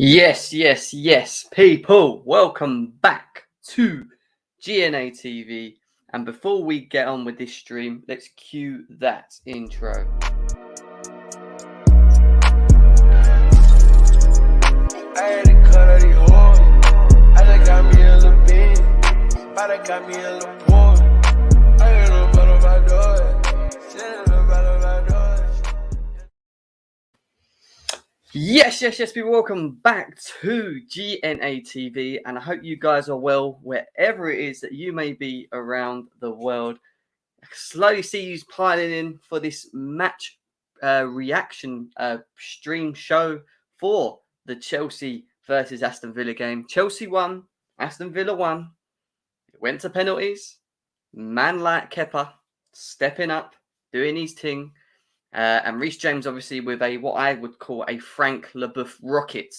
Yes, people. Welcome back to GNA TV. And before we get on with this stream, let's cue that intro. Yes, people. Welcome back to GNA TV, and I hope you guys are well wherever it is that you may be around the world. I slowly see you piling in for this match reaction stream show for the Chelsea versus Aston Villa game. Chelsea won, Aston Villa won. It went to penalties. Man like Kepa stepping up, doing his thing. And Reece James, obviously, with what I would call a Frank Leboeuf rocket.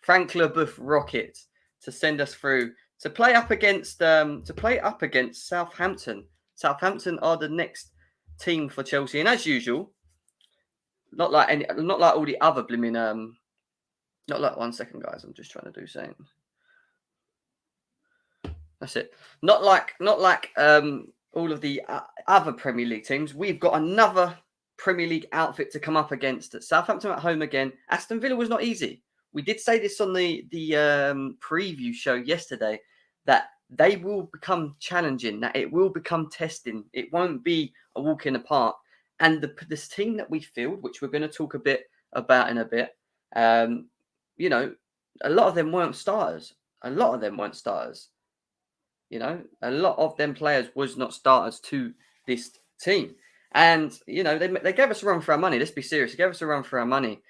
Frank Leboeuf rocket to send us through to play up against Southampton. Southampton are the next team for Chelsea, and as usual, not like all the other blooming not like 1 second, guys. I'm just trying to do something. That's it. Not like all of the other Premier League teams. We've got another Premier League outfit to come up against. Southampton at home again. Aston Villa was not easy. We did say this on the preview show yesterday, that they will become challenging, that it will become testing. It won't be a walk in the park. And this team that we field, which we're going to talk a bit about in a bit, you know, a lot of them weren't starters. A lot of them weren't starters. You know, a lot of them players was not starters to this team. And, you know, they gave us a run for our money. Let's be serious. They gave us a run for our money.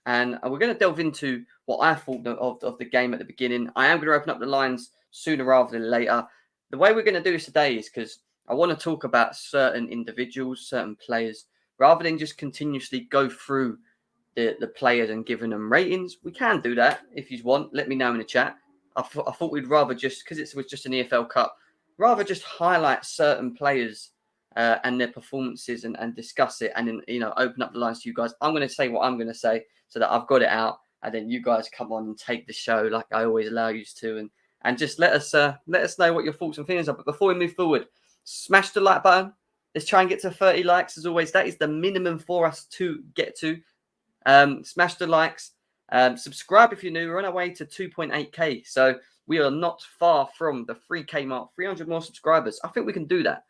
And we're going to delve into what I thought of the game at the beginning. I am going to open up the lines sooner rather than later. The way we're going to do this today is because I want to talk about certain individuals, certain players, rather than just continuously go through the players and giving them ratings. We can do that if you want. Let me know in the chat. I thought we'd rather just, because it was just an EFL Cup, rather just highlight certain players and their performances and discuss it, and then, you know, open up the lines to you guys. I'm going to say what I'm going to say so that I've got it out, and then you guys come on and take the show like I always allow you to, and just let us know what your thoughts and feelings are. But before we move forward, smash the like button. Let's try and get to 30 likes as always. That is the minimum for us to get to. Smash the likes. Subscribe if you're new. We're on our way to 2.8k, so we are not far from the 3k mark. 300 more subscribers. I think we can do that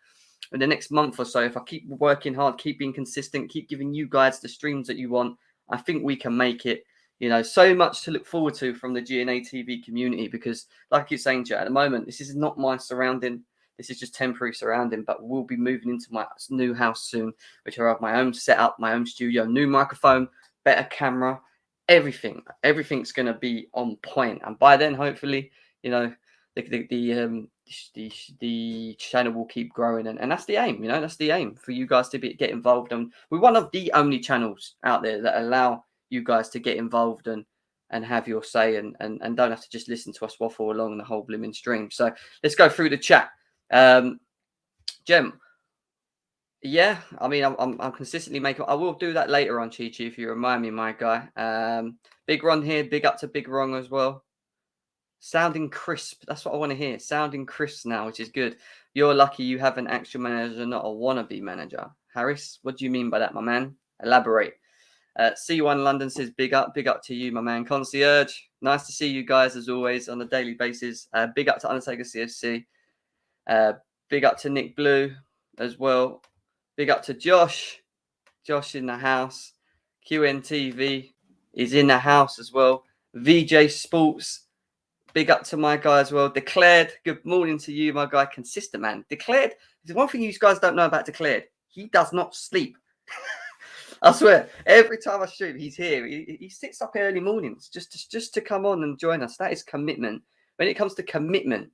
in the next month or so. If I keep working hard, keep being consistent, keep giving you guys the streams that you want, I think we can make it. You know, so much to look forward to from the GNA TV community, because like I keep saying to you, at the moment, this is not my surrounding. This is just temporary surrounding, but we'll be moving into my new house soon, which I have my own setup, my own studio, new microphone, better camera, everything. Everything's going to be on point. And by then, hopefully, you know, the channel will keep growing, and that's the aim. You know, that's the aim, for you guys to get involved. And we're one of the only channels out there that allow you guys to get involved and have your say, and don't have to just listen to us waffle along the whole blooming stream. So let's go through the chat. Jem, yeah, I mean, I'm consistently making. I will do that later on, Chi, if you remind me, my guy. Big Ron here. Big up to Big Ron as well. Sounding crisp. That's what I want to hear. Sounding crisp now, which is good. You're lucky you have an actual manager, not a wannabe manager. Harris, what do you mean by that, my man? Elaborate. C1 London says big up to you, my man. Concierge, nice to see you guys as always on a daily basis. Big up to Undertaker CFC. Big up to Nick Blue as well. Big up to Josh. Josh in the house. QNTV is in the house as well. VJ Sports. Big up to my guy as well. Declared, good morning to you, my guy. Consistent, man. Declared, there's one thing you guys don't know about Declared. He does not sleep. I swear, every time I stream, he's here. He sits up early mornings just to come on and join us. That is commitment. When it comes to commitment,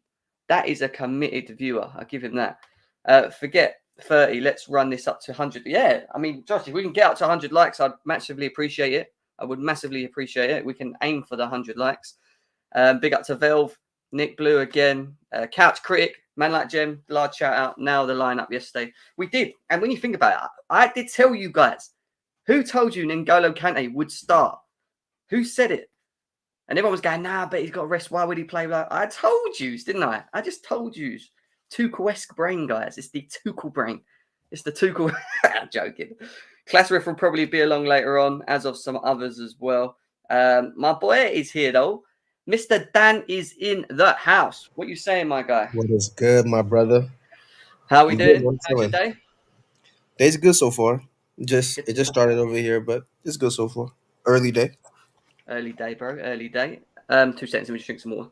that is a committed viewer. I'll give him that. Forget 30. Let's run this up to 100. Yeah, I mean, Josh, if we can get up to 100 likes, I'd massively appreciate it. I would massively appreciate it. We can aim for the 100 likes. Big up to Velve, Nick Blue again, Couch Critic, man like Jem, large shout out. Now the lineup yesterday. We did. And when you think about it, I did tell you guys, who told you N'Golo Kante would start? Who said it? And everyone was going, nah, but he's got to rest. Why would he play? Like, I told you, didn't I? I just told you. Tuchel-esque brain, guys. It's the Tuchel brain. It's the Tuchel. I'm joking. Classriff will probably be along later on, as of some others as well. My boy is here, though. Mr. Dan is in the house. What you saying, my guy? What is good, my brother? How we I'm good. doing? I'm How's your chilling. day? Day's good so far. Just Good it just stuff. started over here, but it's good so far. Early day. Early day, bro. Early day. 2 seconds. Let me just drink some more.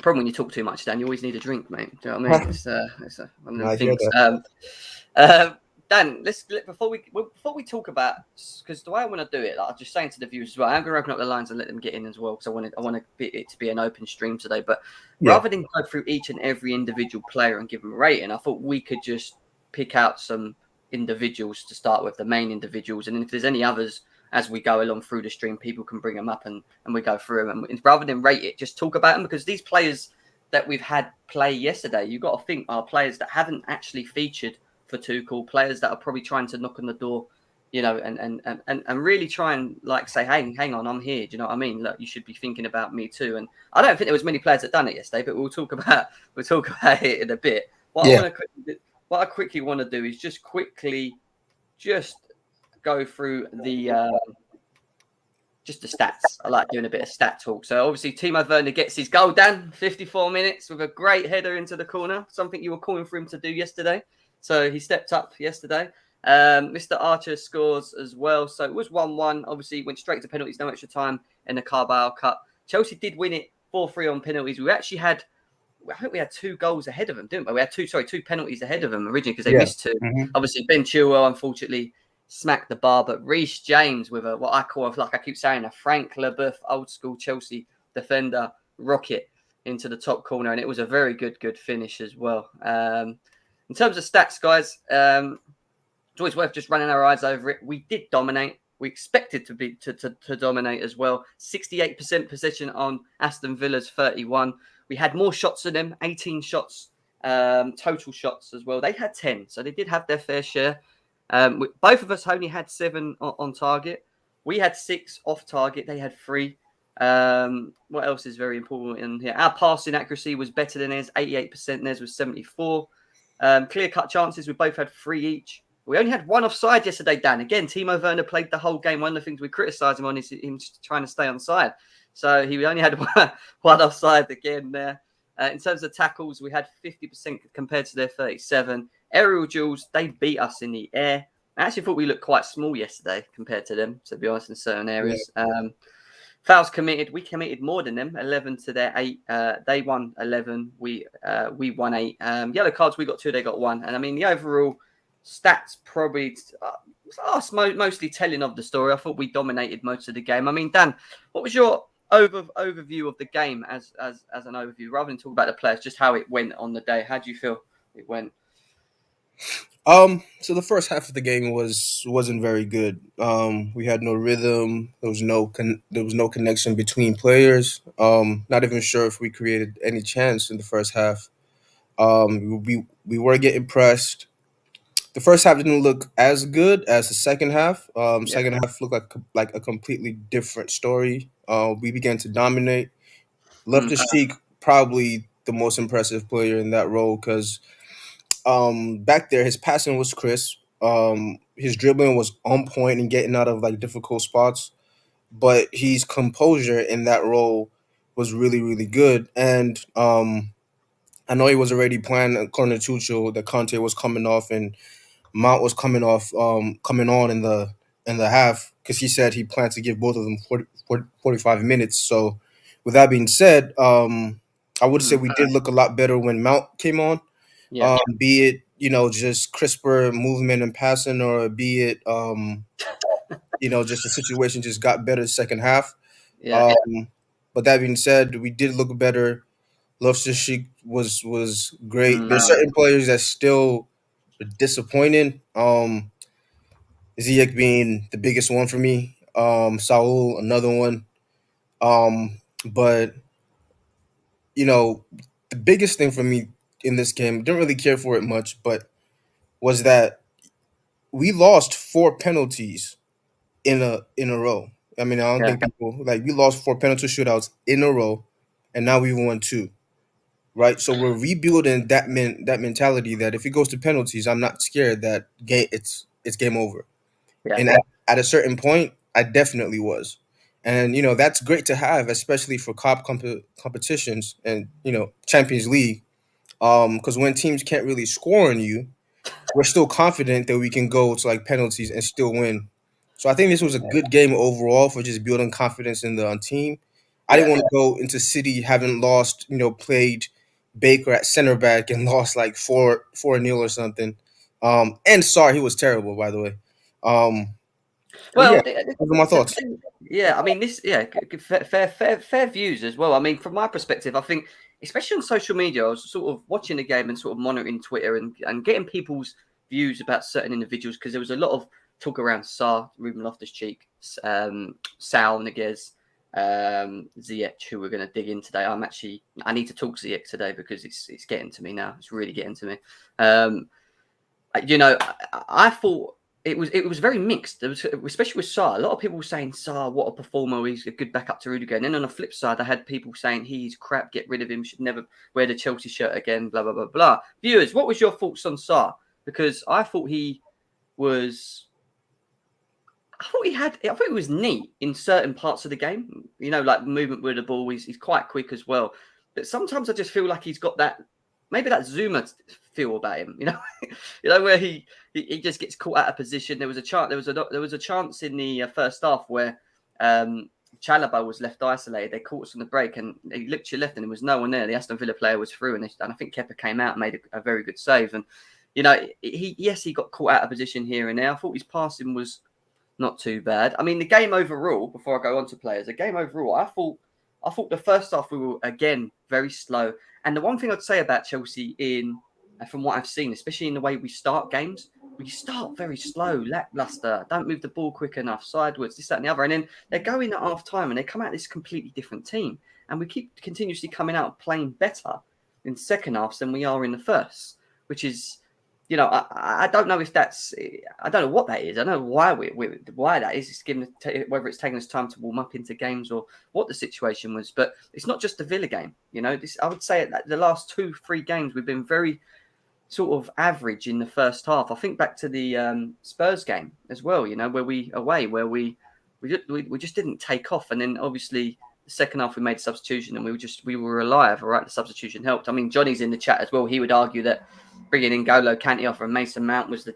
Problem when you talk too much, Dan, you always need a drink, mate. Do you know what I mean? It's one of them I hear things. that. Uh, Dan, before we talk about, because the way I want to do it, like I'm just saying to the viewers as well, I'm going to open up the lines and let them get in as well, because I want it to be an open stream today. But Yeah. rather than go through each and every individual player and give them a rating, I thought we could just pick out some individuals to start with, the main individuals, and then if there's any others as we go along through the stream, people can bring them up and we go through them. And rather than rate it, just talk about them, because these players that we've had play yesterday, you've got to think are players that haven't actually featured for Tuchel, players that are probably trying to knock on the door, and really try and like say, hey, hang on, I'm here. Do you know what I mean? Look, you should be thinking about me too. And I don't think there was many players that done it yesterday, but we'll talk about it in a bit. Yeah. What I quickly want to do is just go through just the stats. I like doing a bit of stat talk. So obviously Timo Werner gets his goal, Dan, 54 minutes with a great header into the corner, something you were calling for him to do yesterday. So he stepped up yesterday. Mr. Archer scores as well. So it was 1-1. Obviously went straight to penalties, no extra time in the Carabao Cup. Chelsea did win it 4-3 on penalties. I think we had 2 goals ahead of them, didn't we? We had 2 penalties ahead of them originally because they Yeah. missed 2. Hmm. Obviously, Ben Chilwell, unfortunately, smacked the bar, but Reece James with what I call, like I keep saying, a Frank Leboeuf old school Chelsea defender rocket into the top corner, and it was a very good finish as well. In terms of stats, guys, it's always worth just running our eyes over it. We did dominate. We expected to dominate as well. 68% possession on Aston Villa's 31. We had more shots than them, 18 shots, total shots as well. They had 10, so they did have their fair share. Both of us only had 7 on target. We had 6 off target. They had 3. What else is very important in here? Our passing accuracy was better than theirs, 88%. Theirs was 74. Clear-cut chances, we both had 3 each. We only had 1 offside yesterday, Dan. Again, Timo Werner played the whole game. One of the things we criticise him on is him trying to stay on side. So he only had one offside again there. In terms of tackles, we had 50% compared to their 37. Aerial duels, they beat us in the air. I actually thought we looked quite small yesterday compared to them, to be honest, in certain Yeah. areas. Fouls committed, we committed more than them, 11 to their 8. They won 11, we won 8. Yellow cards, we got 2, they got 1. And I mean, the overall stats probably mostly telling of the story. I thought we dominated most of the game. I mean, Dan, what was your overview of the game as an overview, rather than talk about the players, just how it went on the day? How do you feel it went? So the first half of the game wasn't very good. We had no rhythm. There was no connection between players. Not even sure if we created any chance in the first half. We were getting pressed. The first half didn't look as good as the second half. Yeah. Second half looked like a completely different story. We began to dominate. Loftus Cheek probably the most impressive player in that role because back there his passing was crisp. His dribbling was on point and getting out of like difficult spots, but his composure in that role was really good. And I know he was already planning according to Tuchel that Conte was coming off and Mount was coming on in the half because he said he planned to give both of them 45 minutes. So, with that being said, I would say we did look a lot better when Mount came on. Yeah. Be it just crisper movement and passing, or be it just the situation just got better the second half. Yeah. But that being said, we did look better. Loftus-Cheek was great. There's Mm. certain players that still are disappointing. Ziyech being the biggest one for me. Saul another one. But the biggest thing for me in this game, didn't really care for it much, but was that we lost 4 penalties in a row. I mean, I don't Yeah, think people like we lost 4 penalty shootouts in a row, and now we won two. Right, so we're rebuilding that mentality that if it goes to penalties, I'm not scared that it's game over. yeah, And at a certain point, I definitely was, and that's great to have, especially for competitions and Champions League, because when teams can't really score on you, we're still confident that we can go to like penalties and still win. So I think this was a good game overall for just building confidence in the team. I didn't yeah. want to go into City having lost, played Baker at center back and lost like 4-0 or something. And sorry, he was terrible, by the way. But yeah, Well, those are my thoughts. yeah, I mean, fair views as well. I mean, from my perspective, I think, especially on social media, I was sort of watching the game and sort of monitoring Twitter and getting people's views about certain individuals because there was a lot of talk around Sarr, Ruben Loftus-Cheek, Sal Niguez, Ziyech, who we're going to dig in today. I need to talk Ziyech today because it's getting to me now. It's really getting to me. I thought it was very mixed. There was, especially with Sarr, a lot of people were saying Sarr, what a performer, he's a good backup to Rudiger. And then on the flip side, I had people saying he's crap, get rid of him, should never wear the Chelsea shirt again, blah blah blah blah. Viewers, what was your thoughts on Sarr? Because I thought he was. I thought he was neat in certain parts of the game. Like movement with the ball. He's quite quick as well. But sometimes I just feel like he's got maybe that Zuma feel about him. Where he just gets caught out of position. There was a chance. There was a chance in the first half where Chalobah was left isolated. They caught us on the break, and he looked to your left, and there was no one there. The Aston Villa player was through, and I think Kepa came out and made a very good save. And he got caught out of position here and there. I thought his passing was not too bad. I mean, the game overall, before I go on to players, the game overall, I thought the first half we were again very slow. And the one thing I'd say about Chelsea from what I've seen, especially in the way we start games, we start very slow, lackluster, don't move the ball quick enough, sideways, this, that, and the other. And then they go in at half time and they come out this completely different team. And we keep continuously coming out playing better in second halves than we are in the first, which is, I don't know if I don't know what that is. I don't know why that is. It's whether it's taking us time to warm up into games or what the situation was. But it's not just the Villa game. I would say that the last 2-3 games we've been very sort of average in the first half. I think back to the Spurs game as well. Where we just didn't take off, and then obviously the second half we made a substitution and we were alive. All right, the substitution helped. I mean, Johnny's in the chat as well. He would argue that bringing in N'Golo Kante off and Mason Mount was the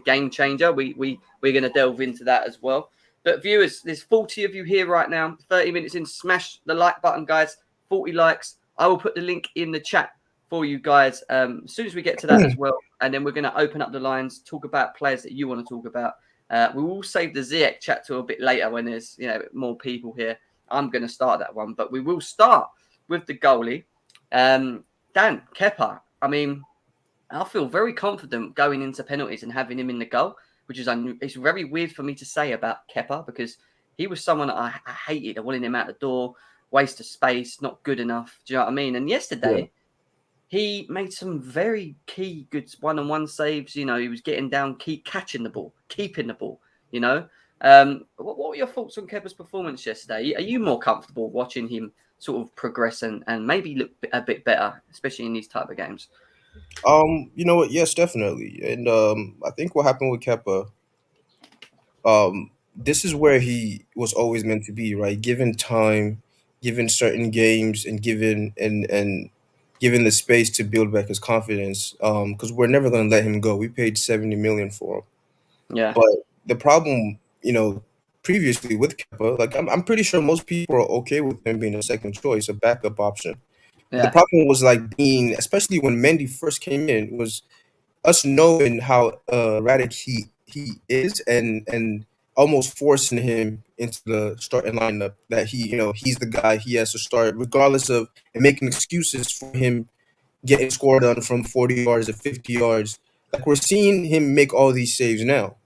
game changer. We're going to delve into that as well. But viewers, there's 40 of you here right now. 30 minutes in, smash the like button, guys. 40 likes. I will put the link in the chat for you guys as soon as we get to that as well. And then we're going to open up the lines, talk about players that you want to talk about. We will save the Ziyech chat to a bit later when there's more people here. I'm going to start that one, but we will start with the goalie, Dan Kepa. I mean, I feel very confident going into penalties and having him in the goal, which is it's very weird for me to say about Kepa because he was someone that I hated. I wanted him out the door, waste of space, not good enough. Do you know what I mean? And yesterday, he made some very key good one-on-one saves. He was getting down, keep catching the ball, keeping the ball. What were your thoughts on Kepa's performance yesterday? Are you more comfortable watching him sort of progress and maybe look a bit better, especially in these type of games? You know what? Yes, definitely. And I think what happened with Kepa, this is where he was always meant to be, right? Given time, given certain games, and given the space to build back his confidence. Because we're never going to let him go. We paid 70 million for him. Yeah, But the problem, previously with Kepa, like I'm pretty sure most people are okay with him being a second choice, a backup option. The yeah, problem was like especially when Mendy first came in, was us knowing how erratic he is, and almost forcing him into the starting lineup, that he's the guy, he has to start regardless of, and making excuses for him getting scored on from 40 yards or 50 yards. Like, we're seeing him make all these saves now.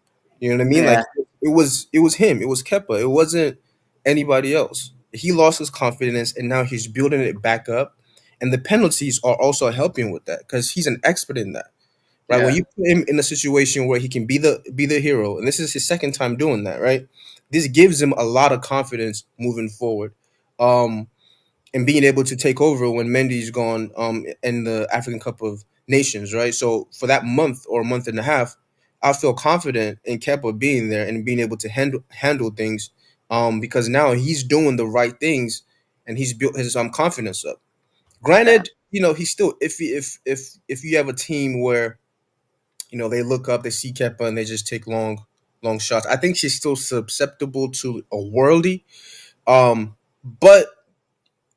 You know what I mean? Like, yeah, it was him. It was Kepa. It wasn't anybody else. He lost his confidence, and now he's building it back up. And the penalties are also helping with that because he's an expert in that. Right? When yeah, you put him in a situation where he can be the hero, and this is his second time doing that, right? this gives him a lot of confidence moving forward. Um, and being able to take over when Mendy's gone in the African Cup of Nations, right? So for that month or a month and a half, I feel confident in Kepa being there and being able to handle things because now he's doing the right things and he's built his confidence up. Yeah, Granted, he's still iffy if you have a team where they look up, they see Kepa and they just take long shots. I think she's still susceptible to a worldie. But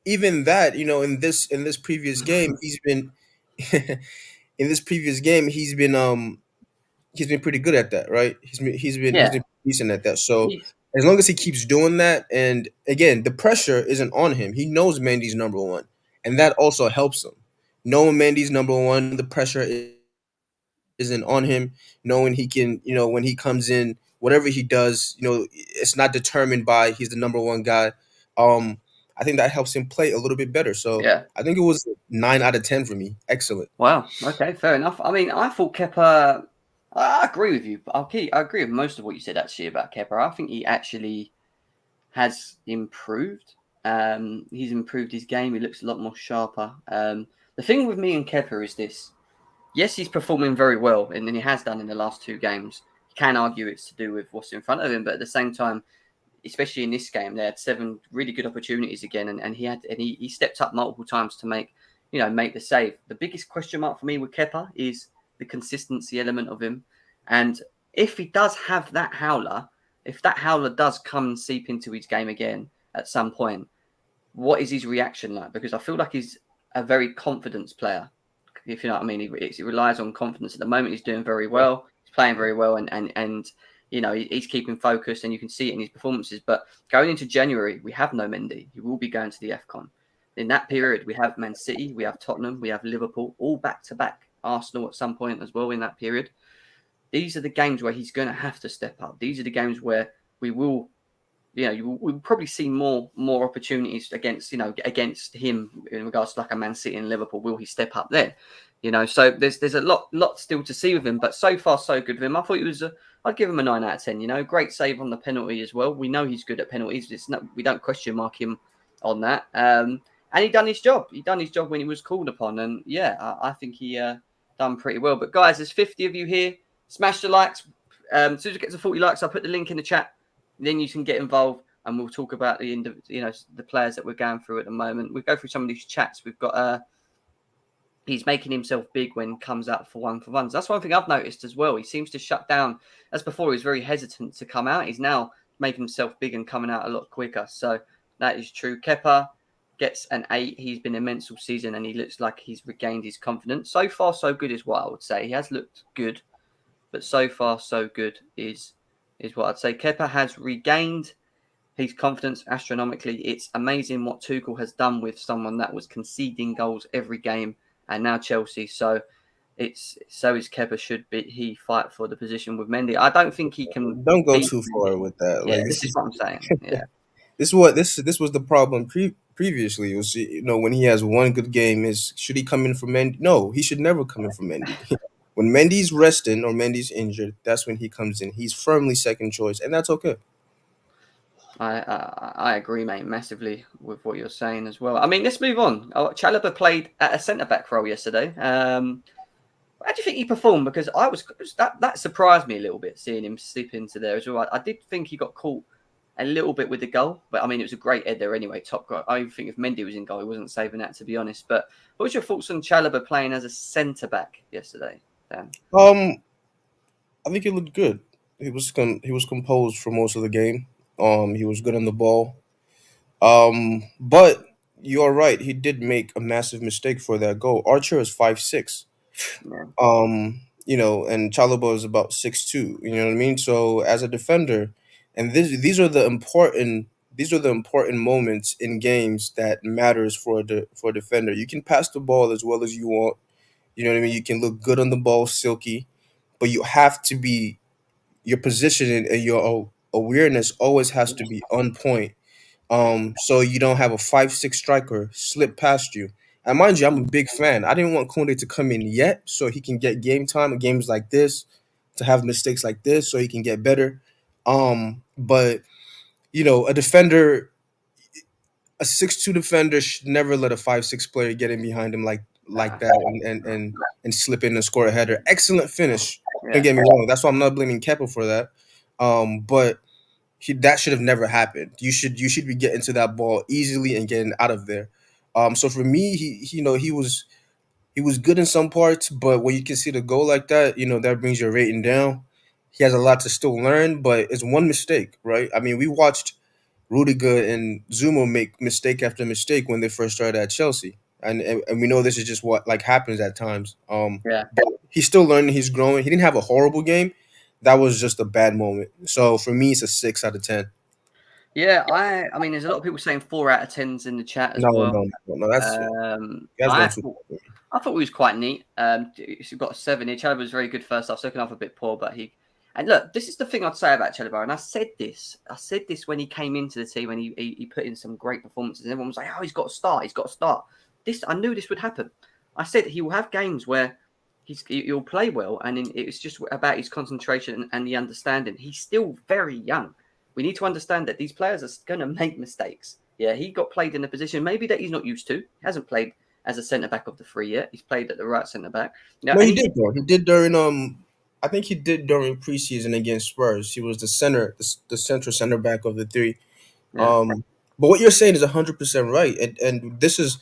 even that, in this previous game, he's been in this previous game, he's been pretty good at that, right? He's yeah. been decent at that. So He's as long as he keeps doing that, and again, the pressure isn't on him. He knows Mandy's number one, and that also helps him. Knowing Mandy's number one, the pressure isn't on him. Knowing he can, when he comes in, whatever he does, it's not determined by he's the number one guy. Um, I think that helps him play a little bit better. So yeah. I think it was 9 out of 10 for me. Excellent. Wow. Okay, fair enough. I mean, I thought Kepa. I agree with you. But I agree with most of what you said actually about Kepa. I think he actually has improved. He's improved his game. He looks a lot more sharper. The thing with me and Kepa is this. Yes, he's performing very well, and he has done in the last two games. You can argue it's to do with what's in front of him, but at the same time, especially in this game, they had seven really good opportunities again, and he stepped up multiple times to make the save. The biggest question mark for me with Kepa is the consistency element of him, and if he does have that howler, if that howler does come and seep into his game again at some point, what is his reaction like? Because I feel like he's a very confidence player, if you know what I mean. He relies on confidence. At the moment, he's doing very well. He's playing very well, and he's keeping focused, and you can see it in his performances. But going into January, we have no Mendy. He will be going to the AFCON. In that period, we have Man City, we have Tottenham, we have Liverpool, all back to back. Arsenal at some point as well in that period. These are the games where he's going to have to step up. These are the games where we will we'll probably see more opportunities against him in regards to like a Man City and Liverpool. Will he step up there? So there's a lot still to see with him, but so far so good with him. I thought I'd give him a 9 out of 10. Great save on the penalty as well. We know he's good at penalties. We don't question mark him on that. And he done his job. He done his job when he was called upon, and yeah, I think he done pretty well. But guys, there's 50 of you here. Smash the likes. As soon as it gets to 40 likes, I'll put the link in the chat. Then you can get involved, and we'll talk about the players that we're going through at the moment. We'll go through some of these chats. We've got he's making himself big when comes out for one-for-ones. That's one thing I've noticed as well. He seems to shut down. As before, he was very hesitant to come out. He's now making himself big and coming out a lot quicker. So that is true. Kepa gets an 8. He's been immense all season, and he looks like he's regained his confidence. So far, so good is what I would say. He has looked good, but so far, so good is what I'd say. Kepa has regained his confidence astronomically. It's amazing what Tuchel has done with someone that was conceding goals every game, and now Chelsea. So is Kepa. Should be he fight for the position with Mendy? I don't think he can Don't go beat too far Mendy. with that. Yeah, Like this this is is what I'm saying. Yeah, this was the problem previously. It was when he has one good game, is should he come in for Mendy? No, he should never come in for Mendy. When Mendy's resting or Mendy's injured, that's when he comes in. He's firmly second choice, and that's okay. I agree, mate, massively with what you're saying as well. I mean, let's move on. Chalobah played at a centre back role yesterday. How do you think he performed? Because that surprised me a little bit, seeing him slip into there as well. I did think he got caught a little bit with the goal, but I mean, it was a great header anyway. Top goal. I even think if Mendy was in goal, he wasn't saving that, to be honest. But what was your thoughts on Chalobah playing as a centre back yesterday, Dan? Um, I think he looked good. He was composed for most of the game. He was good on the ball. But you're right. He did make a massive mistake for that goal. Archer is 5'6". Yeah, And Chalobah is about 6'2". You know what I mean? So as a defender, and these are the important moments in games that matters for a defender. You can pass the ball as well as you want. You know what I mean? You can look good on the ball, silky, but you have to be your positioning and your awareness always has to be on point, so you don't have a 5'6" striker slip past you. And mind you, I'm a big fan. I didn't want Kunde to come in yet, so he can get game time in games like this, to have mistakes like this, so he can get better. But a defender, a 6'2" defender should never let a 5'6" player get in behind him like Uh, that and slip in and score a header. Excellent finish. Don't yeah, get me wrong. That's why I'm not blaming Kepa for that. But that should have never happened. You should be getting to that ball easily and getting out of there. So for me, he was good in some parts, but when you can see the goal like that, that brings your rating down. He has a lot to still learn, but it's one mistake, right? I mean, we watched Rudiger and Zuma make mistake after mistake when they first started at Chelsea, and we know this is just what like happens at times. yeah. But he's still learning. He's growing. He didn't have a horrible game. That was just a bad moment. So for me, it's a 6 out of 10. Yeah, I mean, there's a lot of people saying 4 out of 10s in the chat as No, well. no, no, no. That's you guys I going too. thought I thought he was quite neat. He's got a 7 here. Chalobah was very good first half. Second half a bit poor, but he. And look, this is the thing I'd say about Chalobah, and I said this. I said this when he came into the team, and he put in some great performances. And everyone was like, "Oh, he's got to start. He's got to start." This I knew this would happen. I said he will have games where he'll play well, and it's just about his concentration and the understanding. He's still very young. We need to understand that these players are going to make mistakes. Yeah, he got played in a position maybe that he's not used to. He hasn't played as a centre back of the three yet. He's played at the right centre back. Now, No, and he he did did. though. He did during I think he did during preseason against Spurs. He was the central center back of the three. Yeah, Um, but what you're saying is 100% right, and this is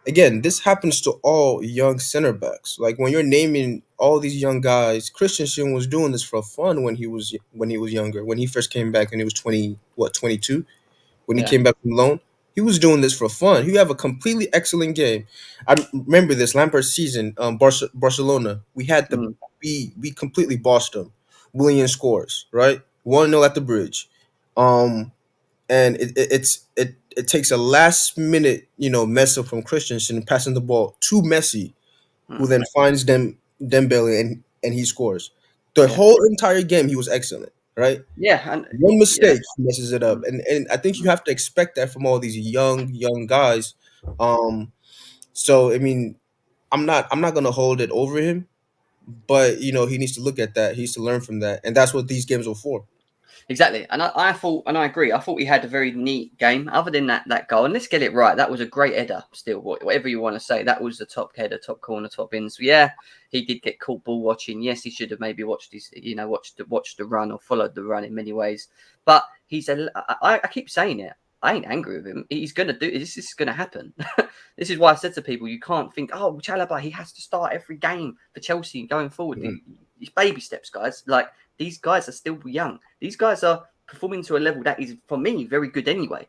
again, this happens to all young center backs. Like when you're naming all these young guys, Christensen was doing this for fun when he was younger. When he first came back, and he was 22 when he yeah, came back from loan. He was doing this for fun. He have a completely excellent game. I remember this Lampard's season, Barcelona. mm, We completely bossed them. Willian scores right 1-0 at the bridge, and it takes a last minute mess up from Christensen passing the ball to Messi, who mm, then finds Dembele and he scores. The yeah, whole entire game he was excellent, right? yeah, and One yeah, mistake messes it up, mm, and I think you mm. have to expect that from all these young guys. Um, so I mean, I'm not gonna hold it over him, but he needs to look at that. He needs to learn from that, and that's what these games are for. Exactly. And I thought, and I agree, I thought he had a very neat game. Other than that goal, and let's get it right, that was a great header. Still, whatever you want to say, that was the top header, top corner, top in. So yeah, he did get caught ball watching. Yes, he should have maybe watched his, watched the run or followed the run in many ways. But I keep saying it. I ain't angry with him. He's gonna do this. This is gonna happen. This is why I said to people, you can't think, oh, Chalobah, he has to start every game for Chelsea going forward. Mhm. It's baby steps, guys. Like these guys are still young. These guys are performing to a level that is, for me, very good anyway.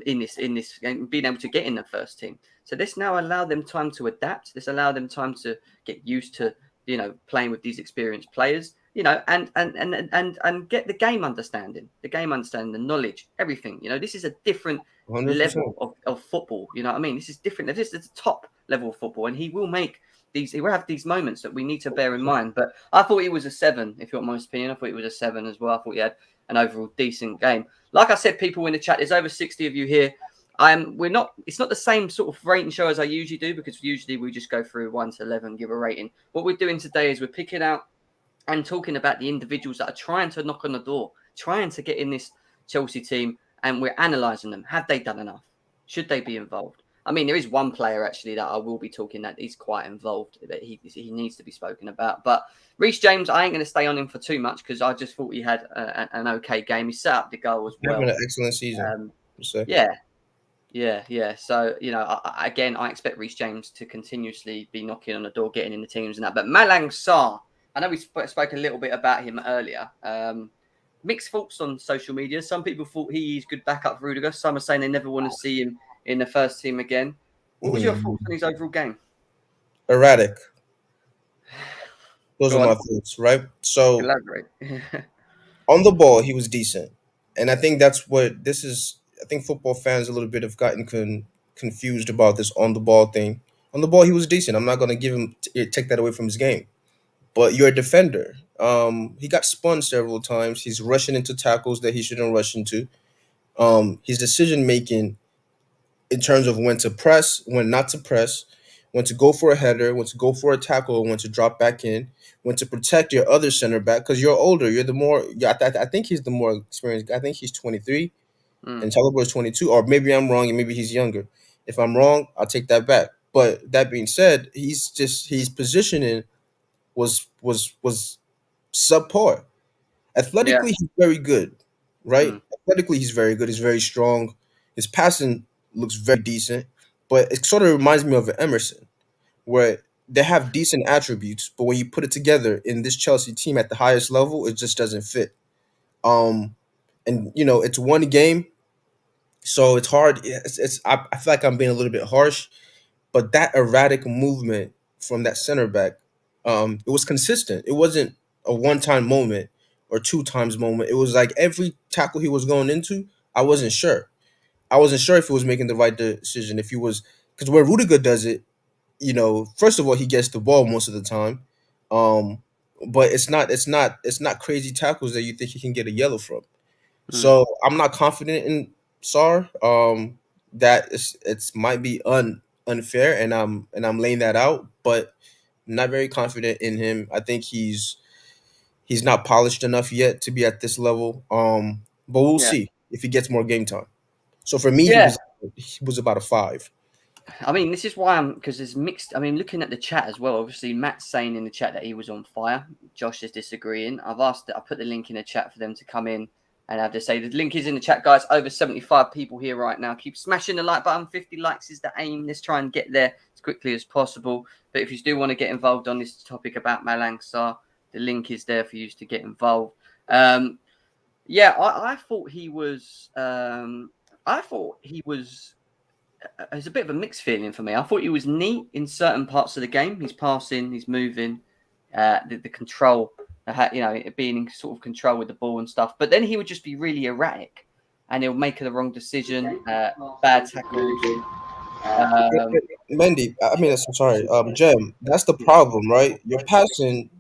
In this and being able to get in the first team. So this now allow them time to adapt. This allow them time to get used to playing with these experienced players. And get the game understanding, the knowledge, everything. This is a different 100%. level of football. You know what I mean? This is different. This is the top level of football, and he will make these. He will have these moments that we need to bear in mind. But I thought he was a 7. If you want my opinion, I thought he was a 7 as well. I thought he had an overall decent game. Like I said, people in the chat, there's over 60 of you here. We're not. It's not the same sort of rating show as I usually do because usually we just go through 1 to 11, give a rating. What we're doing today is we're picking out and talking about the individuals that are trying to knock on the door, trying to get in this Chelsea team, and we're analysing them. Have they done enough? Should they be involved? I mean, there is one player actually that I will be talking that is quite involved that he needs to be spoken about. But Reece James, I ain't going to stay on him for too much because I just thought he had an okay game. He set up the goal as Having well. an excellent season. Um, Per se. yeah, yeah. So again, I expect Reece James to continuously be knocking on the door, getting in the teams and that. But Malang Sarr, I know we spoke a little bit about him earlier. Mixed thoughts on social media. Some people thought he's good backup for Rudiger. Some are saying they never want to see him in the first team again. What was your Mhm. thoughts on his overall game? Erratic. Those are Go my on, thoughts, right? So elaborate. on the ball, he was decent, and I think that's what this is. I think football fans a little bit have gotten confused about this on the ball thing. On the ball, he was decent. I'm not going to take that away from his game. But you're a defender. He got spun several times. He's rushing into tackles that he shouldn't rush into. His decision making in terms of when to press, when not to press, when to go for a header, when to go for a tackle, when to drop back in, when to protect your other center back because you're older. You're the more. Yeah, I think he's the more experienced. I think he's 23. and Talibor is 22, or maybe I'm wrong and maybe he's younger. If I'm wrong, I'll take that back. But that being said, his positioning was subpar. Yeah. Athletically, he's very good, right? Mm. Athletically, he's very good. He's very strong. His passing looks very decent, but it sort of reminds me of an Emerson, where they have decent attributes, but when you put it together in this Chelsea team at the highest level, it just doesn't fit. Um, and it's one game, so it's hard. I feel like I'm being a little bit harsh, but that erratic movement from that center back, it was consistent. It wasn't a one-time moment or two times moment. It was like every tackle he was going into, I wasn't sure. I wasn't sure if he was making the right decision. If he was, because where Rudiger does it, first of all, he gets the ball most of the time, um, but it's not crazy tackles that you think he can get a yellow from. Mm. So I'm not confident in Sar. That it's might be unfair, and I'm laying that out, but I'm not very confident in him. I think he's not polished enough yet to be at this level. But we'll Yeah. see if he gets more game time. So for me, he Yeah. was about a 5. I mean, this is why because there's mixed. I mean, looking at the chat as well. Obviously, Matt's saying in the chat that he was on fire. Josh is disagreeing. I put the link in the chat for them to come in and have to say the link is in the chat, guys. Over 75 people here right now. Keep smashing the like button. 50 likes is the aim. Let's try and get there as quickly as possible. But if you do want to get involved on this topic about Malang Sarr, the link is there for you to get involved. Yeah, I thought he was. I thought he was. It's a bit of a mixed feeling for me. I thought he was neat in certain parts of the game. He's passing, he's moving, the control, being in sort of control with the ball and stuff. But then he would just be really erratic, and he'll make the wrong decision, bad tackles. Mendy, I mean, I'm sorry, Jem. That's the problem, right? Your passing,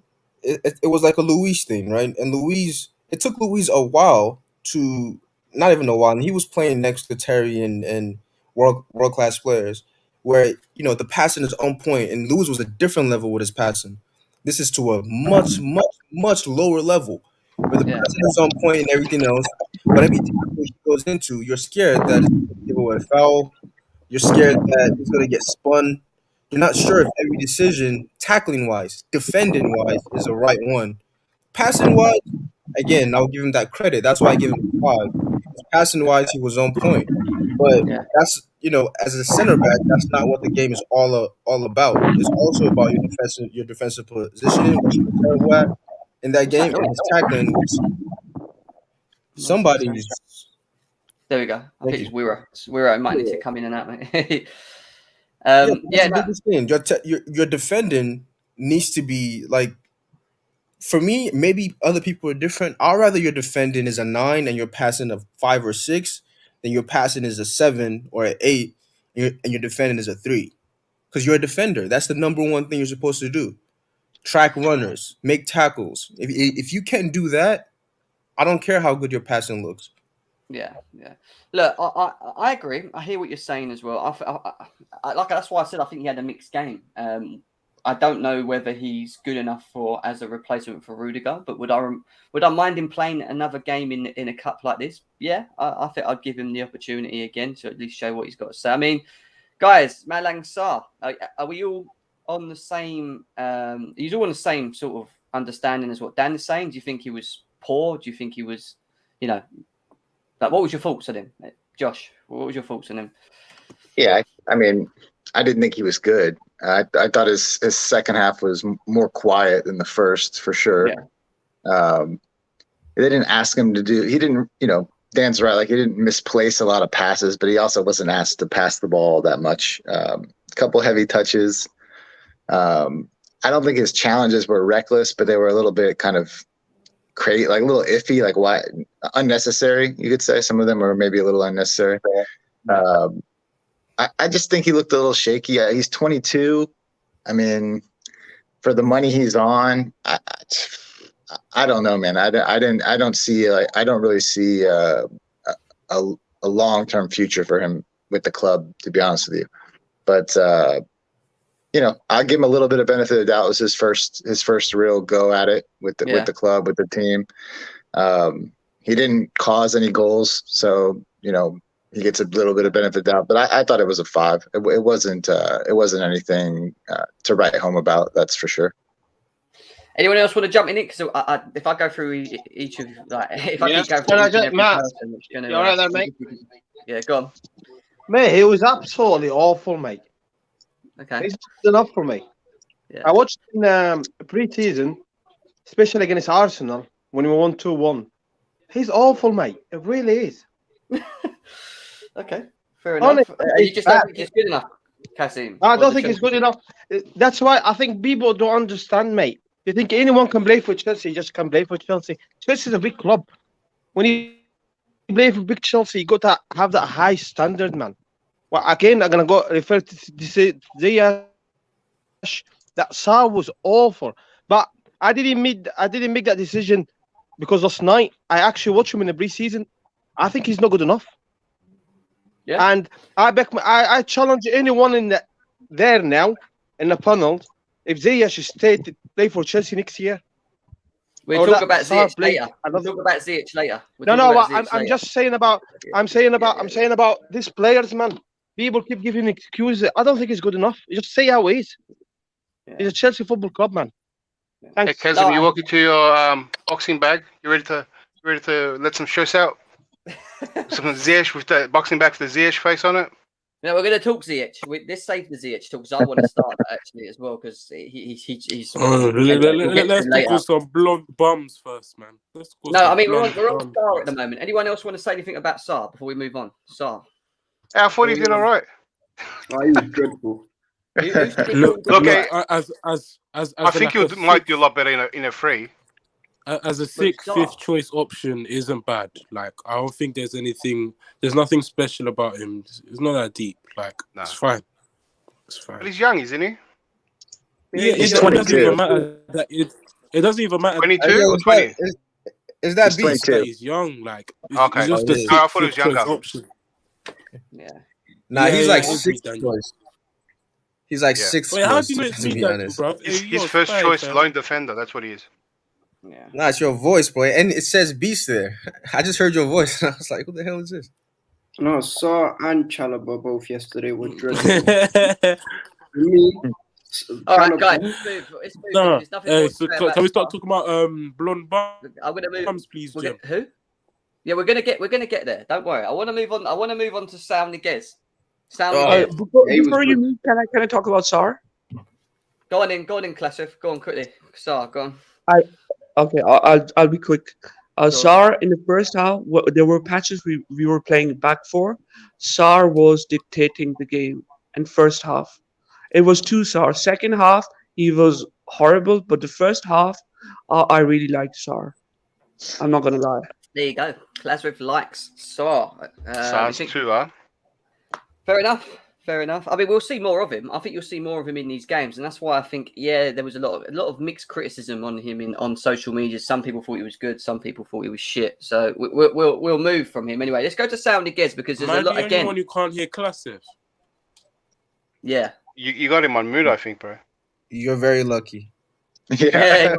it was like a Luis thing, right? And it took Luis a while to, not even a while, and he was playing next to Terry and world class players, where the passing is on point, and Luis was a different level with his passing. This is to a much, much, much lower level, where the Yeah, passing is on point and everything else. But every tackle he goes into, you're scared that it's going to give away a foul. You're scared that it's going to get spun. You're not sure if every decision, tackling wise, defending wise, is the right one. Passing wise, again, I'll give him that credit. That's why I give him a 5. Passing wise, he was on point. But yeah, that's as a center back, that's not what the game is all about. It's also about your defensive positioning, which he was terrible at in that what's that game, and his noise? tackling, which What's that sound? somebody's. There we go. I Thank think you. it's Wira. Wira might need to come in and out, mate. Yeah, that's Yeah, the no, biggest thing. Your defending needs to be like, for me, maybe other people are different. I'd rather your defending is a 9 and your passing a 5 or 6 than your passing is a 7 or an 8 and your defending is a 3. Because you're a defender. That's the number one thing you're supposed to do. Track runners, make tackles. If you can't do that, I don't care how good your passing looks. yeah, yeah. Look, I agree. I hear what you're saying as well. Like that's why I said I think he had a mixed game. I don't know whether he's good enough as a replacement for Rudiger, but would I mind him playing another game in a cup like this? Yeah, I think I'd give him the opportunity again to at least show what he's got to say. I mean, guys, Malang Sarr, are we all on the same? He's all on the same sort of understanding as what Dan is saying. Do you think he was poor? Do you think he was, you know? Like, what was your thoughts on him, Josh? What was your thoughts on him? Yeah, I mean, I didn't think he was good. I thought his second half was more quiet than the first, for sure. Yeah. They didn't ask him to do. He didn't. Dan's right. Like, he didn't misplace a lot of passes, but he also wasn't asked to pass the ball that much. A couple heavy touches. I don't think his challenges were reckless, but they were a little bit kind of crazy, like a little iffy, like why unnecessary, you could say. Some of them are maybe a little unnecessary. I just think he looked a little shaky. He's 22. I mean, for the money he's on, I don't know, man. I don't really see a long-term future for him with the club, to be honest with you. But I'll give him a little bit of benefit of the doubt. It was his first real go at it with the club, with the team. He didn't cause any goals, so he gets a little bit of benefit of doubt. But I thought it was a 5. It wasn't anything to write home about. That's for sure. Anyone else want to jump in it? Because if I go through each of if I keep going through each and every person, it's gonna. You all right there, mate? Yeah, go on. Mate, he was absolutely awful, mate. Okay. He's good enough for me. Yeah. I watched in pre-season, especially against Arsenal, when we won 2-1. He's awful, mate. It really is. Okay, fair enough. You just don't think he's good enough, Kasim? I don't think he's good enough. That's why I think people don't understand, mate. You think anyone can play for Chelsea, just can play for Chelsea. Chelsea's a big club. When you play for big Chelsea, you got to have that high standard, man. Well, again, I'm going to go refer to Ziyech. That Sarr was awful. But I didn't make that decision because last night, I actually watched him in the pre-season. I think he's not good enough. Yeah. And I challenge anyone there now in the panel if Ziyech should stay to play for Chelsea next year. We'll talk about Ziyech later. We'll talk about Ziyech later. I'm just saying about. I'm saying about these players, man. People keep giving excuses. I don't think he's good enough. You just say how he is. Yeah. He's a Chelsea Football Club, man. Thanks. Hey, Kazim, you walk into your boxing bag. You ready to let some stress out? Some Ziyech with the boxing bag with the Ziyech face on it. Yeah, we're going to talk Ziyech. Let's save the Ziyech talk because I want to start that actually as well because he's. Let's talk with some blonde bums first, man. I mean we're on Sarr at the moment. Anyone else want to say anything about Sarr before we move on? Sarr. I thought he did all right. Oh, he was dreadful. Okay, as I think you might do a lot better in a free. As a fifth choice option isn't bad. Like I don't think there's nothing special about him. It's not that deep. Like it's fine. It's fine. But he's young, isn't he? Yeah, he's it 22. doesn't even matter that it doesn't even matter. 22 or 20? Is that beast? That he's young. Like okay. He's just a I thought he was younger. Option. Yeah. Nah, he's like sixth choice. He's like sixth choice. Wait, how do you make to be that, honest? bro? His first choice line defender. That's what he is. Yeah. Nah, it's your voice, boy, and it says beast there. I just heard your voice, and I was like, "What the hell is this?" No, Sarr and Chalobah both yesterday were dreadful. Me, all right, guys. Let's move. No, There's nothing so can we start talking about blonde bums? I'm gonna move. Please, Jim. Who? Yeah, we're gonna get there. Don't worry. I want to move on to Sal Niguez. Before you move, can I talk about Sarr? Go on in, Klasif. Go on quickly. Sarr, go on. Okay, I'll be quick. Sarr in the first half, there were patches we were playing back four. Sarr was dictating the game in first half. It was two Sarr. Second half, he was horrible, but the first half, I really liked Sarr. I'm not gonna lie. There you go. Klasif likes Sarr. Sarr's too, huh? Fair enough. I mean, we'll see more of him. I think you'll see more of him in these games, and that's why I think, there was a lot of mixed criticism on him on social media. Some people thought he was good, some people thought he was shit. So we'll move from him anyway. Let's go to Sal Niguez because there's a lot again. Anyone who can't hear Klasif. Yeah, you got him on mute, I think, bro. You're very lucky. Yeah.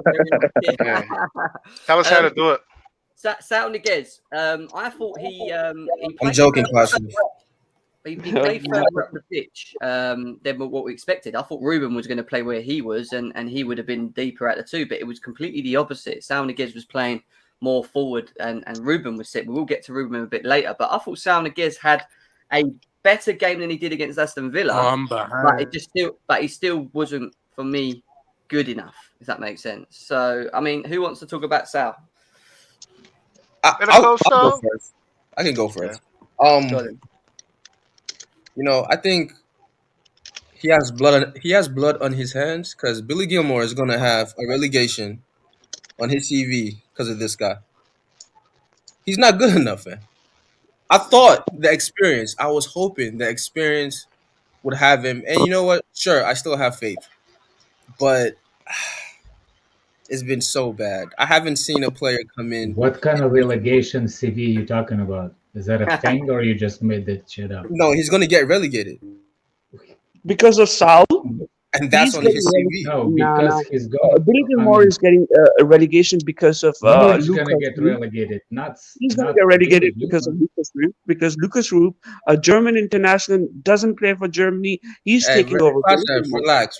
Tell us how to do it. Sal Niguez. I thought he I'm joking, Klausif. He played further up the pitch than what we expected. I thought Ruben was going to play where he was, and he would have been deeper at the two, but it was completely the opposite. Sal Niguez was playing more forward, and Ruben was set. We will get to Ruben a bit later, but I thought Sal Niguez had a better game than he did against Aston Villa. But he still wasn't, for me, good enough, if that makes sense. So, I mean, who wants to talk about Sal? I'll go first. I can go first. I think he has blood on his hands because Billy Gilmore is going to have a relegation on his CV because of this guy. He's not good enough, man. I was hoping the experience would have him. And you know what? Sure, I still have faith. But it's been so bad. I haven't seen a player come in. What kind of relegation CV you talking about? Is that a thing or you just made that shit up? No, he's going to get relegated. Because of Sal? and that's on his CV. No, because he's going. Billy Moore is getting a relegation because of Norwich Lucas gonna get Roop. relegated. He's going to Not get relegated Billy, because of Lewin. Lucas Roop. Because Lucas Roop, a German international, doesn't play for Germany. He's Hey, taking over. relax.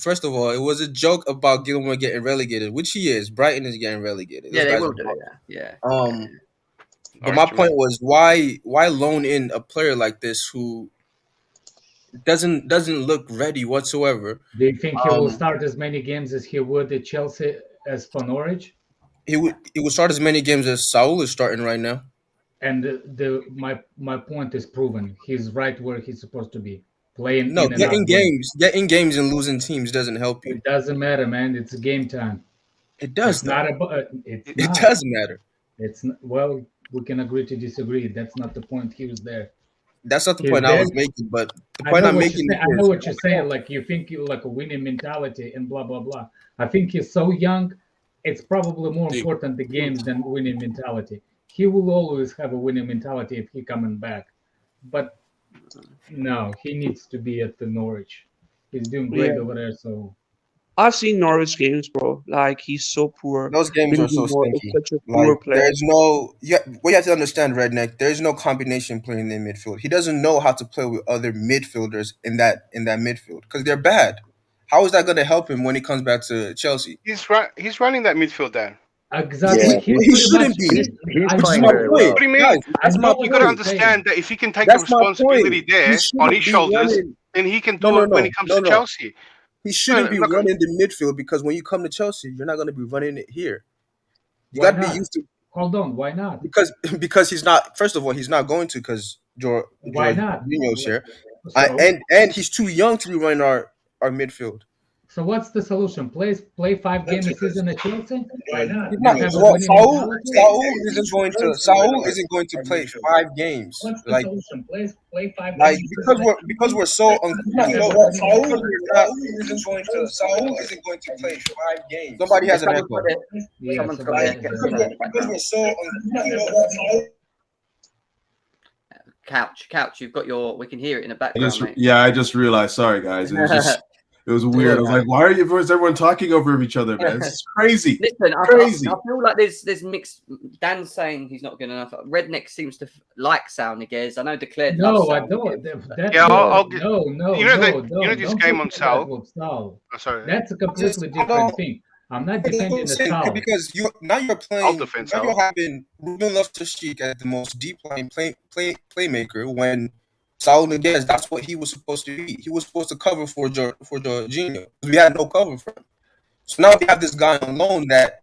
First of all, it was a joke about Gilmore getting relegated, which he is. Brighton is getting relegated. Those Yeah, they guys will are do bad. it. Yeah. But my point was, why loan in a player like this who doesn't look ready whatsoever? Do you think he will start as many games as he would at Chelsea as for Norwich? He would start as many games as Saul is starting right now. And my point is proven. He's right where he's supposed to be, playing No, in and out games. getting games and losing teams doesn't help you. It doesn't matter, man. It's game time. It does. It's not about. It does matter. It's well, we can agree to disagree. That's not the point. He was there. That's not the point I was making, but the point I'm making is, I know what you're saying. Like you think you like a winning mentality and blah blah blah. I think he's so young. It's probably more important the games than winning mentality. He will always have a winning mentality if he coming back, but no, he needs to be at the Norwich. He's doing great over there. So I've seen Norwich games, bro. Like he's so poor. Those games are so stinky. Such a poor player. There's no. What you have to understand, Redneck. There's no combination playing in midfield. He doesn't know how to play with other midfielders in that midfield because they're bad. How is that going to help him when he comes back to Chelsea? He's running that midfield down. Exactly. Yeah, he shouldn't be. He's playing my very point. well. What do you mean? Guys, that's my You got to point. understand that if he can take That's the my responsibility point. there He on shouldn't his be shoulders, running- then he can do it when he comes to Chelsea. He shouldn't be look- running the midfield because when you come to Chelsea, you're not going to be running it here. You Why got to be not? used to Hold on. Why not? because he's not. First of all, he's not going to because Why not? Jorginho's here, So, and he's too young to be running our midfield. so what's the solution? Play 5 games a season at Chelsea? Why not? He's not. You have a Well, winning Saul mentality? isn't going to play 5 games. What's the Like solution? Play 5 like games. because we're so Saul isn't going to play 5 games. Somebody has an echo. Yeah, Someone's so got that's- it. Because we're so Couch, you've got your. We can hear it in the background, mate. I just realized. Sorry, guys. It was weird. I was like, why is everyone talking over each other, man? This is crazy. Listen, Crazy. I feel like there's mixed. Dan's saying he's not good enough. Redneck seems to like Sal Niguez. I know Declared. No, loves I Sal don't. Niguez. Yeah, I'll get. No, You know this don't game put on that Sal. with Sal. Oh, sorry. That's a completely different thing. I'm not defending the Sal. because you're I'll playing. defend Now Sal. you're having Ruben Loftus-Cheek as the most deep line playmaker when Saul Niguez, that's what he was supposed to be. He was supposed to cover for Jorginho. We had no cover for him. So now we have this guy on loan that,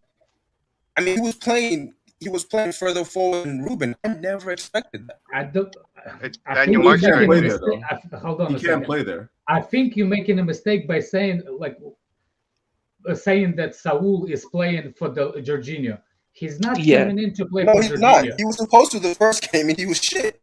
I mean, he was playing further forward than Ruben. I never expected that. I don't. I Dan, think you you're might making a play there, mistake. Hold on He a can't second. play there. I think you're making a mistake by saying that Saul is playing for the Jorginho. He's not coming in to play No, for he's Jorginho. not. He was supposed to the first game and he was shit.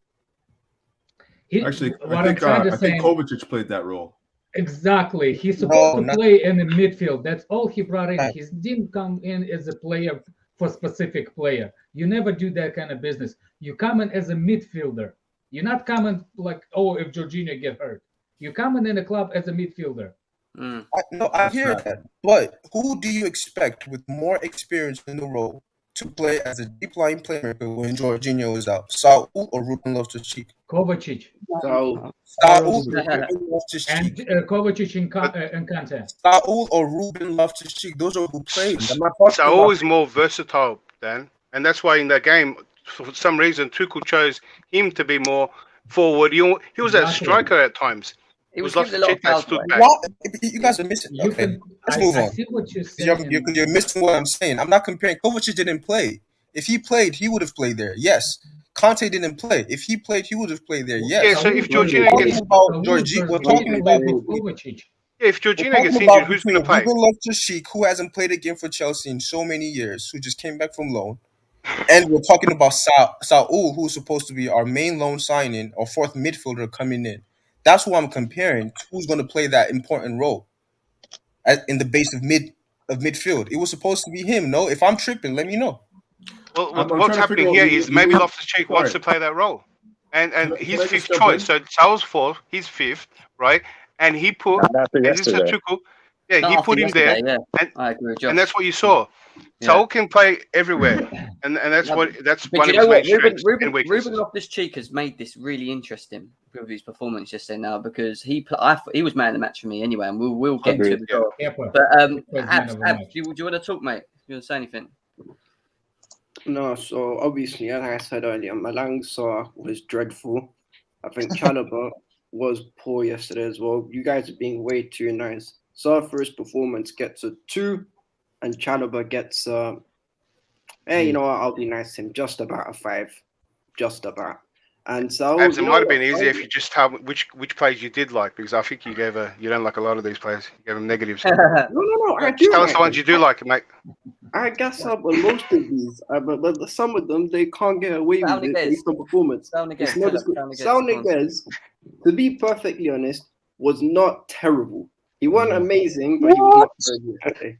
Actually, what I I'm trying to say, think Kovacic played that role. exactly. He's supposed to not- play in the midfield. That's all he brought in. Right. He didn't come in as a player for specific player. You never do that kind of business. You come in as a midfielder. You're not coming like, oh, if Jorginho get hurt. You're coming in the club as a midfielder. I hear that. But who do you expect with more experience in the role to play as a deep line playmaker when Jorginho is out? Saul or Ruben Loftus-Cheek? Kovacic. So Saul or Ruben Loftus-Cheek? And Kovacic and Kante. Saul or Ruben Loftus-Cheek? Those are who played. I'm not talking Saul about- is more versatile, Dan, and that's why in that game, for some reason, Tuchel chose him to be more forward. He was a Exactly. striker at times. It was Lost given a lot of that fouls stood away. back. Well, you guys are missing. You Okay, can. let's move I on. see what you're 'Cause saying. You're missing what I'm saying. I'm not comparing. Kovacic didn't play. If he played, he would have played there. Yes. Conte didn't play. If he played, he would have played there. Yes. Yeah, so if Jorginho We're gets talking about Jorginho. We're talking about Kovacic. if We're Jorginho talking gets about injured, who's going to between play? Ruben Loftus-Cheek, who hasn't played again for Chelsea in so many years, who just came back from loan, and we're talking about Saul, who's supposed to be our main loan signing or fourth midfielder coming in. That's who I'm comparing to who's going to play that important role in the base of midfield. It was supposed to be him. No, if I'm tripping, let me know. Well, I'm trying what's to happening figure out- here is maybe Loftus-Cheek wants to play that role, and Can I he's just fifth jump choice. in? So Saul's fourth, he's fifth, right? and he put Not after and this is yesterday. Tuchel, yeah, Not he after put him there, yesterday, yeah. and I agree with Josh. and that's what you saw. Yeah. Saul can play everywhere, and that's No, what that's But one you of know his main what? Ruben, strengths Ruben, and Ruben weaknesses. Loftus-Cheek has made this really interesting with his performance yesterday now because he was man of the match for me anyway, and we'll get to it. Yeah. Kepa. But Kepa is man Abs, of the match. do you want to talk, mate? You want to say anything? No, so obviously, as I said earlier, Malang Sarr was dreadful. I think Chalobah was poor yesterday as well. You guys are being way too nice. Sarr for his performance gets a 2, and Chalobah gets you know what? I'll be nice to him, just about a 5, just about. And so Abs, it you know might have what? been easier if you just tell me which players you did like, because I think you don't like a lot of these players. You gave them negatives. No, I Just do tell us like the ones them. you do like, mate. I guess up on most of these, but some of them they can't get away with it based on performance. It's not Sao Niguez, to be perfectly honest, was not terrible. He wasn't amazing, but he was not very good.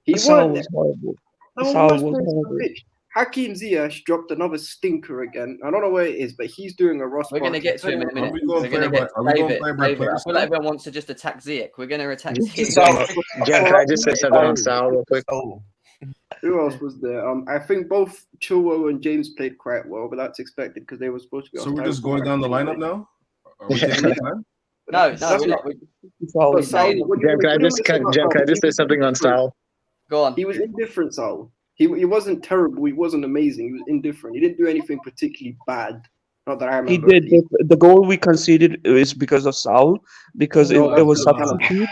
He Saul wasn't. was horrible. That was Saul the worst was place on the horrible. pitch. Hakim Ziyech dropped another stinker again. I don't know where it is, but he's doing a Ross. We're going to get to him in a minute. Are we going We're going to player get by- are we going David. player by David. player I feel like still? everyone wants to just attack Ziyech. We're going to attack Ziyech. Jen, can I just say something on Sal real quick? Who else was there? I think both Chilwell and James played quite well, but that's expected because they were supposed to be. So off we're time just for going down the practice. lineup now? Are we taking our time? No, That's we're not. Saul But was Sal, horrible. when Jen, you- can I when you just mention about Jen, can I Sal, just say he was something on indifferent. Sal? Go on. He was indifferent, Sal. He wasn't terrible. He wasn't amazing. He was indifferent. He didn't do anything particularly bad. Not that I He remember. did. The goal we conceded is because of Saul, because No, it was that's because of substitute.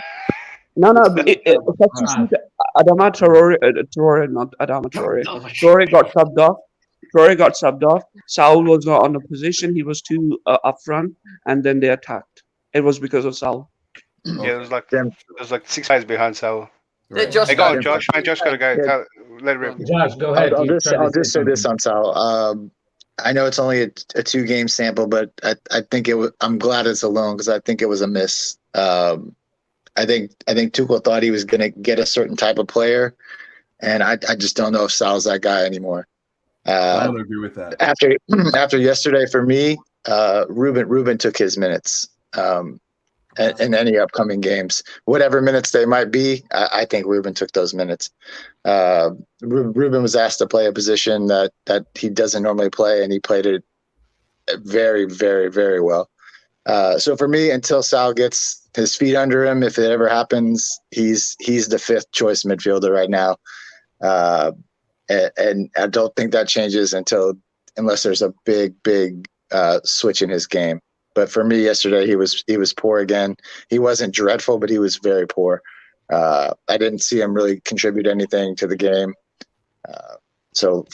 No, substitute Adama Traore, not Adama Traore. Traore got subbed off. Saul was not on the position. He was too up front, and then they attacked. It was because of Saul. Yeah, there was like 6 guys behind Saul. Yeah, Josh, Hey, go on, Josh. Man, Josh got to go. Yeah. Let it rip. Josh, go ahead. I'll You just tried to say say this something. on Sal. I know it's only a 2-game sample, but I think it was. I'm glad it's alone because I think it was a miss. I think Tuchel thought he was going to get a certain type of player, and I just don't know if Sal's that guy anymore. I don't agree with that. After yesterday, for me, Ruben took his minutes. In any upcoming games, whatever minutes they might be, I think Ruben took those minutes. Ruben was asked to play a position that he doesn't normally play, and he played it very, very, very well. So for me, until Sal gets his feet under him, if it ever happens, he's the 5th choice midfielder right now, and I don't think that changes unless there's a big switch in his game. But for me yesterday, he was poor again. He wasn't dreadful, but he was very poor. I didn't see him really contribute anything to the game. So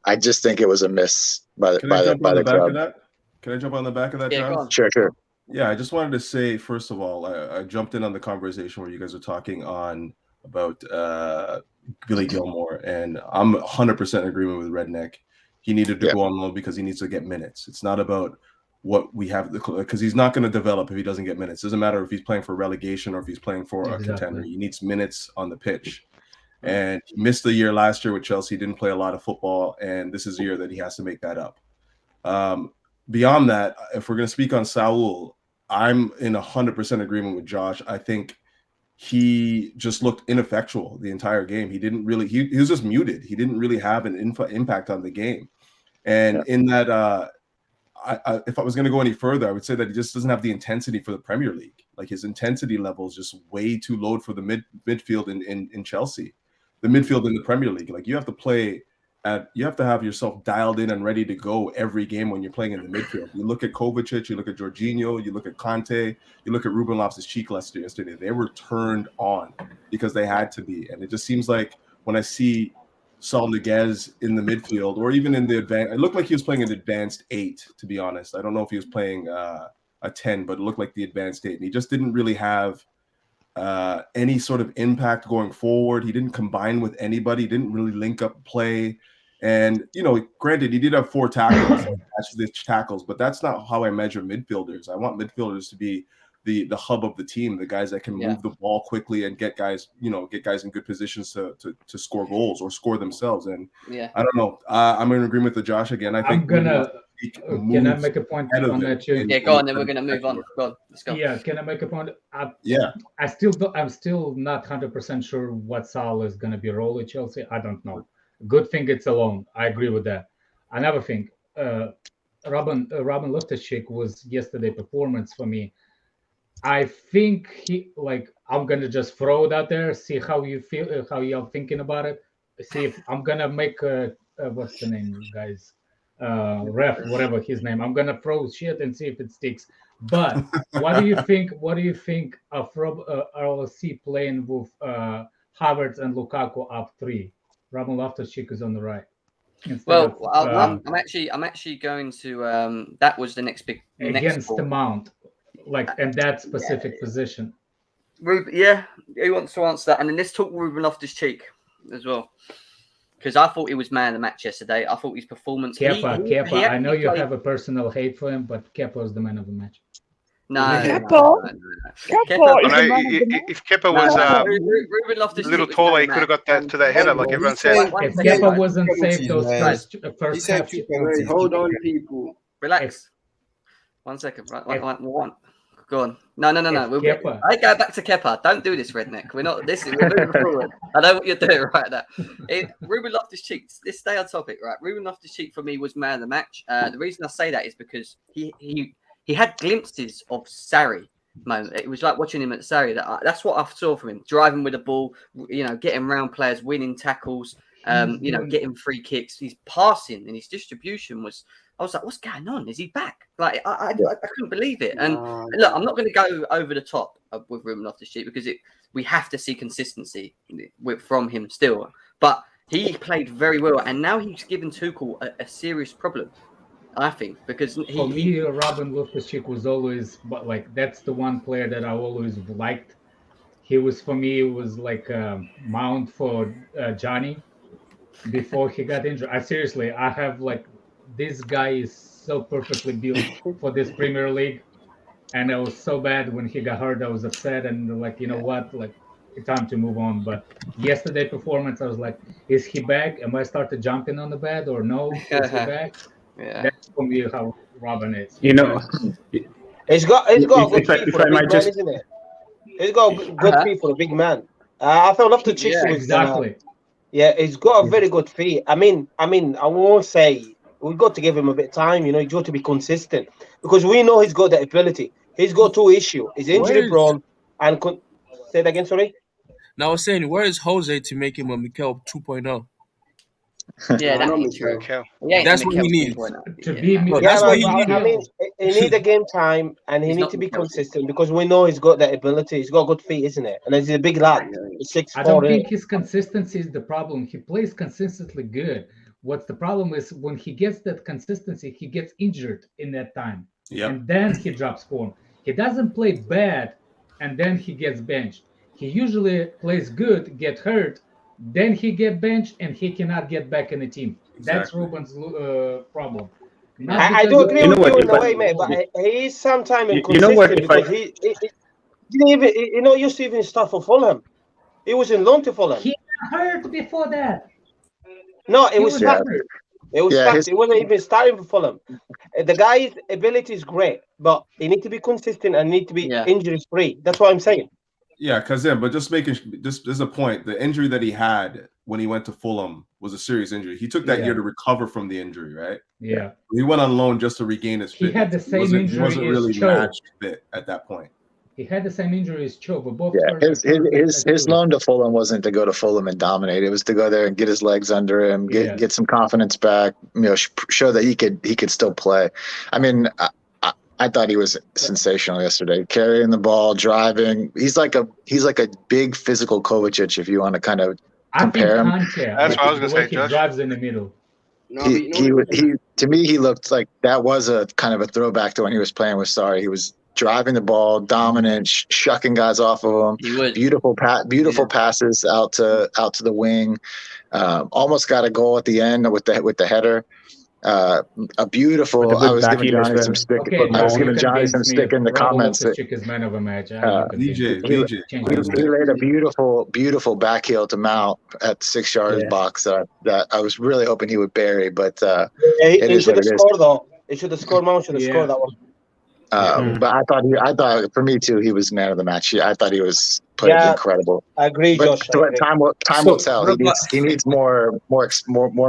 I just think it was a miss by the club. Can I jump on the back of that, Yeah, John? go on. Sure. Yeah, I just wanted to say, first of all, I jumped in on the conversation where you guys are talking about Billy Gilmore, and I'm 100% in agreement with Redneck. He needed to go on loan because he needs to get minutes. It's not about what we have, because he's not going to develop if he doesn't get minutes. It doesn't matter if he's playing for relegation or if he's playing for a contender. He needs minutes on the pitch. And he missed the year last year with Chelsea, didn't play a lot of football, and this is a year that he has to make that up. Beyond that, if we're going to speak on Saul, I'm in 100% agreement with Josh. I think he just looked ineffectual the entire game. He didn't really, he was just muted. He didn't really have an impact on the game. And in that, if I was going to go any further, I would say that he just doesn't have the intensity for the Premier League. Like, his intensity level is just way too low for the midfield in Chelsea, the midfield in the Premier League. Like, you have to have yourself dialed in and ready to go every game when you're playing in the midfield. You look at Kovacic, you look at Jorginho, you look at Conte, you look at Ruben Loftus-Cheek yesterday. They were turned on because they had to be. And it just seems like when I see Saul Niguez in the midfield, or even in the advanced, it looked like he was playing an advanced 8, to be honest. I don't know if he was playing a 10, but it looked like the advanced 8. And he just didn't really have any sort of impact going forward. He didn't combine with anybody, didn't really link up play. And, granted, he did have 4 tackles, but that's not how I measure midfielders. I want midfielders to be the hub of the team, the guys that can move the ball quickly and get guys in good positions to score goals or score themselves. And I don't know. I'm in agreement with Josh again. I think can I make a point on that too? Yeah, go on. Then we're gonna move on. Go on, let's go. Yeah, can I make a point? I'm still not 100% sure what Salah is gonna be role at Chelsea. I don't know. Good thing it's alone. I agree with that. Another thing, Robin Loftus-Cheek was yesterday performance for me. I think I'm gonna just throw it out there, see how you feel, how you're thinking about it. See if I'm gonna make what's the name, guys? Ref, whatever his name. I'm gonna throw shit and see if it sticks. But what do you think? What do you think of RLC playing with Havertz and Lukaku up 3? Robin Loftus-Cheek is on the right. I'm actually going to. That was the next big against the Mount, in that specific position. Yeah, who wants to answer that? And then let's talk Ruben Loftus-Cheek as well, because I thought he was man of the match yesterday. I thought his performance. Kepa. I know you have a personal hate for him, but Kepa was the man of the match. If Kepa was Ruben a little taller, he could have got that to that header, like everyone said. If Kepa wasn't saved those first half, hold on, people. Relax. 1 second. Right. Go on. No. I go back to Kepa. Don't do this, redneck. We're not. We're moving forward. I know what you're doing right now. Ruben Loftus-Cheek. Let's stay on topic, right? Ruben Loftus-Cheek for me was man of the match. The reason I say that is because he had glimpses of Sarri moment. It was like watching him at Sarri. That's what I saw from him. Driving with the ball, getting around players, winning tackles, getting free kicks. His passing and his distribution was. I was like, what's going on? Is he back? I couldn't believe it. And look, I'm not going to go over the top with Ruben Loftus-Cheek because we have to see consistency from him still. But he played very well, and now he's given Tuchel a serious problem. I think because for me, Robin Loftus-Cheek was always, that's the one player that I always liked. He was for me, it was like a mount for Johnny before he got injured. I have this guy is so perfectly built for this Premier League, and I was so bad when he got hurt. I was upset and it's time to move on. But yesterday performance, I was like, is he back? Am I started jumping on the bed or no? Is he back? Yeah, that's for me how Robin is. He's got a good feet for a big man, isn't it? He's got a good feet for a big man. I felt Loftus-Cheek was exactly. He's got a very good feet. I mean, I won't say we've got to give him a bit of time. He's got to be consistent because we know he's got that ability. He's got 2 issues. He's injury prone and say that again. Sorry. Now I was saying, where is Jose to make him a Mikel 2.0? Yeah, that's true. That's what he needs. That's what he needs. I mean, he needs a game time and he needs to be consistent because we know he's got that ability. He's got good feet, isn't it? And he's a big lad. He's 6'4". I don't think his consistency is the problem. He plays consistently good. What's the problem is when he gets that consistency, he gets injured in that time. Yep. And then he drops form. He doesn't play bad and then he gets benched. He usually plays good, get hurt, then he get benched and he cannot get back in the team. Exactly. That's Ruben's problem. I do agree with you in a way, mate, but he is sometimes inconsistent because he didn't even, used to even start for Fulham. He was in loan to Fulham. He got hurt before that. No, it was hurt. It was fact. He wasn't even starting for Fulham. The guy's ability is great, but he needs to be consistent and need to be injury free. That's what I'm saying. Yeah, but just there's a point. The injury that he had when he went to Fulham was a serious injury. He took that year to recover from the injury, right? Yeah. He went on loan just to regain his fitness. He had the same injury. He wasn't really matched fit at that point. He had the same injury as Cho, but both. Yeah, his loan to Fulham wasn't to go to Fulham and dominate. It was to go there and get his legs under him, get some confidence back. Show that he could still play. I mean, I thought he was sensational yesterday, carrying the ball, driving. He's like a big physical Kovacic, if you want to kind of compare him. That's what I was going to say, Josh. He drives in the middle. He to me, he looked like that was a kind of a throwback to when he was playing with Sarri. He was driving the ball, dominant, shucking guys off of him. Beautiful passes out to the wing. Almost got a goal at the end with the header. A beautiful. With a I good was back giving heel as Johnny well. some stick. Okay, I was now you giving Johnny some convinced me. stick in the Rabel comments. Loftus-Cheek is man of a match. You convinced me. He laid a beautiful back heel to Mount at the 6 yards box that I was really hoping he would bury, but it He is should what have it is. scored though. He should have scored. Mount should have scored that one. But I thought for me too, he was man of the match. I thought he was played incredible. I agree, But Josh. I agree. time will tell. He needs more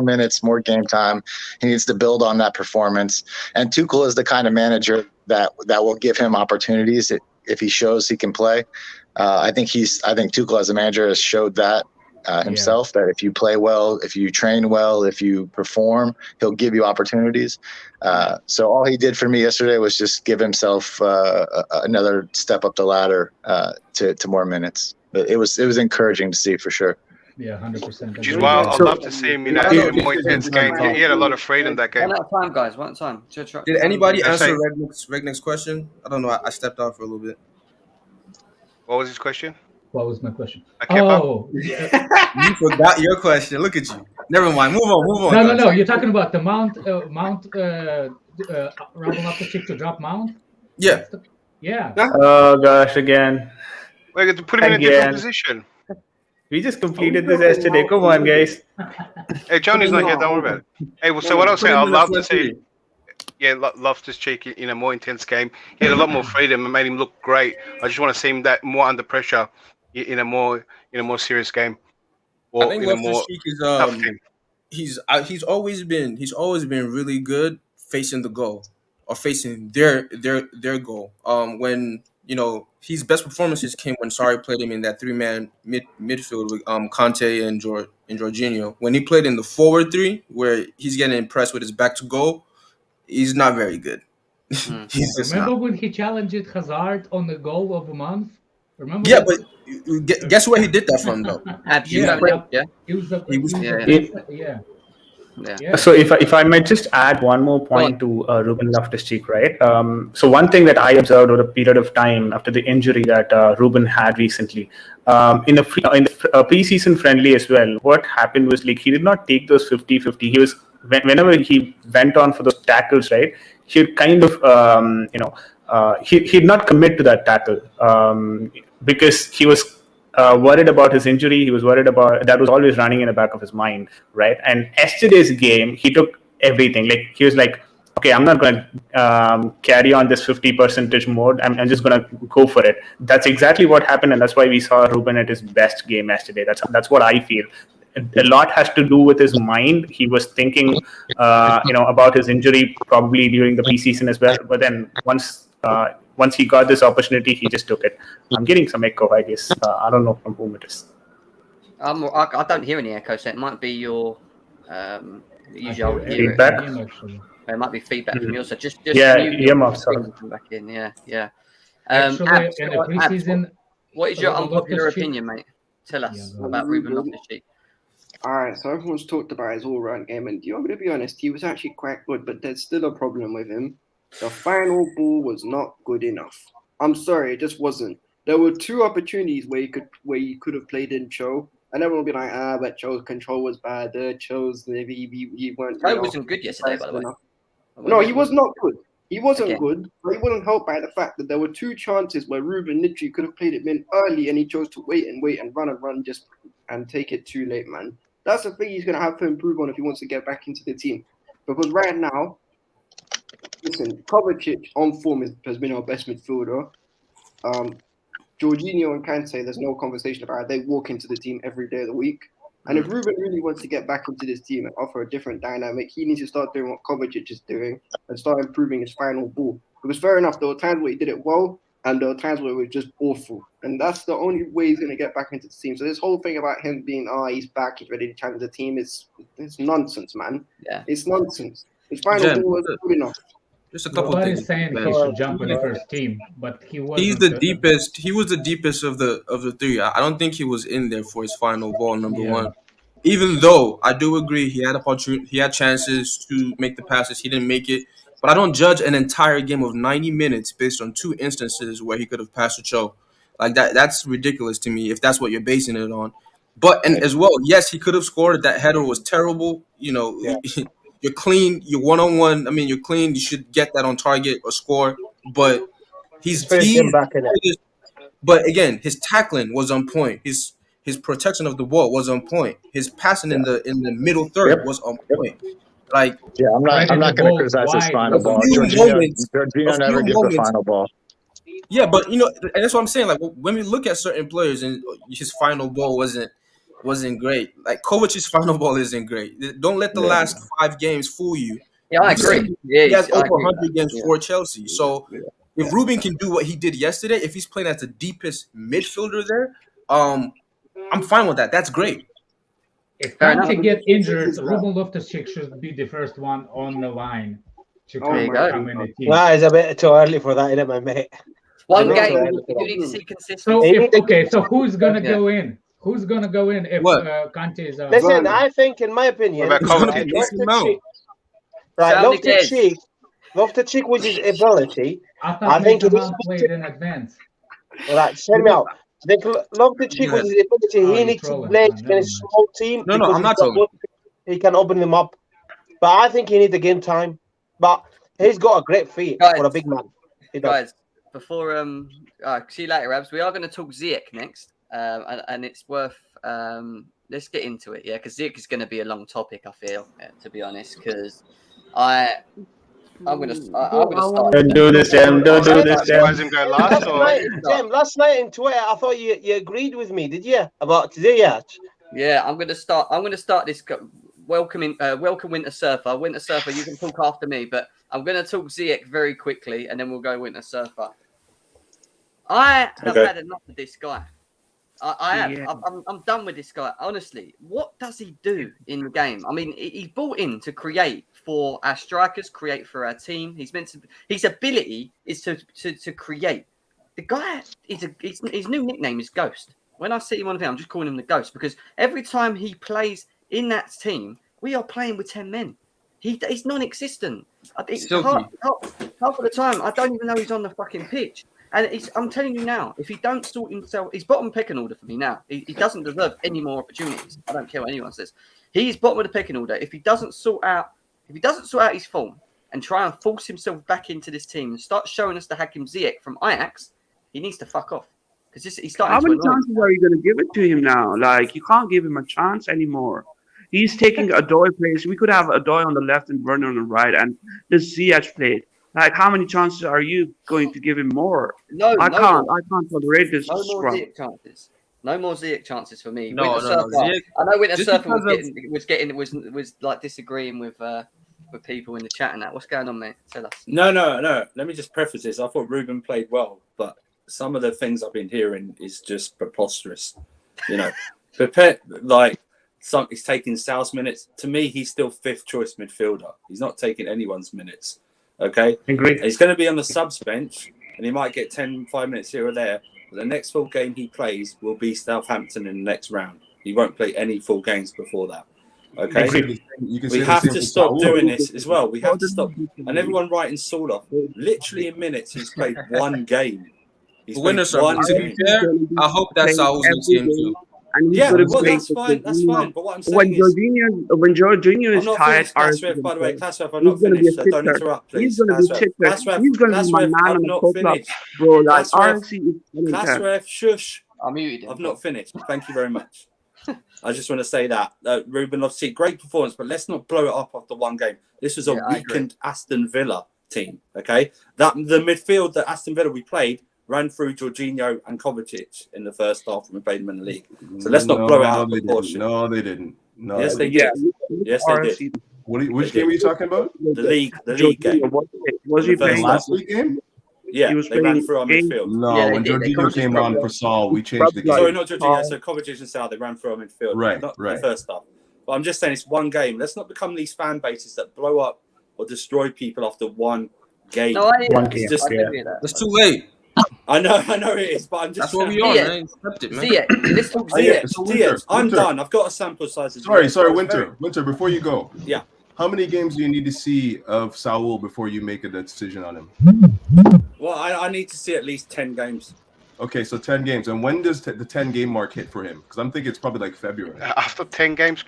minutes, more game time. He needs to build on that performance. And Tuchel is the kind of manager that will give him opportunities if he shows he can play. I think Tuchel as a manager has showed that himself, that if you play well, if you train well, if you perform, he'll give you opportunities. So all he did for me yesterday was just give himself another step up the ladder to more minutes. But it was encouraging to see for sure. Yeah, 100%. Which is why I'd love to see him in a more intense game. He had a lot of freedom that game. One at a time, guys. One at a time. Did anybody answer Regnick's question? I don't know. I stepped out for a little bit. What was his question? What was my question? You forgot your question. Look at you. Never mind. Move on. No. You're talking about the Mount Rabel Loftus-Cheek to drop Mount? Yeah. Yeah. Oh gosh, again. We got to put him in a different position. We just completed this yesterday. Come on, guys. Hey, Johnny's not here. Don't worry about it. Hey, so what I was saying, I'd love to see. Yeah, Loftus-Cheek in a more intense game. He had a lot more freedom and made him look great. I just want to see him that more under pressure in a more serious game. Or I think in a more Loftus-Cheek is tough game. he's always been really good facing the goal or facing their goal. When his best performances came when Sarri played him in that 3-man midfield with Conte and Jorginho. When he played in the forward 3, where he's getting impressed with his back to goal, he's not very good. Remember when he challenged Hazard on the goal of the month? Remember? Yeah, but guess where he did that from, though? So if I might just add one more point to Ruben Loftus-Cheek, right? So one thing that I observed over a period of time after the injury that Ruben had recently, in the preseason friendly as well, what happened was like he did not take those 50-50. He was whenever he went on for those tackles, right? He'd kind of he'd not commit to that tackle because he was worried about his injury. He was worried about that was always running in the back of his mind, right? And yesterday's game, he took everything. Like he was like, okay, I'm not going to carry on this 50% mode. I'm just going to go for it. That's exactly what happened, and that's why we saw Ruben at his best game yesterday. That's what I feel. A lot has to do with his mind. He was thinking, about his injury probably during the preseason as well. But then once he got this opportunity, he just took it. I'm getting some echo, I guess. I don't know from whom it is. I don't hear any echo, so it might be your usual feedback. It might be feedback from your side. Just earmuffs. Come back in. Yeah. Actually, in the preseason, what is your unpopular opinion, mate? Tell us about Ruben Loftus-Cheek. All right, so everyone's talked about his all-round game, and I'm going to be honest, he was actually quite good, but there's still a problem with him. The final ball was not good enough. I'm sorry, it just wasn't. There were 2 opportunities where you could have played in Cho, and everyone will be like, but Cho's control was bad. Cho's maybe he weren't. He wasn't good yesterday, by the way. No, he was not good. He wasn't good, but he wasn't helped by the fact that there were 2 chances where Ruben literally could have played it in early, and he chose to wait and run just and take it too late, man. That's the thing he's going to have to improve on if he wants to get back into the team. Because right now, listen, Kovacic on form has been our best midfielder. Jorginho and Kante, there's no conversation about it. They walk into the team every day of the week. And if Ruben really wants to get back into this team and offer a different dynamic, he needs to start doing what Kovacic is doing and start improving his final ball. Because fair enough, there were times where he did it well, and there were times where it was just awful. And that's the only way he's going to get back into the team. So this whole thing about him being, he's back, he's ready to challenge the team, it's nonsense, man. Yeah. It's nonsense. His final ball was good enough. Just a couple Nobody's things. saying he should jump in the first team, but he was. He's the deepest. He was the deepest of the 3. I don't think he was in there for his final ball, number 1. Even though I do agree he had opportunity, he had chances to make the passes, he didn't make it. But I don't judge an entire game of 90 minutes based on 2 instances where he could have passed to Cho. Like that, that's ridiculous to me if that's what you're basing it on. But and as well, yes, he could have scored. That header was terrible. You You're clean. You're one-on-one. I mean, you're clean. You should get that on target or score. But but again, his tackling was on point. His protection of the ball was on point. His passing in the middle third was on point. Like, I'm not going to criticize his final ball. Jorginho never gives a final ball. Yeah, but and that's what I'm saying. Like, when we look at certain players and his final ball wasn't great. Like, Kovac's final ball isn't great. Don't let the last 5 games fool you. Yeah, I agree. Yeah, he has over 100 games for Chelsea. So if Ruben can do what he did yesterday, if he's playing as the deepest midfielder there, I'm fine with that. That's great. If Kante get injured, Ruben Loftus-Cheek should be the first one on the line to come in the team. Nah, it's a bit too early for that, isn't it, my mate? One game, you need to see consistency. So who's gonna go in? Who's gonna go in if Kante is out? Listen, I think, in my opinion, Loftus-Cheek with his ability, I think he played in advance. Right, send me out. I think Loftus-Cheek with his ability, he needs to play against a small team. No, I'm not talking. He can open them up, but I think he needs the game time. But he's got a great feet for a big man. Guys, before see you later, Abs. We are going to talk Ziyech next, and it's worth let's get into it, yeah, because Ziyech is going to be a long topic. I feel, to be honest, because I'm going to start. Don't do this, Jem. Don't do this, Jem. Last night in Twitter, I thought you agreed with me. Did you about Ziyech? Yeah, I'm going to start this. Welcome Winter Surfer. Winter Surfer, you can talk after me, but I'm going to talk Ziyech very quickly, and then we'll go Winter Surfer. I have had enough of this guy. I have. Yeah. I'm done with this guy. Honestly, what does he do in the game? I mean, he's brought in to create for our strikers, create for our team. He's meant to. His ability is to create. The guy his new nickname is Ghost. When I see him on the field, I'm just calling him the Ghost because every time he plays in that team, we are playing with 10 men. He's non-existent. Half of the time, I don't even know he's on the fucking pitch. And I'm telling you now, if he don't sort himself, he's bottom pecking order for me now. He doesn't deserve any more opportunities. I don't care what anyone says. He's bottom of the pecking order. If he doesn't sort out his form and try and force himself back into this team and start showing us the Hakim Ziyech from Ajax, he needs to fuck off. Because he's starting. How many chances are you going to give it to him now? Like, you can't give him a chance anymore. He's taking Adoy place. We could have Adoy on the left and Werner on the right, and the Ziyech played. Like, how many chances are you going to give him more? I can't tolerate this. No more Ziyech chances. No more Ziyech chances for me. No. I know Winter Surfer was like disagreeing with people in the chat and that. What's going on, mate? Tell us. No. Let me just preface this. I thought Ruben played well, but some of the things I've been hearing is just preposterous. You know, he's taking Sal's minutes. To me, he's still 5th choice midfielder. He's not taking anyone's minutes. Okay? Agree. He's going to be on the subs bench, and he might get 5 minutes here or there. But the next full game he plays will be Southampton in the next round. He won't play any full games before that. Okay? We have to stop doing this as well. We have to stop. And everyone writing Saul off. Literally in minutes, he's played one game. Winner, to be fair, I hope that's Saul's next game too. Yeah, that's fine. That's fine. But what I'm saying when Jorginho is tired, by the way, Klasref, I'm not finished. So don't interrupt, please. He's going to be He's going to be my man on the top, bro. Like, Klasref, shush. I'm muted. I've not finished. Thank you very much. I just want to say that Ruben, obviously, great performance, but let's not blow it up after one game. This was a weakened Aston Villa team. Okay, the midfield that Aston Villa we played ran through Jorginho and Kovacic in the first half when we played them in the league. So let's not blow it out of proportion. No, they didn't. No, yes, they did. Yes, they did. Which game are you talking about? The league game. Was he playing last week game? Yeah, they ran through our midfield. No, when Jorginho came on for Saul, we changed the game. Sorry, not Jorginho. So Kovacic and Sal, they ran through our midfield. Right. The first half. But I'm just saying it's one game. Let's not become these fan bases that blow up or destroy people after one game. No, It's too late. I know it is, but I'm just. That's what we are, man. Accept it, man. Ziyech, I'm done. I've got a sample size. Sorry, Winter. Before you go, yeah. How many games do you need to see of Saul before you make a decision on him? Well, I need to see at least 10 games. Okay, so 10 games. And when does the 10 game mark hit for him? Because I'm thinking it's probably like February. After 10 games.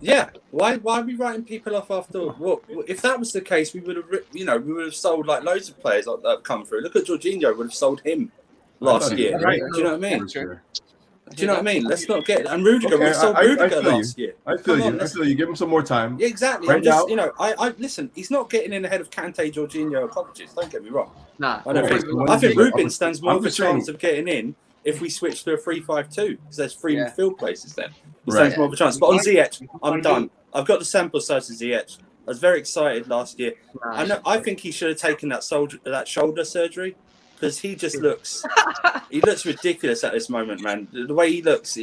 Yeah, why are we writing people off after what? If that was the case, we would have sold like loads of players that have come through. Look at Jorginho, would have sold him last year. Right. Do you know what I mean? Sure. Do you know what I mean? Let's not get and Rudiger Okay, would have sold I Rudiger feel last year. I feel you. I feel you. Give him some more time. Yeah, exactly. Right I'm just, now, I listen. He's not getting in ahead of Kante, Jorginho, or Kovacic. Don't get me wrong. Nah. I think Ruben stands more of a chance of getting in if we switch to a 3-5-2 because there's free midfield places then. He stands more of a chance. But on Ziyech, I'm done. I've got the sample size of Ziyech. I was very excited last year. I think he should have taken that shoulder surgery because he just looks ridiculous at this moment, man. The way he looks,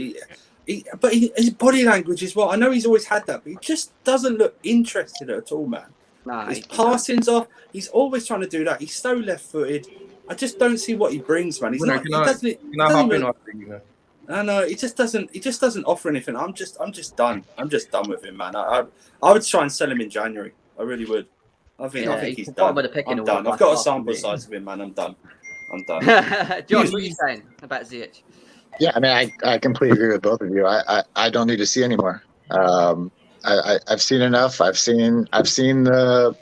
but his body language is I know he's always had that, but he just doesn't look interested at all, man. Nah, his passing's off. He's always trying to do that. He's so left-footed. I just don't see what he brings, man. He's not. He doesn't. I know. He just doesn't offer anything. I'm just done. I'm just done with him, man. I would try and sell him in January. I really would. I think he's done. I'm done. I've got a sample size of him, man. I'm done. Josh, what are you saying about Ziyech? Yeah, I mean, I completely agree with both of you. I don't need to see anymore. I've seen enough. I've seen the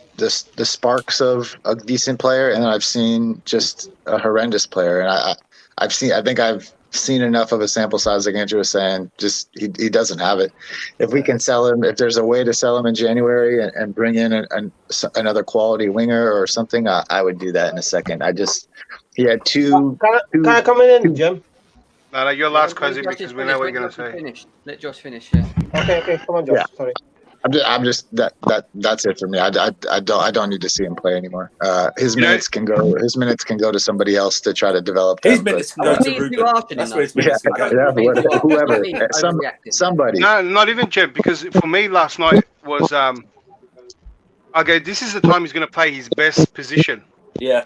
sparks of a decent player, and I've seen just a horrendous player. And I think I've seen enough of a sample size, like Andrew was saying. Just he doesn't have it. If we can sell him, if there's a way to sell him in January and bring in another quality winger or something, I would do that in a second. He had two. Can I come in, Jim? No, your last question because we know what you're going to say. Let Josh finish. Yeah. Okay, come on, Josh. Yeah. Sorry. I'm just that's it for me. I don't need to see him play anymore. His minutes can go to somebody else to try to develop. His minutes can go to Ruben. That's where his minutes can go. Whoever, somebody. No, not even Jim, because for me last night was okay. This is the time he's going to play his best position. Yeah.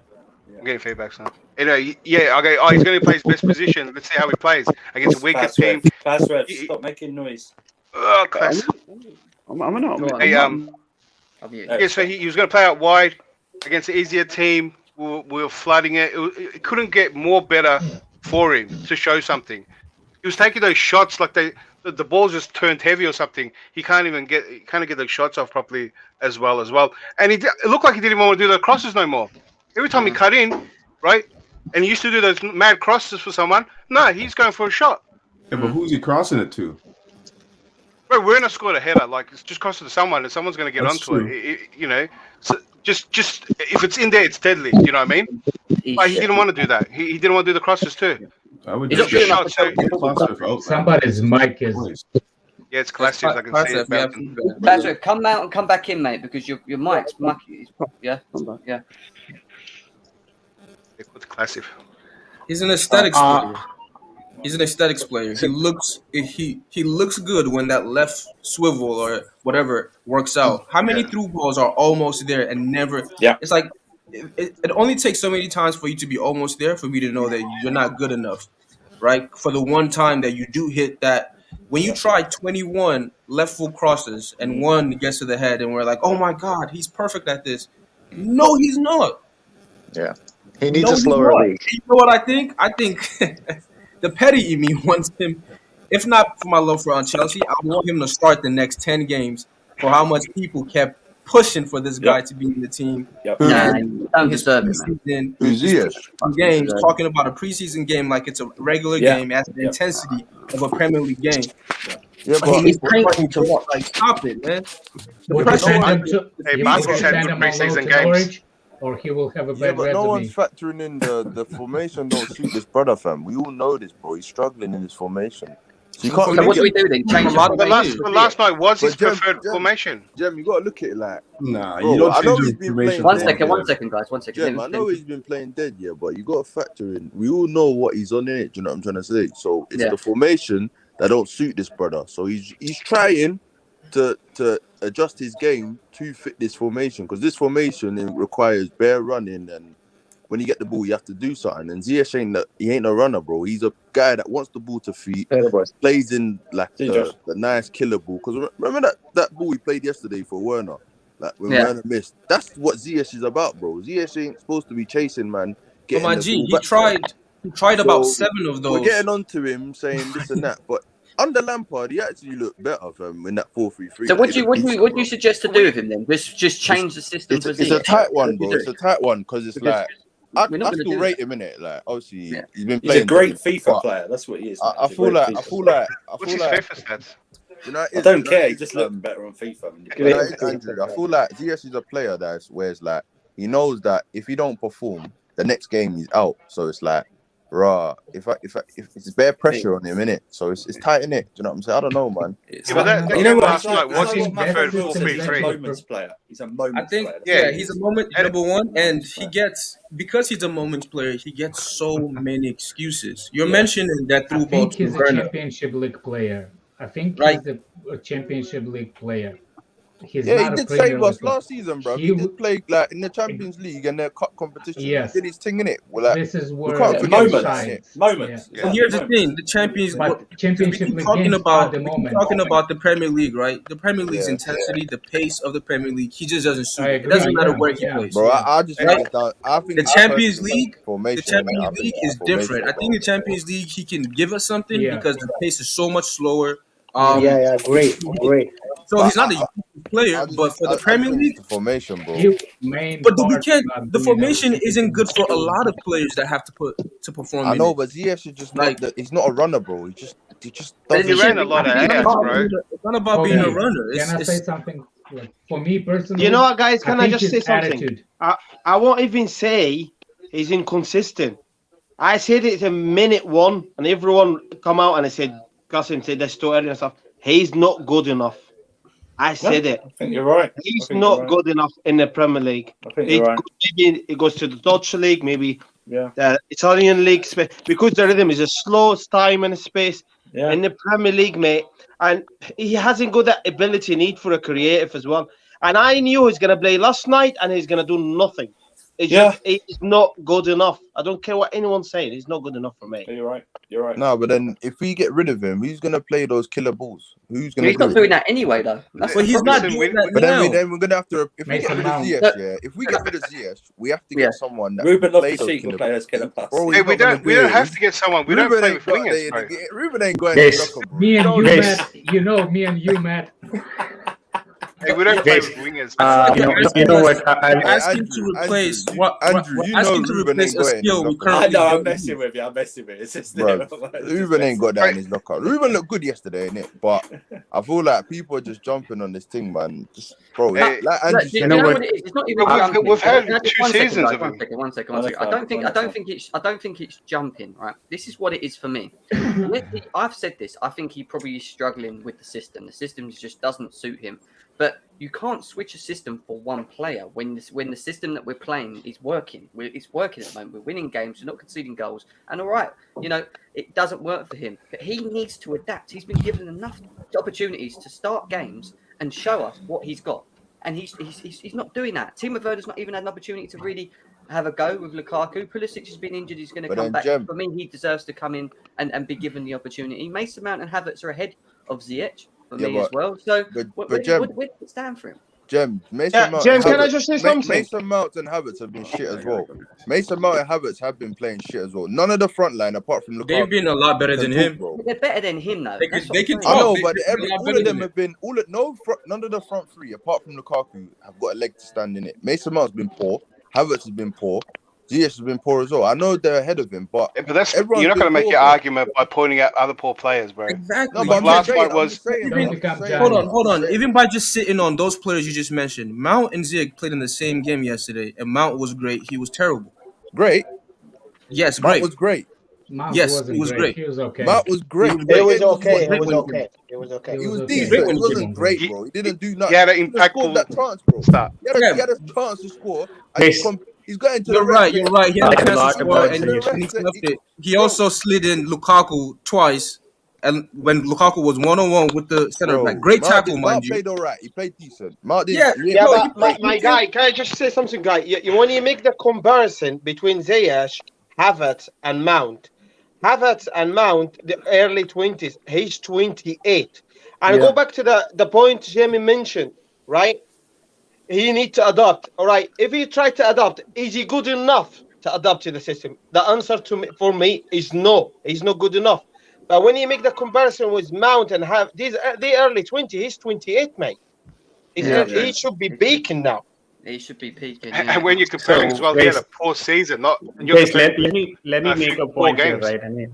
I'm getting feedback, son. Yeah, okay. Oh, he's going to play his best position. Let's see how he plays against a weaker team. Password. Stop making noise. Class. Yeah, so he was going to play out wide against an easier team. We were flooding it. It couldn't get more better for him to show something. He was taking those shots like the ball just turned heavy or something. He can't get those shots off properly as well. And it looked like he didn't even want to do the crosses no more. Every time he cut in, right, and he used to do those mad crosses for someone. No, he's going for a shot. Yeah, but who's he crossing it to? Bro, we're gonna score a header. Like it's just crossing to someone, and someone's gonna get That's onto true. it. So just if it's in there, it's deadly. You know what I mean? But he didn't want to do that. He didn't want to do the crosses too. I would He's just not good enough. Somebody's mic is. Yeah, it's classic. I can see it. Patrick, come out and come back in, mate, because your mic's mucky. Yeah. It's classic. He's an aesthetics player. He's an aesthetics player. He looks good when that left swivel or whatever works out. How many through balls are almost there and never? Yeah. It's like it only takes so many times for you to be almost there for me to know that you're not good enough, right? For the one time that you do hit that, when you try 21 left full crosses and one gets to the head and we're like, oh my God, he's perfect at this. No, he's not. Yeah. He needs a slower league. You know what I think? I think the petty in me wants him, if not for my love for Chelsea, I want him to start the next 10 games for how much people kept pushing for this guy to be in the team. Don't deserve it, man. Games, talking about a preseason game like it's a regular game at the intensity of a Premier League game. Yeah, but it's painful to watch. Like, stop it, man. Hey, Marcus had good preseason games. Or he will have a bad but no one's factoring in the formation don't suit this brother, fam. We all know this, bro. He's struggling in his formation. So you can't. So what do we do then? Change the last night was his preferred formation. Jem, you got to look at it like. Nah, bro, you don't I know change he's the been formation. playing. One second, guys. One second. Jem, I know he's been playing dead, yeah, but you got to factor in. We all know what he's on in it. Do you know what I'm trying to say? So it's the formation that don't suit this brother. So he's trying to adjust his game to fit this formation, because this formation it requires bare running, and when you get the ball you have to do something. And Ziyech ain't a runner, bro. He's a guy that wants the ball to feet, plays in like the nice killer ball. Because remember that ball he played yesterday for Werner, like when Werner missed. That's what Ziyech is about, bro. Ziyech ain't supposed to be chasing, man. He tried about 7 of those. We're getting onto him saying this and that, but under Lampard, he actually looked better in that 4-3-3. So Like, what do you suggest to do with him then? Just change the system for It's a Ziyech? tight one, bro. What do you It's do? a tight one because it's Because like we're not I going to still do rate that. him, innit? Like obviously he's been He's a playing great decent, FIFA but player. That's what he is. Man. I He's a feel great like FIFA What's his FIFA stats? you know, I don't care. He just looks better on FIFA. Than he you know, plays. Andrew. I feel like Ziyech is a player that's where it's like he knows that if he don't perform, the next game he's out. So it's like, rah, if it's bare pressure on him, innit? So it's tight, innit? Do you know what I'm saying? I don't know, man. Yeah, but that You know game what? last night, what's his preferred He's a 4-3-3? moments player. He's a moments I think player. he's a moment number one, and he gets because he's a moments player. He gets so many excuses. You're mentioning that I through ball think to he's a Werner. championship league player. I think Right. he's a championship league player. He's Yeah, he not a did Premier save us League last season, bro. He He w- did play like in the Champions League and their cup competition. Yes. He did his thing in it. Well, like, This is we where can't he forget about that, shines. innit? Moments. But here's the thing: the Champions. But because championship we keep league talking games about at the we keep moment. talking about the Premier League, right? The Premier League's Yeah. intensity, the pace of the Premier League. He just doesn't suit I it. It agree. doesn't matter Yeah, where he yeah. plays. Bro, I just think Right? it's down. I think The it's Champions personally League, the formation. Champions I think League it's is different. formation, I think bro. the Champions League he can give us something Yeah. because the pace is so much slower. Yeah, agree. So But he's not a player, but for the I Premier think League, it's the formation, bro. He main but we part can't. not The doing formation everything. isn't good for a lot of players that have to perform. I in know, it. but Ziyech is just Like- he's not a runner, bro. He just But he doesn't. ran a lot of It's not ads, about bro. being it's not about being a Okay, runner. Can I say something? Like, for me personally, You know what, guys? Can I think just his say something? attitude. I won't even say he's inconsistent. I said it in minute one, and everyone come out and I said, Gus and said this story and stuff. He's not good enough. I said it. I think you're right. He's not good enough in the Premier League. I think you're right. Maybe it goes to the Dutch league, maybe Yeah. the Italian league, because the rhythm is a slow time and space. Yeah. In the Premier League, mate, and he hasn't got that ability need for a creative as well. And I knew he's going to play last night, and he's going to do nothing. It's just he's not good enough. I don't care what anyone's saying. He's not good enough for me. You're right. You're right. No, but then if we get rid of him, who's gonna play those killer balls? Who's gonna? He's not doing that anyway, though. That's But the he's problem. not doing that But now. then we're gonna have to. If we get Mason rid of Mount. Ziyech, if we get rid of Ziyech, we have to get someone that Ruben can play Loftus those Cheek will killer play balls. those killer passes. Bro, Hey, he's we not gonna don't do it. have to get someone. We don't Ruben play ain't with got wingers, bro. Ruben ain't going Yes. to locker, bro. Me and Don't you, do Guys. Matt. You know, me and you, Matt. Hey, we don't play Guys, with wingers. you know what? We're asking to replace Andrew, we're you know asking to Ruben replace ain't a got it in his skill we locker. I currently know. I'm don't messing use. with you. I'm messing with you. It's just Bro, just Ruben ain't got that Right. in his locker. Ruben looked good yesterday, innit? But I feel like people are just jumping on this thing, man. Just bro, Hey, like Look, Andrew do said. you know know what? what it is? It's not even But jumping. we've had Can I just- 2 one second, seasons guys, of one him. second. One I second, don't think one I don't think it's jumping. Right. This is what it is for me. I've said this. I think he probably is struggling with the system. The system just doesn't suit him. But you can't switch a system for one player when the system that we're playing is working. It's working at the moment. We're winning games. We're not conceding goals. And all right, it doesn't work for him. But he needs to adapt. He's been given enough opportunities to start games and show us what he's got. And he's not doing that. Timo Werner's not even had an opportunity to really have a go with Lukaku. Pulisic has been injured. He's going to But come then, back. Jem- For me, he deserves to come in and be given the opportunity. Mason Mount and Havertz are ahead of Ziyech for Yeah, me as well. So but Jem, where does it stand for him? Jem, Mason Mount Jem, and can I Havertz, just say something? Mason Mount and Havertz have been shit as well. Mason Mount and Havertz have been playing shit as well. None of the front line, apart from Lukaku, They've been a lot better can than talk, him. bro. They're better than him, though. They That's can- what they I'm can saying. I talk. know, They've but been a lot all better of them than have been none of the front three, apart from Lukaku, have got a leg to stand in it. Mason Mount's been poor. Havertz has been poor. Ziyech has been poor as well. I know they're ahead of him, but Yeah, but that's everyone's you're not going to been make poor, your bro. argument by pointing out other poor players, bro. Exactly. No, but Last I'm night just saying, bro. I'm just saying, Hold on, bro. hold I'm on. saying. Even by just sitting on those players you just mentioned, Mount and Ziyech played in the same game yesterday, and Mount was great. He was terrible. Great. Yes, Mount great. was great. Mount Yes, wasn't he was great. great. He was okay. Mount was great. He was great. It was Again, okay. It great was when he okay. It was okay. He was okay. decent. Great He when he wasn't came great, He- bro. He didn't do He nothing. had an He could have scored impactful that chance, bro. start. Yeah. He had a chance to score, and Guys, he's got into the You're rest. right. You're right. He had a Talk a chance to lot score, about and Ziyech. he left it. He Bro. also slid in Lukaku twice, and when Lukaku was 1-on-1 with the center back, Bro, great tackle, Mount mind you. played all right. He played decent. Mount didn't. Yeah, He Yeah, ain't no, play but he my played. guy, can I just say something, guy? When you make the comparison between Ziyech, Havertz, and Mount, the early 20s, he's 28. And go back to the point Jamie mentioned, right? He needs to adapt. All right. If he try to adapt, is he good enough to adapt to the system? The answer for me is no. He's not good enough. But when you make the comparison with Mount and have these, the early 20, he's 28, mate. He should be peaking now. He should be peaking. And when you're comparing as well, he had a poor season. And you're Guys, comparing let me make a four point here, games. right? I mean,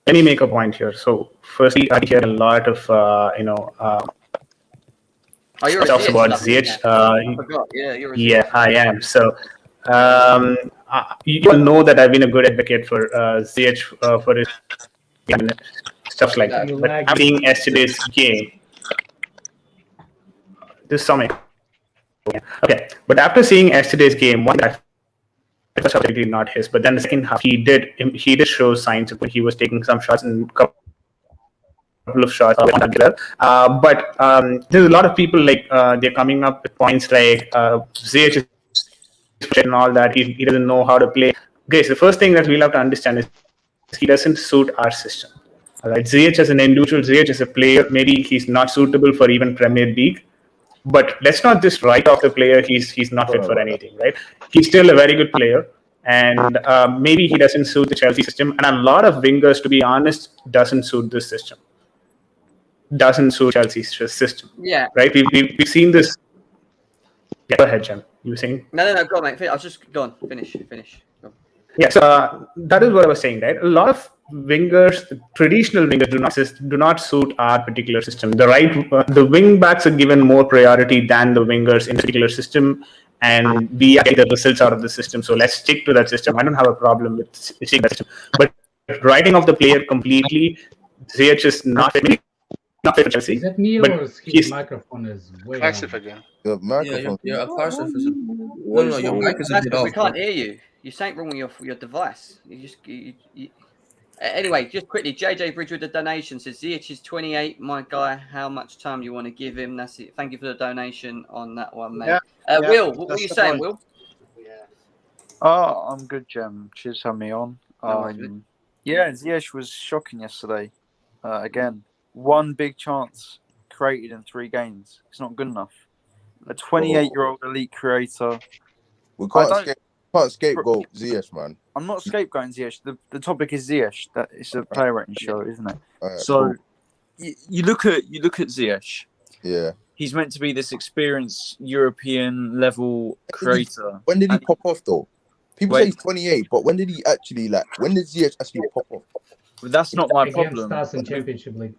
let me make a point here. So, firstly, I hear a lot of you're a talks Ziyech about lover, Ziyech. I forgot. Yeah, you're a Yeah, Ziyech. I am. So, you all know that I've been a good advocate for Ziyech for his stuff like that. But after seeing yesterday's game, this summit. Okay, but after seeing yesterday's game, one that first half really not his, but then the second half he did show signs of when he was taking some shots and couple of shots. But there's a lot of people like they're coming up with points like Ziyech is and all that. He doesn't know how to play. Okay, so the first thing that we'll have to understand is he doesn't suit our system. All right, Ziyech as an individual, Ziyech as a player, maybe he's not suitable for even Premier League. But let's not just write off the player. He's not fit for anything, right? He's still a very good player, and maybe he doesn't suit the Chelsea system. And a lot of wingers, to be honest, doesn't suit this system. Doesn't suit Chelsea's system. Yeah. Right. We've seen this. Yeah, go ahead, Jem. You were saying? No. Go on, mate. I was just go on. Finish. Go on. Yeah. So that is what I was saying, right? A lot of wingers, traditional wingers, do not suit our particular system. The wing backs are given more priority than the wingers in a particular system, and we get the results out of the system. So let's stick to that system. I don't have a problem with sticking to that system, but writing off the player completely, Ziyech is not fit for Chelsea. Is that me or his microphone is way down? Again. Your microphone. Yeah, Carson is no, your mic is a bit off. We can't hear you. You're saying wrong with your device. Anyway, just quickly, JJ Bridge with the donation says Ziyech is 28. My guy, how much time do you want to give him? That's it. Thank you for the donation on that one, mate. Will, what were you saying, Will? Oh, I'm good, Jem. Cheers for having me on. Yeah, Ziyech was shocking yesterday. Again, one big chance created in 3 games. It's not good enough. A 28-year-old elite creator. We can't scapegoat Ziyech, man. I'm not scapegoating Ziyech. The topic is Ziyech. That it's a player rating show, isn't it? Right, so you look at Ziyech. Yeah. He's meant to be this experienced European level creator. When did he pop off though? People say he's 28, but when did he actually when did Ziyech actually pop off? But that's not my problem. Stars in Championship League.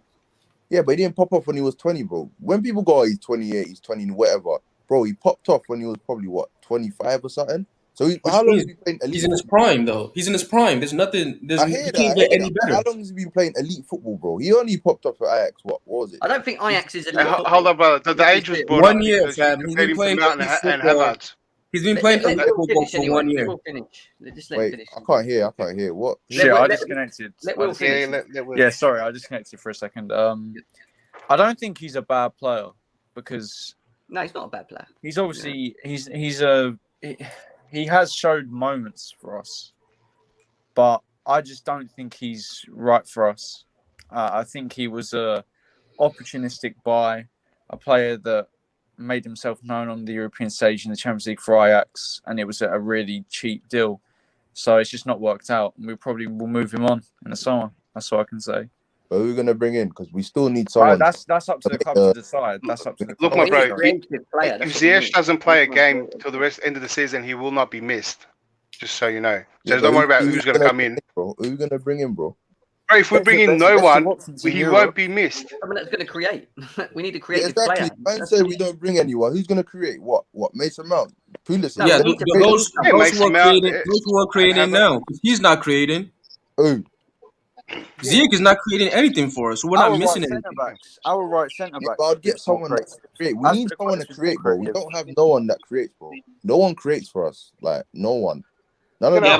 Yeah, but he didn't pop off when he was 20, bro. When people go, he's 28, he's 20, whatever. Bro, he popped off when he was probably, 25 or something? So how long has he been playing elite? He's in his prime, though. He's in his prime. There's nothing. I hear he can't get any better. How long has he been playing elite football, bro? He only popped up for Ajax. What was it? I don't think Ajax is elite. Hold on, brother. The age was brought 1 year, fam. He's compared been him to playing Mount elite and football. Hazard. He's been playing elite football for 1 year. Wait, I can't hear. What? Shit, I disconnected. Yeah, sorry, I disconnected for a second. I don't think he's a bad player because no, he's not a bad player. He's obviously he has showed moments for us, but I just don't think he's right for us. I think he was a opportunistic buy, a player that made himself known on the European stage in the Champions League for Ajax, and it was a really cheap deal. So it's just not worked out. We probably will move him on in the summer. That's all I can say. But who are we going to bring in? Because we still need someone. Right, that's up to the club to decide. That's up to the club. Look, my bro, if Ziyech doesn't play a game till the end of the season, he will not be missed. Just so you know. So don't worry about who's going to come in. Bro? Who are we going to bring in, bro? Bro, if we bring in no one, he won't be missed. Someone that's going to create. We need to create exactly. player. Man said we don't bring anyone. Who's going to create? What? Mason Mount? Pulisic? Yeah, those who are creating now. He's not creating. Who? Ziyech is not creating anything for us. We're not missing anything. Our right centre back. But I'd get someone that can create. We need someone to create, bro. We don't have no one that creates, bro. No one creates for us. Like no one. None of them.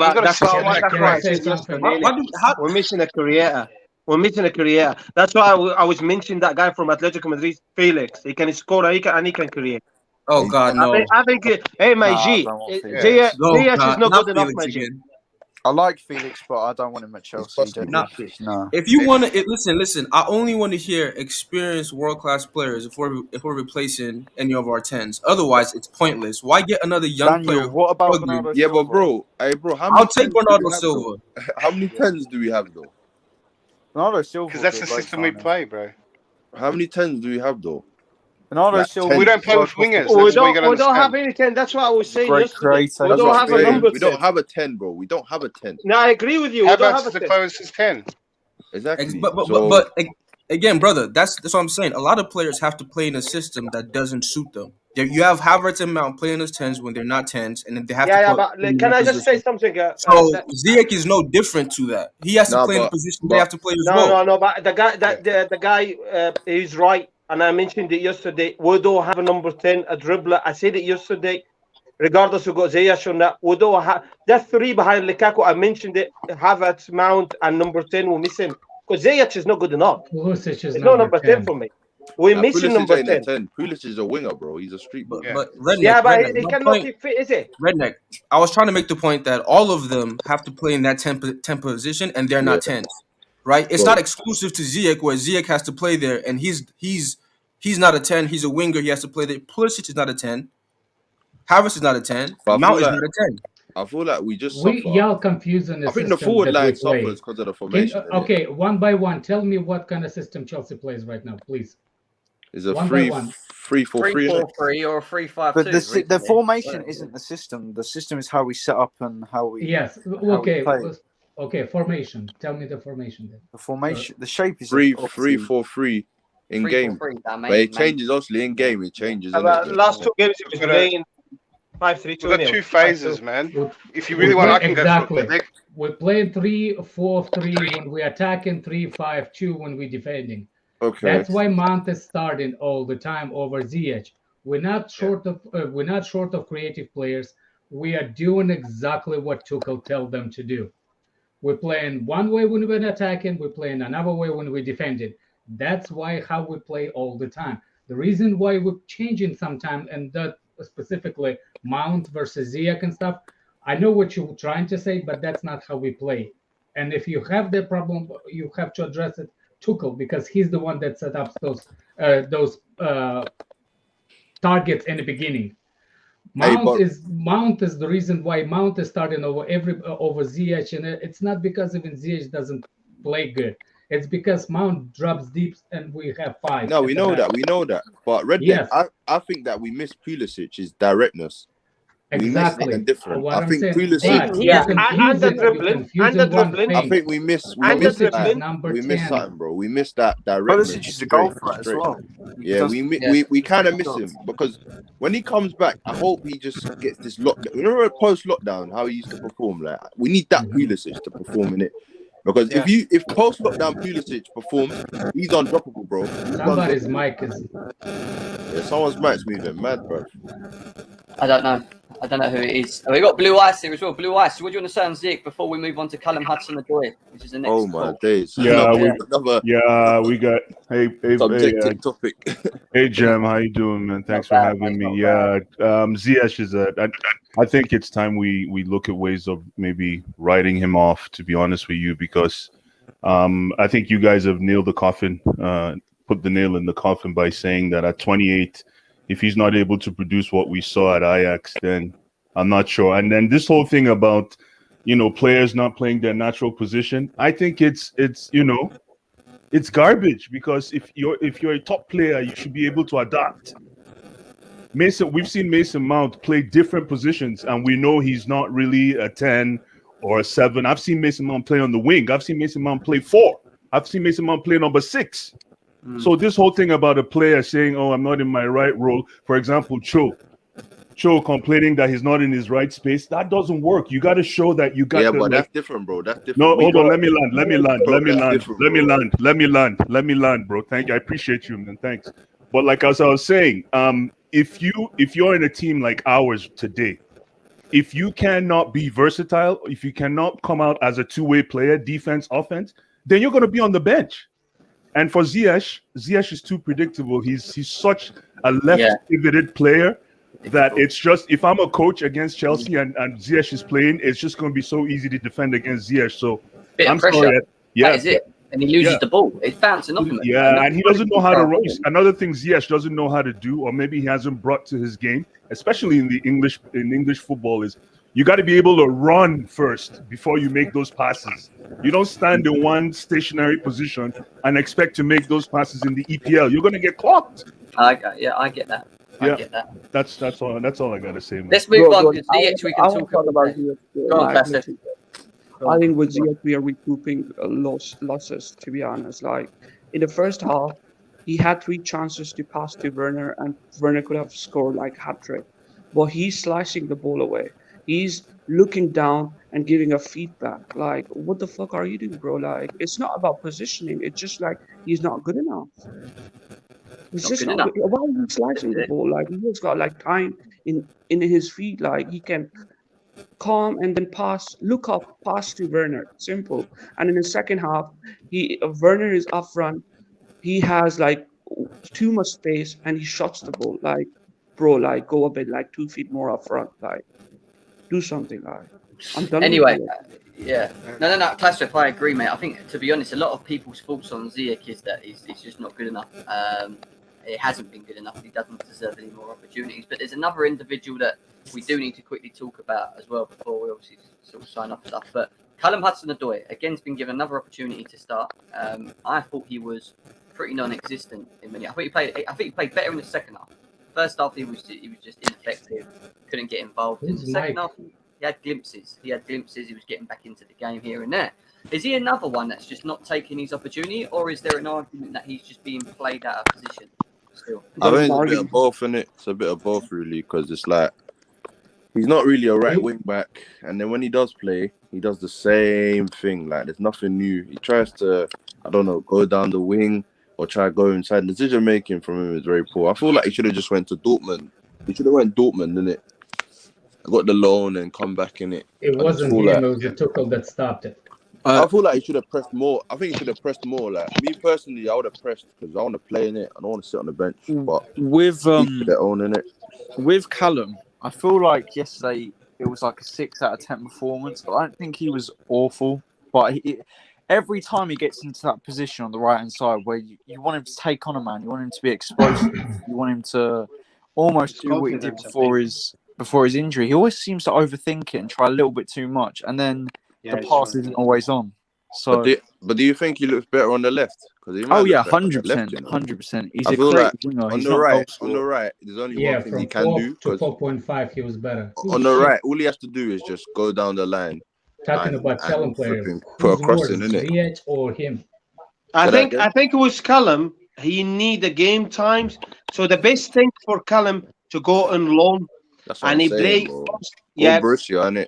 We're missing a creator. That's why I was mentioning that guy from Atletico Madrid, Felix. He can score and he can create. Oh God, no! I think hey, my G, Ziyech is not good enough, my G. I like Felix, but I don't want him at Chelsea. No. No. If you want to listen. I only want to hear experienced world-class players if we're replacing any of our 10s. Otherwise, it's pointless. Why get another young player? What about Bernardo Yeah, but bro, I'll take Bernardo Silva. How many 10s do we have though? Bernardo Silva. Because that's the system we play, bro. How many 10s do we have though? Bernardo Like Silva. We don't play with wingers. We That's what you got to we don't have understand. any 10. That's what I was saying Great yesterday. creator. We That's don't what have I'm a saying. number We 10. don't have a 10, bro. We don't have a 10. No, I agree with you. We don't have Havertz a is the 10. closest 10. Exactly. But again, brother, that's what I'm saying. A lot of players have to play in a system that doesn't suit them. You have Havertz and Mount playing as 10s when they're not 10s, and then they have to put But in can that I just say position. something? So Ziyech is no different to that. He has to Nah, play in the but- position they but- have to play as well. No. But the guy is right, and I mentioned it yesterday. We don't have a number 10, a dribbler. I said it yesterday. Regardless who got Ziyech or not, we don't have that three behind Lukaku. I mentioned it. Havertz, Mount, and number 10 we're missing because Ziyech is not good enough. Pulisic is It's no number 10 10. for me. We're missing Pulisic number ain't 10. a 10. Pulisic is a winger, bro. He's a street ball. But Redneck, But Redneck, he my cannot point- keep fit, is he? Redneck, I was trying to make the point that all of them have to play in that 10 position, and they're not 10s, right? It's Bro. not exclusive to Ziyech, where Ziyech has to play there, and he's not a 10. He's a winger. He has to play there. Pulisic is not a 10. Havertz is not a 10. But I Mount feel is like- not a 10. I feel like we just We suffer. y'all confusing the I think the system forward that we line play. suffers because of the Can, formation. innit? okay, one by one, tell me what kind of system Chelsea plays right now, please. Is a One by 3 one. 3-4-3. innit? 3-4-3 or a 3-5-2. But the recently. formation isn't the system. The system is how we set up and how we. Yes. how we Okay. play. Okay. Formation. Tell me the formation then. The formation, the shape is 3-4-3 in game. 3-4-3, that But it mate, changes obviously in game. It changes. About innit? last 2 games he was We've got a- playing 5-3-2. We've got two phases, man. If you really want, I can go exactly. for We play 3-4-3 when we attacking, 3-5-2 when we defending. Okay. That's why Mount is starting all the time over Ziyech. We're not short of creative players. We are doing exactly what Tuchel tell them to do. We're playing one way when we're attacking. We're playing another way when we're defending. That's why how we play all the time. The reason why we're changing sometimes, and that specifically Mount versus Ziyech and stuff. I know what you're trying to say, but that's not how we play. And if you have that problem, you have to address it. Tuchel, because he's the one that set up those targets in the beginning. Mount is the reason why Mount is starting over Ziyech, and it's not because even Ziyech doesn't play good. It's because Mount drops deep, and we have 5. No, we know that. We know that. But Redneck, Yes. I think that we miss Pulisic's directness. We miss Exactly. something different. What I I'm think saying- Pulisic. But you're confusing- you're confusing one thing. I think we miss Pulisic is that. number We miss 10. something, bro. We miss that directness. Pulisic is a goal threat as well. Yeah, He we kind of miss him because when he comes back, I hope he just gets this lockdown. You remember post lockdown how he used to perform? Like we need that Pulisic to perform in it. Because if post lockdown Pulisic performs, he's undroppable, bro. He's Somebody's undroppable. mic is. Yeah, someone's mic's moving mad, bro. I don't know. I don't know who it is. Oh, we got Blue Ice here as well. Blue Ice. What do you want to say on Ziyech before we move on to Callum Hudson-Odoi, which is the next? Oh my call? days. Yeah, Another we got subjective topic. Hey Jem, how you doing, man? Thanks for having me. Yeah, Ziyech is I think it's time we look at ways of maybe writing him off. To be honest with you, because I think you guys have nailed the coffin, put the nail in the coffin by saying that at 28, if he's not able to produce what we saw at Ajax, then I'm not sure. And then this whole thing about players not playing their natural position, I think it's garbage, because if you're a top player, you should be able to adapt. We've seen Mason Mount play different positions, and we know he's not really a 10 or a 7. I've seen Mason Mount play on the wing. I've seen Mason Mount play 4. I've seen Mason Mount play number 6. So this whole thing about a player saying, "Oh, I'm not in my right role," for example, Cho complaining that he's not in his right space, that doesn't work. You got to show that you got. Yeah, but that's different, bro. That's different. No, hold on. Let me land, bro. Thank you. I appreciate you, man. Thanks. But like as I was saying, if you're in a team like ours today, if you cannot be versatile, if you cannot come out as a two-way player, defense, offense, then you're going to be on the bench. And for Ziyech is too predictable. He's such a left-pivoted player that it's just, if I'm a coach against Chelsea and Ziyech is playing, it's just going to be so easy to defend against Ziyech. So I'm pressure. sorry. That is it. And he loses the ball. It's bouncing off him. Yeah, and he doesn't know how to run. Another thing Ziyech doesn't know how to do, or maybe he hasn't brought to his game, especially in English football, is You got to be able to run first before you make those passes. You don't stand in one stationary position and expect to make those passes in the EPL. You're going to get clocked. I get that. I Yeah, get that. that's all I got to say, man. Let's move on Bro, because Ziyech we can talk talk about about. Ziyech. Go on, Like, Pastor. listen, I think with Ziyech we are recouping losses. To be honest, like in the first half, he had 3 chances to pass to Werner, and Werner could have scored like hat trick, but he's slicing the ball away. He's looking down and giving a feedback. Like, what the fuck are you doing, bro? Like, it's not about positioning. It's just like he's not good enough. He's just not good. Why is he slicing the ball? Like, he has got like time in his feet. Like, he can calm and then pass, look up, pass to Werner. Simple. And in the second half, Werner is up front. He has like too much space and he shots the ball. Like, bro, like go a bit like 2 feet more up front. Like, do something. Like, I'm done. Anyway, with it. yeah. No, Klastreff, I agree, mate. I think, to be honest, a lot of people's thoughts on Ziyech is that he's just not good enough. It hasn't been good enough. He doesn't deserve any more opportunities. But there's another individual that we do need to quickly talk about as well before we obviously sort of sign off stuff. But Callum Hudson-Odoi, again, has been given another opportunity to start. I thought he was pretty non-existent in many. I think he played better in the second half. First half, he was just ineffective. Couldn't get involved. In the second half, he had glimpses. He was getting back into the game here and there. Is he another one that's just not taking his opportunity, or is there an argument that he's just being played out of position still? I think it's a bit of both, innit? It's a bit of both, really, because it's like he's not really a right wing back, and then when he does play, he does the same thing. Like, there's nothing new. He tries to, I don't know, go down the wing or try to go inside. The decision making from him is very poor. I feel like he should have just went to Dortmund. He should have went Dortmund, innit? Got the loan and come back in it. It wasn't him, it was the Tuchel that stopped it. I feel like he should have pressed more. I think he should have pressed more. Like, me personally, I would have pressed because I want to play in it. I don't want to sit on the bench. But with their own in it. With Callum, I feel like yesterday it was like a 6 out of 10 performance. I don't think he was awful, but every time he gets into that position on the right hand side where you want him to take on a man, you want him to be explosive, you want him to almost do what he did before his injury. He always seems to overthink it and try a little bit too much, and then the pass isn't always on. So, but do you think he looks better on the left? 100%, 100%. He's a great winger. On the right, there's only one thing he can do. To 4.5, he was better. On the right, all he has to do is just go down the line. Talking about talent players, put a cross in, innit? Ziyech or him? I think with Callum, he need the game times. So the best thing for Callum to go on loan, and he play. Yeah, Borussia, innit?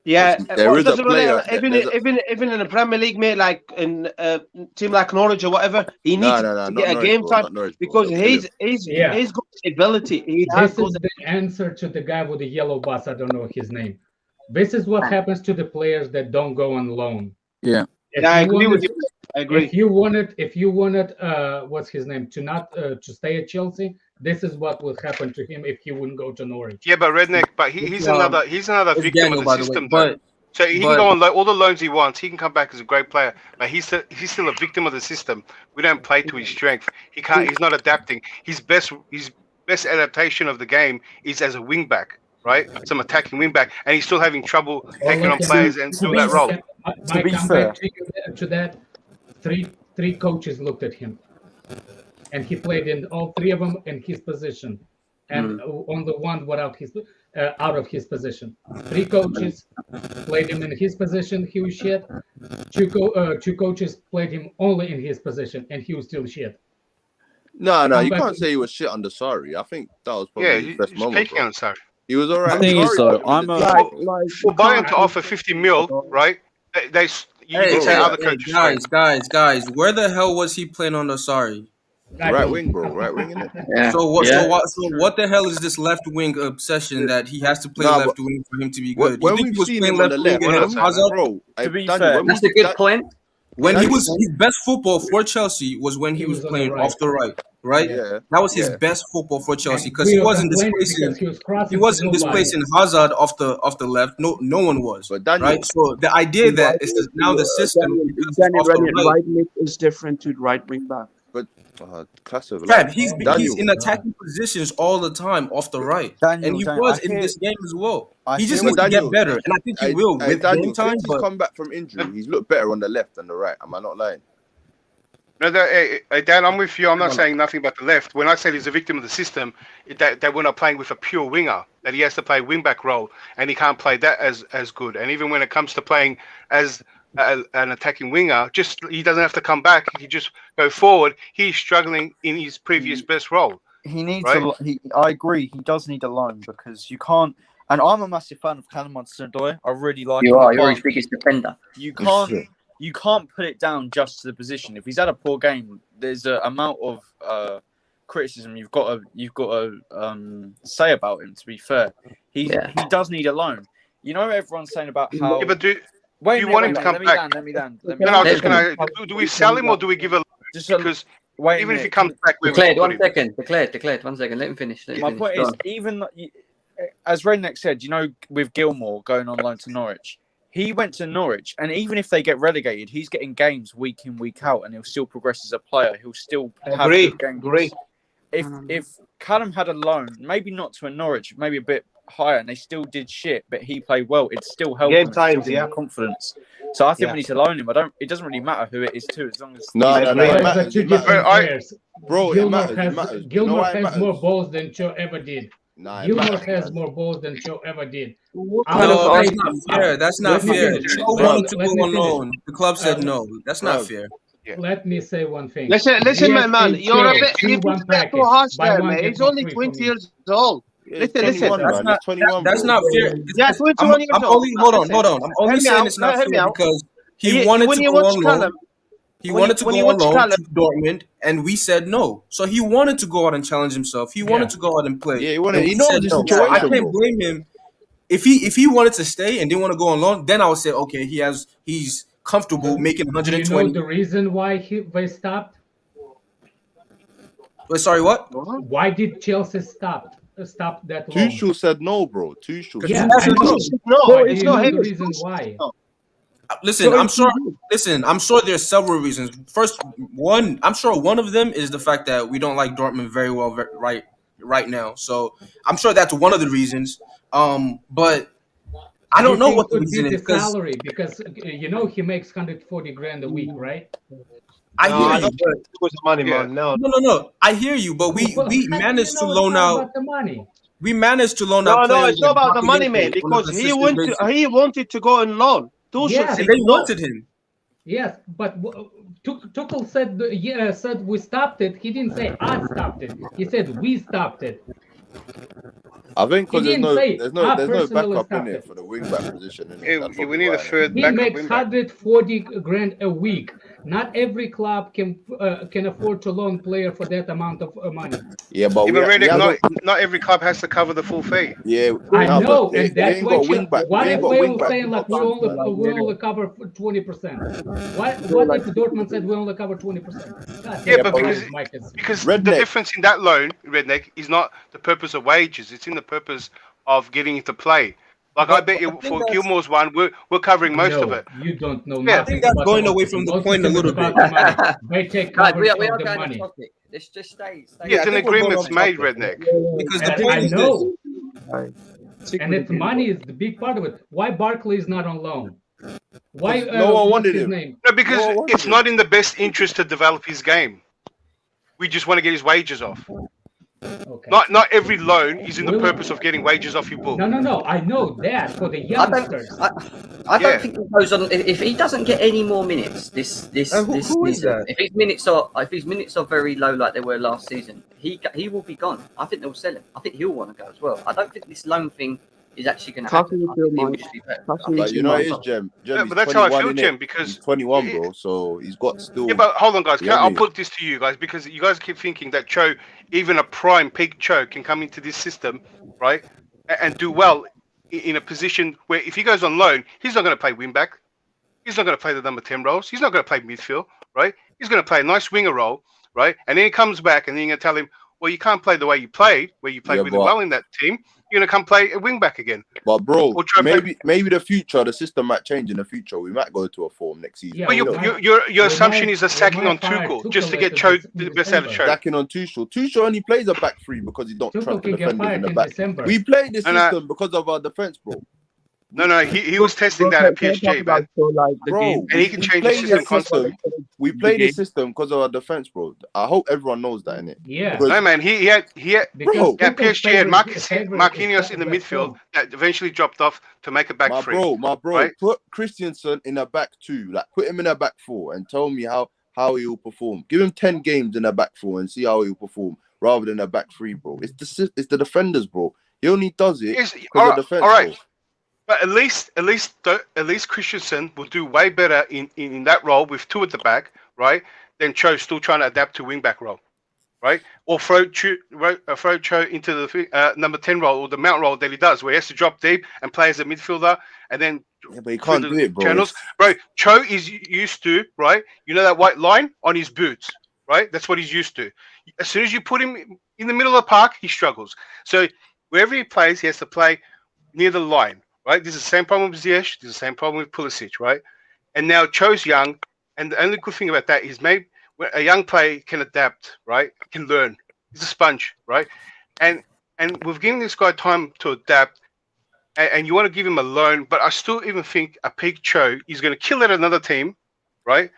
Yeah, there is a player. Even in the Premier League, mate, like in a team like Norwich or whatever, he needs to get a game time because he's got ability. This is the answer to the guy with the yellow bus. I don't know his name. This is what happens to the players that don't go on loan. Yeah. I agree with you. I agree. If you wanted, what's his name, to stay at Chelsea, this is what would happen to him if he wouldn't go to Norwich. Yeah, but Redneck, he's another victim of the system. So he can go on all the loans he wants. He can come back as a great player, but he's still a victim of the system. We don't play to his strength. He can't. He's not adapting. His best adaptation of the game is as a wing back, right? Some attacking wing back, and he's still having trouble taking on players and doing that role. To be fair, to that, three coaches looked at him, and he played in all 3 of them in his position, and on the one out of his position. 3 coaches played him in his position. He was shit. 2 coaches played him only in his position, and he was still shit. No, you can't say he was shit under Sarri. I think that was probably his best moment. Taking on Sarri. He was alright. The thing is, though, for Bayern to offer 50 mil, right? Guys, where the hell was he playing on the Sarri? Right wing, bro. Right wing, innit? Yeah. So what the hell is this left wing obsession that he has to play left wing for him to be good? When we've seen him on the left, bro, to be fair, that's a good point. When he was his best football for Chelsea was when he was playing off the right? Yeah. That was his best football for Chelsea because he wasn't displacing Hazard off the left. No one was. Right? So the idea that is now the system right mid is different to right wing back. But class of Fam, like he's Daniel. in attacking positions all the time off the right, and he was in this game as well. He just needs to get better, and I think he will with game time. Since he's come back from injury, he's looked better on the left than the right. Am I not lying? No, Dan, I'm with you. I'm not saying nothing about the left. When I say he's a victim of the system, that we're not playing with a pure winger, that he has to play wing-back role, and he can't play that as good. And even when it comes to playing as an attacking winger, he doesn't have to come back. He just go forward. He's struggling in his previous best role. He needs right? I agree. He does need a loan because you can't. And I'm a massive fan of Callum Hudson-Odoi. I really like him. You're his biggest defender. You can't put it down just to the position. If he's had a poor game, there's an amount of criticism you've got to say about him. To be fair, he does need a loan. You know, everyone's saying about how. Yeah, but do you want him to come back? Let me down. Do we sell him or do we give a? Because even if he comes back, Declared, 1 second. Declared. 1 second. Let him finish. My point is, even as Redneck said, you know, with Gilmore going on loan to Norwich. He went to Norwich, and even if they get relegated, he's getting games week in, week out, and he'll still progress as a player. He'll still have good games. If Callum had a loan, maybe not to a Norwich, maybe a bit higher, and they still did shit, but he played well, it'd still help him confidence. So I think we need to loan him. It doesn't really matter who it is too, as long as it matters. It matters. Bro, it matters. Gilmore has more balls than Cho ever did. Gilmore has more balls than Cho ever did. No, that's not fair. That's not fair. Cho wanted to go on loan. The club said no. That's not fair. Let me say one thing. Listen, my man. You're a bit too harsh there, mate. He's only 20 years old. Listen. That's not fair. Yeah, 21 years old. Hold on. I'm only saying it's not fair because he wanted to go on loan. He wanted to go on loan to Dortmund, and we said no. So he wanted to go out and challenge himself. He wanted to go out and play. Yeah, he wanted. He knows the situation. So I can't blame him. If he wanted to stay and didn't want to go on loan, then I would say okay, he's comfortable making 120. Do you know the reason why they stopped? Wait, sorry, what? Why did Chelsea stop that loan? Tuchel said no, bro. Tuchel. Yeah, it's not the reason why. Listen, I'm sure there's several reasons. First, I'm sure one of them is the fact that we don't like Dortmund very well right now. So I'm sure that's one of the reasons. But I don't know what the reason is. Salary, because you know he makes 140 grand a week, right? I hear you. It was money, man. No. I hear you, but we managed to loan out. The money. We managed to loan out. No, it's not about the money, mate. Because he wanted to go on loan. Yes, and they wanted him. Yes, but Tuchel said we stopped it. He didn't say I stopped it. He said we stopped it. I think because there's no backup in it it for the wing back position. We need a third he backup. He makes 140 grand a week. Not every club can afford to loan player for that amount of money. Yeah, but not every club has to cover the full fee. Yeah, I know, and that's what if we were saying like we only cover 20%? What if Dortmund said we only cover 20%? Yeah, but because the difference in that loan, Redneck, is not the purpose of wages. It's in the purpose of getting into play. Like I bet you for Gilmore's one, we're covering most of it. You don't know. Yeah, I think that's going away from the point a little bit. They take coverage we are of the going money. topic. Let's just stay. Yeah, an agreement's made, Redneck. Because the point is know. And it's money is the big part of it. Why Barkley is not on loan? Why no one wanted him? No, because it's not in the best interest to develop his game. We just want to get his wages off. Okay. Not every loan is in the purpose of getting wages off your book. No. I know that for the youngsters. I don't think he goes on. If he doesn't get any more minutes this season, if his minutes are very low like they were last season, he will be gone. I think they'll sell him. I think he'll want to go as well. I don't think this loan thing is actually going to happen. But you know, it is Jem. But that's how I feel, Jem, because he's 21, bro. So he's got still. Yeah, but hold on, guys. I'll put this to you guys because you guys keep thinking that Cho, even a prime peak Cho, can come into this system, right, and do well in a position where if he goes on loan, he's not going to play wing back. He's not going to play the number 10 roles. He's not going to play midfield, right? He's going to play a nice winger role, right? And then he comes back and then you're going to tell him, well, you can't play the way you played, where you played Yeah, really but well in that team. You're gonna come play a wing back again. but bro, Or try and play. maybe the future, the system might change in the future. We might go to a form next season. Yeah, But we Who knows? might- your we assumption might- is a we sacking on might fire Tuchel Tuchel just to get in Cho the best out of December. Cho. Sacking on Tuchel. Tuchel only plays a back three because he don't Tuchel trust the can get defenders in fired the in back. December. We play the No, no. system because of our defense, bro. No, he was testing that at PSG, man. Bro, And he can change the play system this constantly. We play this system because of our defense, bro. I hope everyone knows that, innit? Yeah. No, man, he had Because yeah, Tuchel's PSG had favorite Marquinhos is in the back midfield four. that eventually dropped off to make a back My three. bro, right? put Christensen in a back two. Like, put him in a back four and tell me how he will perform. Give him 10 games in a back four and see how he will perform rather than a back three, bro. It's the defenders, bro. He only does it Yes, because of defense, all right. bro. But at least Christensen will do way better in that role with two at the back, right? Than Cho still trying to adapt to wing back role, right? Or throw Cho into the number 10 role or the mount role that he does, where he has to drop deep and play as a midfielder and then but he can't do it, bro. channels. Bro, Cho is used to, right? You know that white line on his boots, right? That's what he's used to. As soon as you put him in the middle of the park, he struggles. So wherever he plays, he has to play near the line. Right, this is the same problem with Ziyech. This is the same problem with Pulisic, right? And now Cho's young, and the only good thing about that is maybe a young player can adapt, right? Can learn. He's a sponge, right? And we've given this guy time to adapt, and you want to give him a loan, but I still even think a peak Cho is going to kill at another team, right?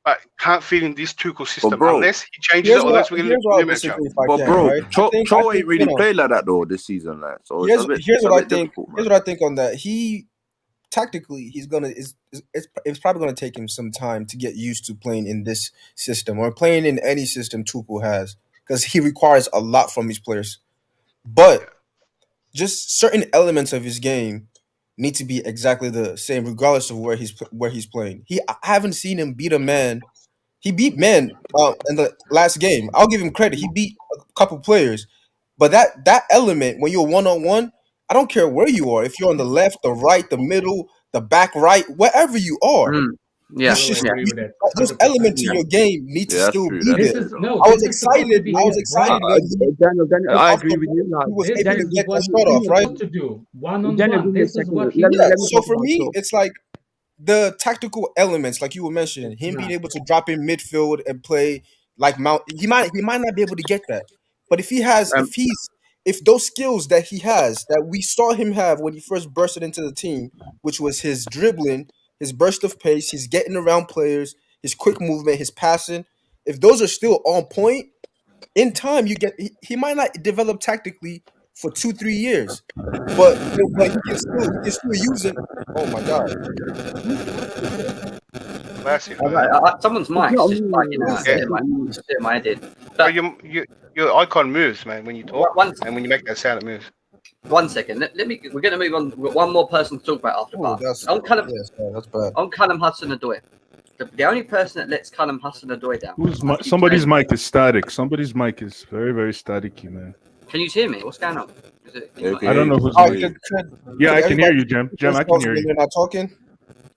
But can't fit in this Tuchel system bro, unless he changes it, or unless we're going to limit Cho. But bro, Cho ain't really played like that though this season, like. So Here's what I think. difficult, man. Here's what I think on that. He tactically, it's probably gonna take him some time to get used to playing in this system or playing in any system Tuchel has, because he requires a lot from his players. But just certain elements of his game need to be exactly the same, regardless of where he's playing. I haven't seen him beat a man. He beat men in the last game. I'll give him credit. He beat a couple players, but that element when you're 1-on-1, I don't care where you are. If you're on the left, the right, the middle, the back right, wherever you are, those elements in your game need to still be there. I was excited. Daniel, I agree with you. He was able to get that start off, right? To do one-on-one. Daniel, This is what he So for me, it's like the tactical elements, like you were mentioning, him being able to drop in midfield and play like Mount. He might not be able to get that, but if those skills that he has, that we saw him have when he first bursted into the team, which was his dribbling, his burst of pace, his getting around players, his quick movement, his passing, if those are still on point, in time he might not develop tactically for 2-3 years, but he can still use it. Oh my god! Someone's mic just plugging out. Yeah, mine did. But your icon moves, man, when you talk, and when you make that sound, it moves. 1 second. We're going to move on. We've got one more person to talk about after Bath. That's bad. On Callum Hudson-Odoi. The only person that lets Callum Hudson-Odoi down. Somebody's mic is static. Somebody's mic is very, very staticky, man. Can you hear me? What's going on? I don't know who's. Yeah, I can hear you, Jem. I can hear you. We're not talking.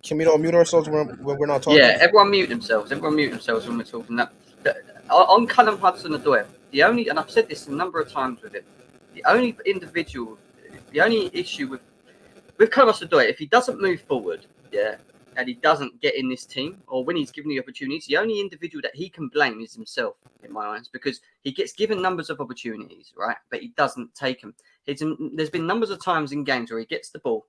Can we not mute ourselves when we're not talking? Yeah, everyone mute themselves. Everyone mute themselves when we're talking. On Callum Hudson-Odoi, and I've said this a number of times with him, the only issue with Callum Hudson-Odoi, if he doesn't move forward, and he doesn't get in this team, or when he's given the opportunities, the only individual that he can blame is himself, in my eyes, because he gets given numbers of opportunities, right? But he doesn't take them. There's been numbers of times in games where he gets the ball,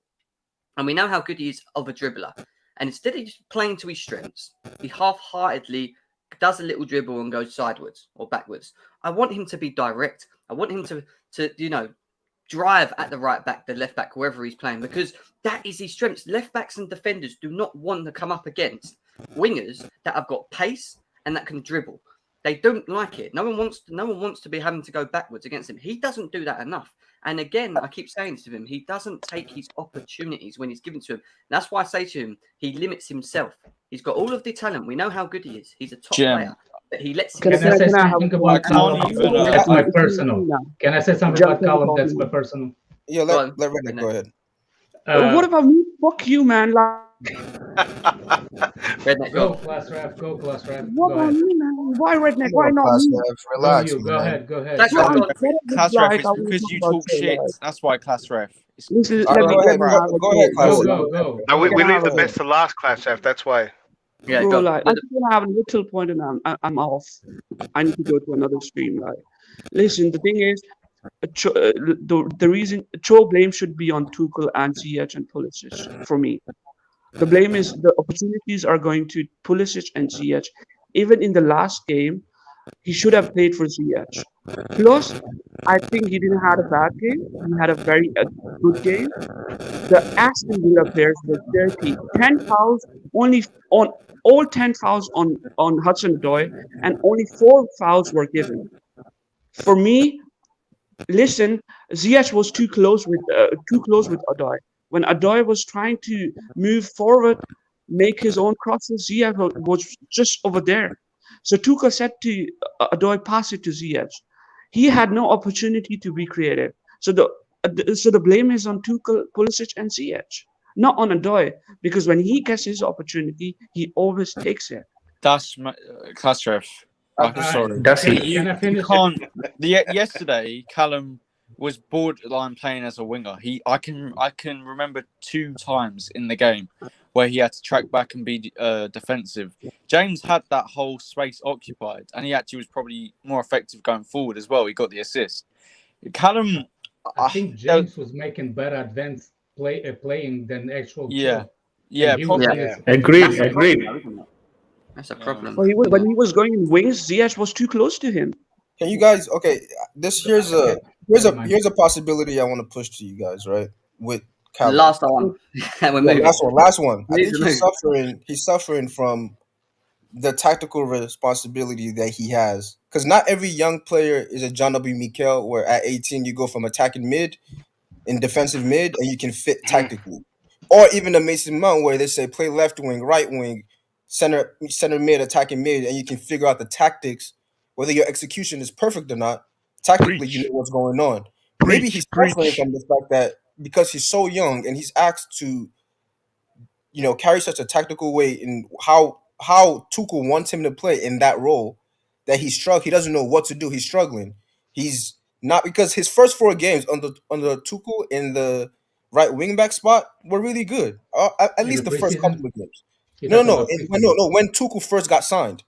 and we know how good he is of a dribbler. And instead of just playing to his strengths, he half-heartedly does a little dribble and goes sideways or backwards. I want him to be direct. I want him to drive at the right back, the left back, whoever he's playing, because that is his strengths. Left backs and defenders do not want to come up against wingers that have got pace and that can dribble. They don't like it. No one wants to be having to go backwards against him. He doesn't do that enough. And again, I keep saying to him, he doesn't take his opportunities when he's given to him. And that's why I say to him, he limits himself. He's got all of the talent. We know how good he is. He's a top player. But he lets himself. Can I say something about Callum? That's my personal. Can I say something about Callum? That's my personal. Yeah, let Redneck go ahead. What about me? Fuck you, man. Like, Redneck, Go, class ref. Go, class ref. What Go about ahead. me, man? Why redneck? Come Why on, not class me? ref, Go relax, you. Go man. ahead. Go ahead. Class What ref, I'm, go on. what it Class look ref, like, it's I want to because talk you about talk Joe. shit. Like, That's why, class ref. listen, All let right, me go let ahead, me go, have it, go bro. ahead, class Go, Bro, ref. go, go. No, I'm we gonna leave have the it, best to last, class F. That's why. Yeah, bro. go. Like, I'm just gonna have a little point, and I'm off. I need to go to another stream. Like, listen, the thing is, the reason Joe blame should be on Tuchel and Ziyech and Pulisic for me. The blame is the opportunities are going to Pulisic and Ziyech. Even in the last game, he should have played for Ziyech. Plus, I think he didn't have a bad game. He had a very good game. The Aston Villa players were dirty. 10 fouls, only on all 10 fouls on Hudson-Odoi, and only 4 fouls were given. For me, listen, Ziyech was too close with Odoi. When Odoi was trying to move forward, make his own crosses, Ziyech was just over there. So Tuchel said to Odoi, pass it to Ziyech. He had no opportunity to be creative. So the blame is on Tuchel, Pulisic, and Ziyech, not on Odoi, because when he gets his opportunity, he always takes it. That's class ref. I'm sorry. Does he? You can't. Yesterday, Callum was borderline playing as a winger. I can remember 2 times in the game where he had to track back and be defensive. James had that whole space occupied, and he actually was probably more effective going forward as well. He got the assist. Callum, I think James was making better advanced playing than actual. Yeah, Joe. yeah, And he was probably. Agreed, agreed. That's a problem. Well, when he was going in wings, Ziyech was too close to him. Can you guys? Okay, here's a possibility I want to push to you guys, right? With Callum. Last one. We're moving. Last one. I We think need to move. he's suffering from the tactical responsibility that he has. Because not every young player is a John W. Mikel, where at 18 you go from attacking mid and defensive mid and you can fit tactically. Or even a Mason Mount where they say play left wing, right wing, center mid, attacking mid, and you can figure out the tactics, whether your execution is perfect or not. Tactically, you know what's going on. Maybe he's suffering from the fact that because he's so young and he's asked to, carry such a tactical weight in how Tuchel wants him to play in that role, that he doesn't know what to do. He's struggling. He's not, because his first 4 games under Tuchel in the right wing back spot were really good. At least the first couple of games. No. When Tuchel first got signed.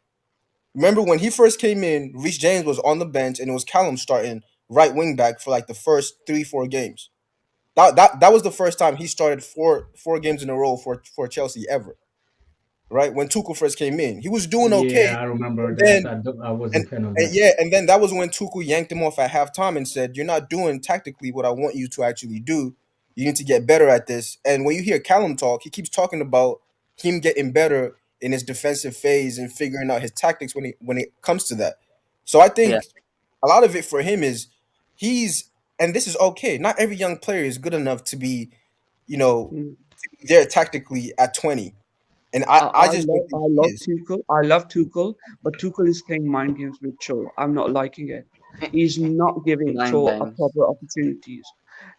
Remember when he first came in, Reece James was on the bench and it was Callum starting right wing back for like the first 3-4 games. That was the first time he started four games in a row for Chelsea ever. Right? When Tuchel first came in. He was doing okay. Yeah, I remember and that. then- I wasn't a fan of And that. and then that was when Tuchel yanked him off at halftime and said, "You're not doing tactically what I want you to actually do. You need to get better at this." And when you hear Callum talk, he keeps talking about him getting better in his defensive phase and figuring out his tactics when it comes to that. So I think a lot of it for him is and this is okay. Not every young player is good enough to be, there tactically at 20. And I just don't think he is. Tuchel. I love Tuchel, but Tuchel is playing mind games with Cho. I'm not liking it. He's not giving Cho a proper opportunities.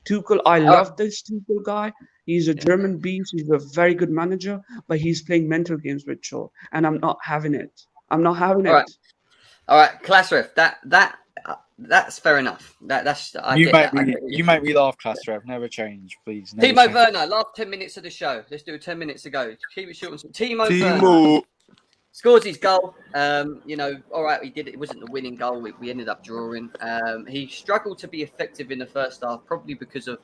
Tuchel, I love this Tuchel guy. He's a German beast. He's a very good manager, but he's playing mental games with Cho, and I'm not having it. I'm not having it. All right, class ref. That's fair enough. You make me laugh, class ref. Never change, please. Never Timo change. Werner, last 10 minutes of the show. Let's do 10 minutes to go. Keep it short and sweet. Timo Werner scores his goal. All right, he did it. It wasn't the winning goal. We ended up drawing. He struggled to be effective in the first half, probably because of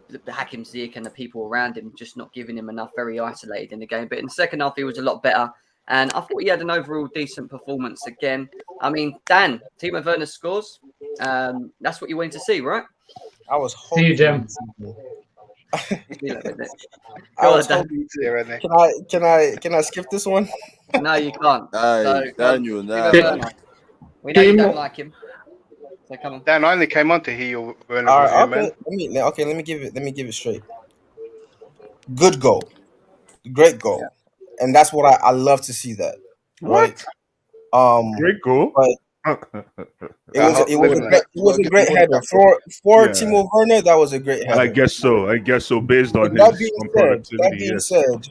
the Hakim Ziyech and the people around him just not giving him enough, very isolated in the game. But in the second half, he was a lot better. And I thought he had an overall decent performance again. I mean, Dan, Timo Werner scores. That's what you wanted to see, right? I was See you, Jim. Can I skip this one? No, you can't. Daniel, we know you don't like him. So come on. Dan, I only came on to hear your review, man. Let me give it straight. Good goal, great goal, and that's what I love to see that. Right? Great goal. But it was a great header for Timo Werner. That was a great header. I guess so. Based on That his productivity. being said,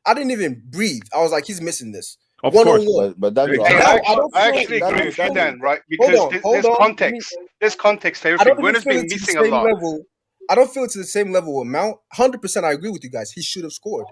I didn't even breathe. I was like, he's missing this. Of One on course. one. But Dan, Hey, I actually agree with you, Dan, right? Because there's context. There's context to I everything. don't even Werner's feel been it's to the missing a same lot. level. I don't feel it's to the same level with Mount. 100%, I agree with you guys. He should have scored.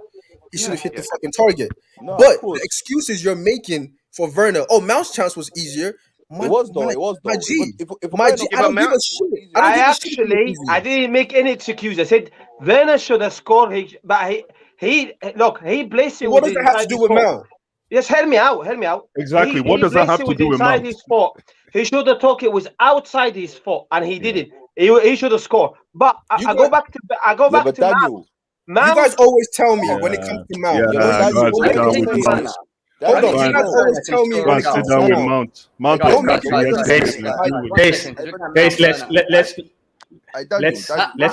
He should have hit the fucking target. No, of But course. the excuses you're making for Werner, Mount's chance was easier. It was though. My G, If my G, I don't give a shit. I don't give a shit. if it was easy. I didn't make any excuse. I said Werner should have scored. But he plays it. What does that have to do with Mount? Just hear me out. Hear me out. Exactly. What does that have to do with inside Mount? his foot. He should have took it was outside his foot, and he didn't. He should have scored. But I go back to but Daniel, Mount. You guys always tell me when it comes to Mount. Yeah, You know, go you and sit down always with say Mount. this. Hold on, you guys always tell me when it Sit comes to down with Mount. Mount. Mount Don't was make it actually easy. Let's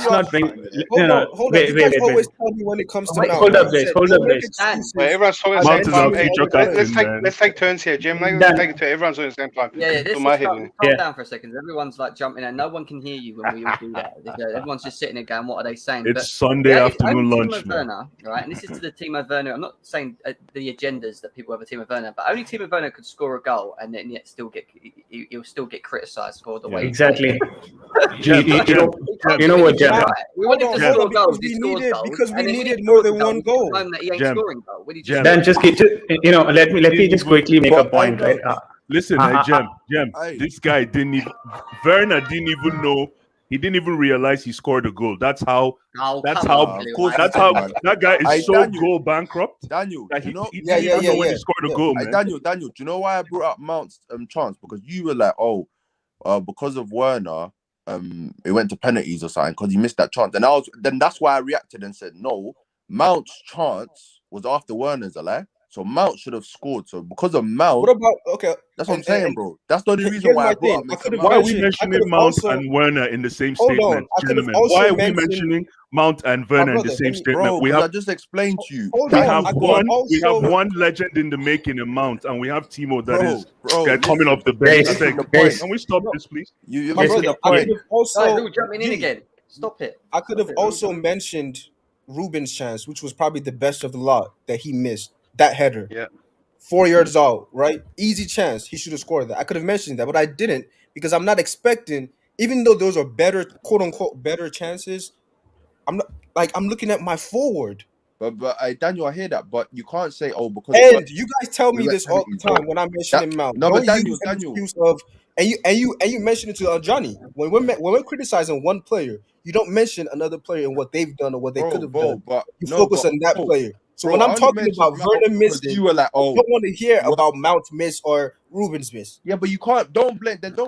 not bring. Hold on. You guys always tell me when it comes to Mount. Hold up, guys. Hold up, guys. Wait, everyone's talking at the Mount same is our time. Hey, future captain, let's take turns here, Jim. Let's Dan. take it to everyone's talking at the same time. Yeah, Put this my is head calm in. down for a second. Everyone's like jumping in. No one can hear you when we all do that. Everyone's just sitting there going, "What are they saying?" It's Sunday afternoon lunch, Timo man. Werner, right? And this is to the Timo Werner. I'm not saying the agendas that people have a Timo Werner, but only Timo Werner could score a goal and then yet still get he'll still get criticised for the way. Exactly. Jim, You know what, Jim? We want him to score goals. Because we needed more than one goal. That he ain't Jim. scoring goal. When he Jim. Dan, let me just quickly make a point, right? Listen, Jem, this guy Werner didn't even know. He didn't even realize he scored a goal. That's how. That guy is so Daniel, goal bankrupt. Daniel, that he know didn't know when he scored a goal, man. Daniel, do you know why I brought up Mount's chance? Because you were like, because of Werner, it went to penalties or something because he missed that chance. And then that's why I reacted and said, no, Mount's chance was after Werner's, so Mount should have scored. So because of Mount, What about that's what I'm saying, bro. That's not the reason here's why my I brought thing. up. Why are we mentioning Mount and Werner in the same statement, gentlemen? Why are we mentioning Mount and Werner in the same statement? Bro, I just explained to you. We have one legend in the making in Mount, and we have Timo that is coming off the bench. Can we stop this, please? You're missing the point. Also, jumping in again. Stop it. I could have also mentioned Ruben's chance, which was probably the best of the lot that he missed. That header. Yeah. 4 yards out, right? Easy chance. He should have scored that. I could have mentioned that, but I didn't because I'm not expecting, even though those are better, quote unquote, better chances, I'm looking at my forward. But Daniel, I hear that, but you can't say, because And you guys tell me this all the time when I'm mentioning Mount. No, but Don't use an excuse of and you mention it to Johnny. When we're criticizing one player, you don't mention another player and what they've done or what they could have done. You focus on that player. So when I'm talking about Werner missing, you were like, I don't want to hear about Mount's miss or Ruben's miss. Yeah, but you can't. Don't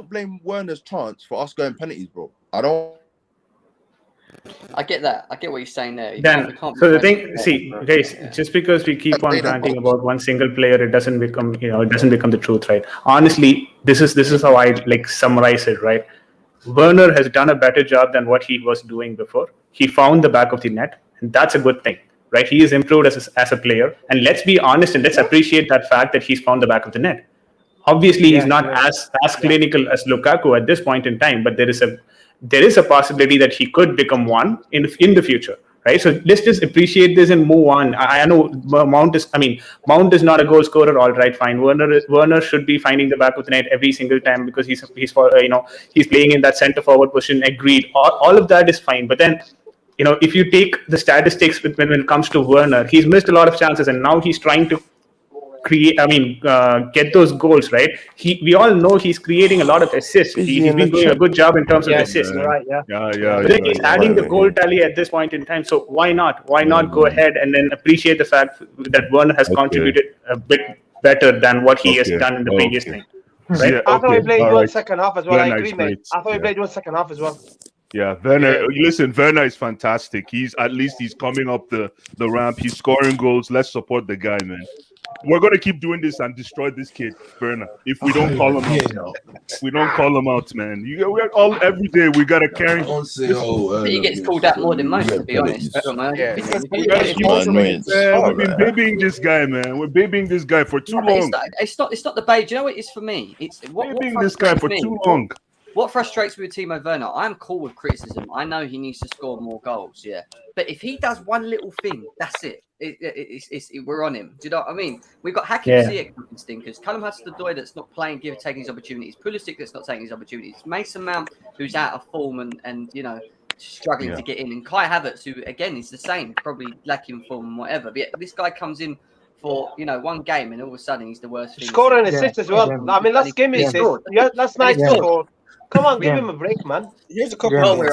blame Werner's chance for us going penalties, bro. I get that. I get what you're saying there. Dan, so the thing, guys, just because we keep on ranting about one single player, it doesn't become the truth, right? Honestly, this is how I summarize it, right? Werner has done a better job than what he was doing before. He found the back of the net, and that's a good thing, right? He is improved as a player, and let's be honest and let's appreciate that fact that he's found the back of the net. Obviously, he's not as clinical as Lukaku at this point in time, but there is a possibility that he could become one in the future, right? So let's just appreciate this and move on. I know Mount is not a goal scorer, all right, fine. Werner should be finding the back of the net every single time because he's playing in that center forward position. Agreed, all of that is fine. But then, if you take the statistics when it comes to Werner, he's missed a lot of chances, and now he's trying to get those goals, right? We all know he's creating a lot of assists. He's been doing a good job in terms of assists. Right, But he's adding the goal tally at this point in time. So why not? Why not go ahead and then appreciate the fact that Werner has contributed a bit better than what he has done in the previous thing. Right? I thought he played one second half as well. I agree, mate. I thought he played one second half as well. Yeah, Werner. Listen, Werner is fantastic. He's coming up the ramp. He's scoring goals. Let's support the guy, man. We're gonna keep doing this and destroy this kid, Werner. If we don't call him out, we don't call him out, man. Every day we gotta carry. He gets called out more than most, to be honest. We've been babying this guy, man. We're babying this guy for too long. It's not the baby. Do you know what it is for me? It's babying this guy for too long. What frustrates me with Timo Werner, I'm cool with criticism. I know he needs to score more goals, yeah. But if he does one little thing, that's it. We're on him. Do you know what I mean? We've got Hakim Ziyech stinkers. Callum Hudson-Odoi that's not playing, taking his opportunities. Pulisic that's not taking his opportunities. Mason Mount who's out of form and struggling to get in. And Kai Havertz who again is the same, probably lacking form and whatever. But this guy comes in for one game and all of a sudden he's the worst thing. Scoring an assist as well. I mean, last game he assist. Yeah, last night he scored. Come on, give him a break, man. Here's a couple of things.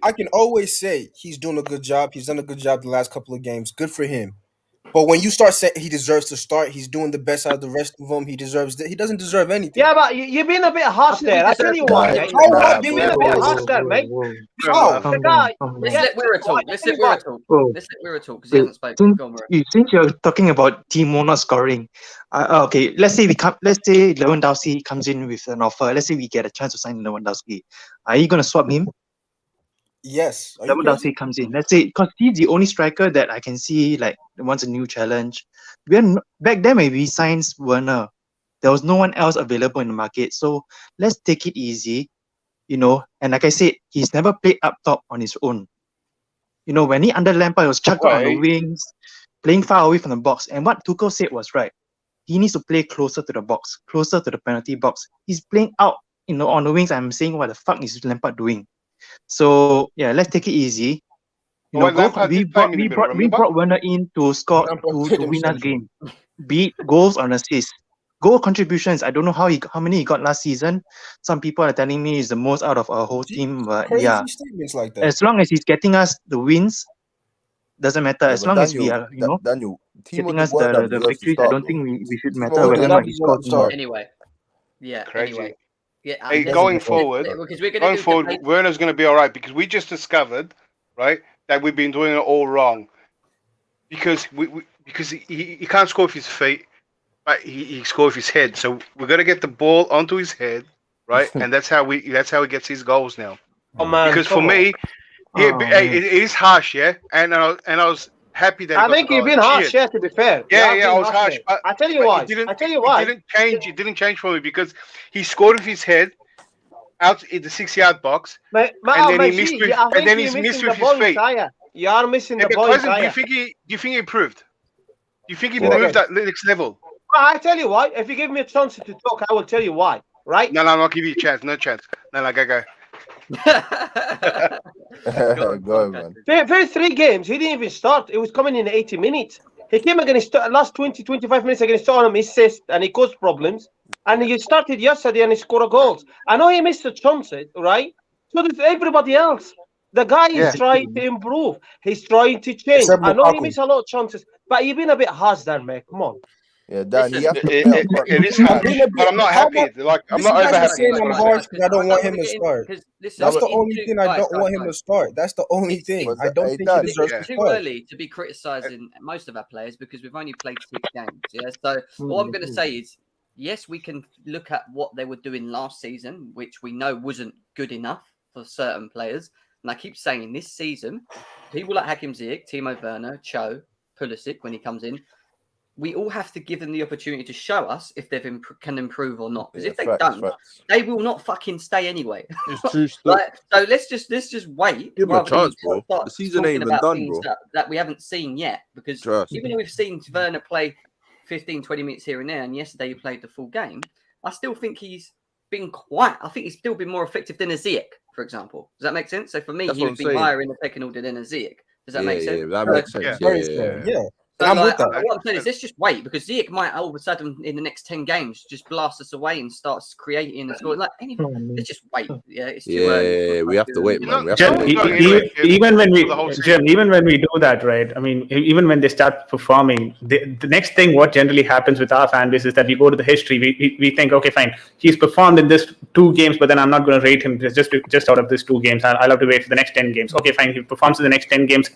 I can always say he's doing a good job. He's done a good job the last couple of games. Good for him. But when you start saying he deserves to start, he's doing the best out of the rest of them. He deserves. He doesn't deserve anything. Yeah, but you've been a bit harsh there. I tell you why, mate. You've been a bit harsh there, mate. The guy. Let's let Wira talk. Let's let Wira talk. Let's let Wira talk because he hasn't spoken. Go on, Wira. Since you're talking about Timo not scoring, okay, let's say Lewandowski comes in with an offer. Let's say we get a chance to sign Lewandowski. Are you gonna swap him? Yes. Lewandowski comes in. Let's say because he's the only striker that I can see like wants a new challenge. Back then when we signed Werner, there was no one else available in the market. So let's take it easy, And like I said, he's never played up top on his own. When he under Lampard, he was chucked out on the wings, playing far away from the box. And what Tuchel said was right. He needs to play closer to the box, closer to the penalty box. He's playing out, on the wings. I'm saying, what the fuck is Lampard doing? So yeah, let's take it easy. We brought Werner in to score to win us game. Be it goals or assists. Goal contributions, I don't know how many he got last season. Some people are telling me it's the most out of our whole team, but Crazy statements like that. as long as he's getting us the wins, doesn't matter. As long as we are, Daniel, getting us the victories, I don't think we should matter whether or not he scores more. Anyway, yeah. Crazy. Anyway, yeah. Hey, going forward, Werner's going to be all right because we just discovered, right, that we've been doing it all wrong. Because he can't score with his feet, but he scores with his head. So we're going to get the ball onto his head, right, and that's how he gets his goals now. Oh man! Because for me, it is harsh, yeah, and I was happy that I think you've been harsh, yeah. To be fair, I was harsh. But I tell you why. It didn't change for me because he scored with his head out in the 6-yard box, and then he missed with his feet. You are missing the ball. Do you think he improved? Do you think he improved at the next level? I tell you why. If you give me a chance to talk, I will tell you why. Right? No, I'll give you a chance. No chance. No, go. Go on, man. First 3 games, he didn't even start. It was coming in 80 minutes. He came against last 20-25 minutes against Tottenham, he assist, and he caused problems. And he started yesterday and he scored a goal. I know he missed the chances, right? So does everybody else. The guy is trying to improve. He's trying to change. I know he missed a lot of chances, but you've been a bit harsh there, mate. Come on. Yeah, Dan, it is harsh, but I'm not happy. I'm not over happy. I'm harsh because I don't want him to start. That's the only thing I don't want him to start. That's the only thing. I don't think he deserves to start. It's too early to be criticising most of our players because we've only played 6 games. Yeah, so what I'm going to say is, yes, we can look at what they were doing last season, which we know wasn't good enough for certain players. And I keep saying this season, people like Hakim Ziyech, Timo Werner, Cho, Pulisic, when he comes in, we all have to give them the opportunity to show us if they can improve or not. Because if they don't, they will not fucking stay anyway. It's true. So let's just wait. Give them a chance, bro. The season ain't even done, bro. That we haven't seen yet. Because even though we've seen Werner play 15, 20 minutes here and there, and yesterday he played the full game, I still think he's been I think he's still been more effective than a Ziyech, for example. Does that make sense? So for me, he would be higher in the pecking order than a Ziyech. Does that make sense? Yeah, that makes sense. Yeah. So what I'm saying is, let's just wait because Ziyech might all of a sudden in the next 10 games just blast us away and starts creating and scoring. Let's just wait. Yeah, it's too early. Yeah, we have to wait, man. Even when we do that, right? I mean, even when they start performing, the next thing, what generally happens with our fan base is that we go to the history. We think, okay, fine, he's performed in this 2 games, but then I'm not going to rate him just out of this 2 games. I'll have to wait for the next 10 games. Okay, fine, he performs in the next 10 games.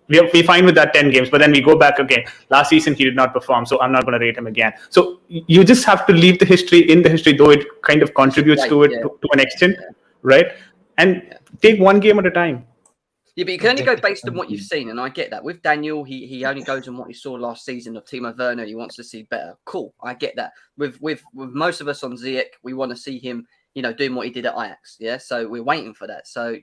We fine with that 10 games, but then we go back again. Last season, he did not perform, so I'm not going to rate him again. So you just have to leave the history in the history, though it kind of contributes to it to an extent, right? And take 1 game at a time. Yeah, but you can only go based on what you've seen, and I get that. With Daniel, he only goes on what he saw last season of Timo Werner. He wants to see better. Cool, I get that. With most of us on Ziyech, we want to see him, doing what he did at Ajax. Yeah, so we're waiting for that. So,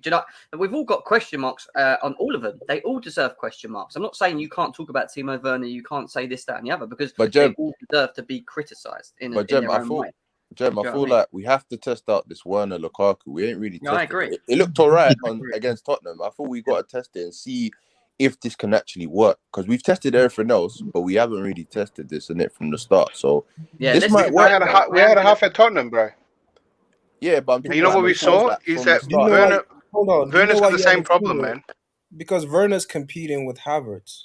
we've all got question marks on all of them. They all deserve question marks. I'm not saying you can't talk about Timo Werner, you can't say this, that, and the other, because they all deserve to be criticised in their own way. Jem, I feel like we have to test out this Werner Lukaku. We ain't really tested I agree. it. It looked all right against Tottenham. I thought we got to test it and see if this can actually work, because we've tested everything else, but we haven't really tested this in it from the start. So this might work. We had a half at Tottenham, bro. Yeah, but you know what we saw is that Werner's got the same problem, man. Because Werner's competing with Havertz.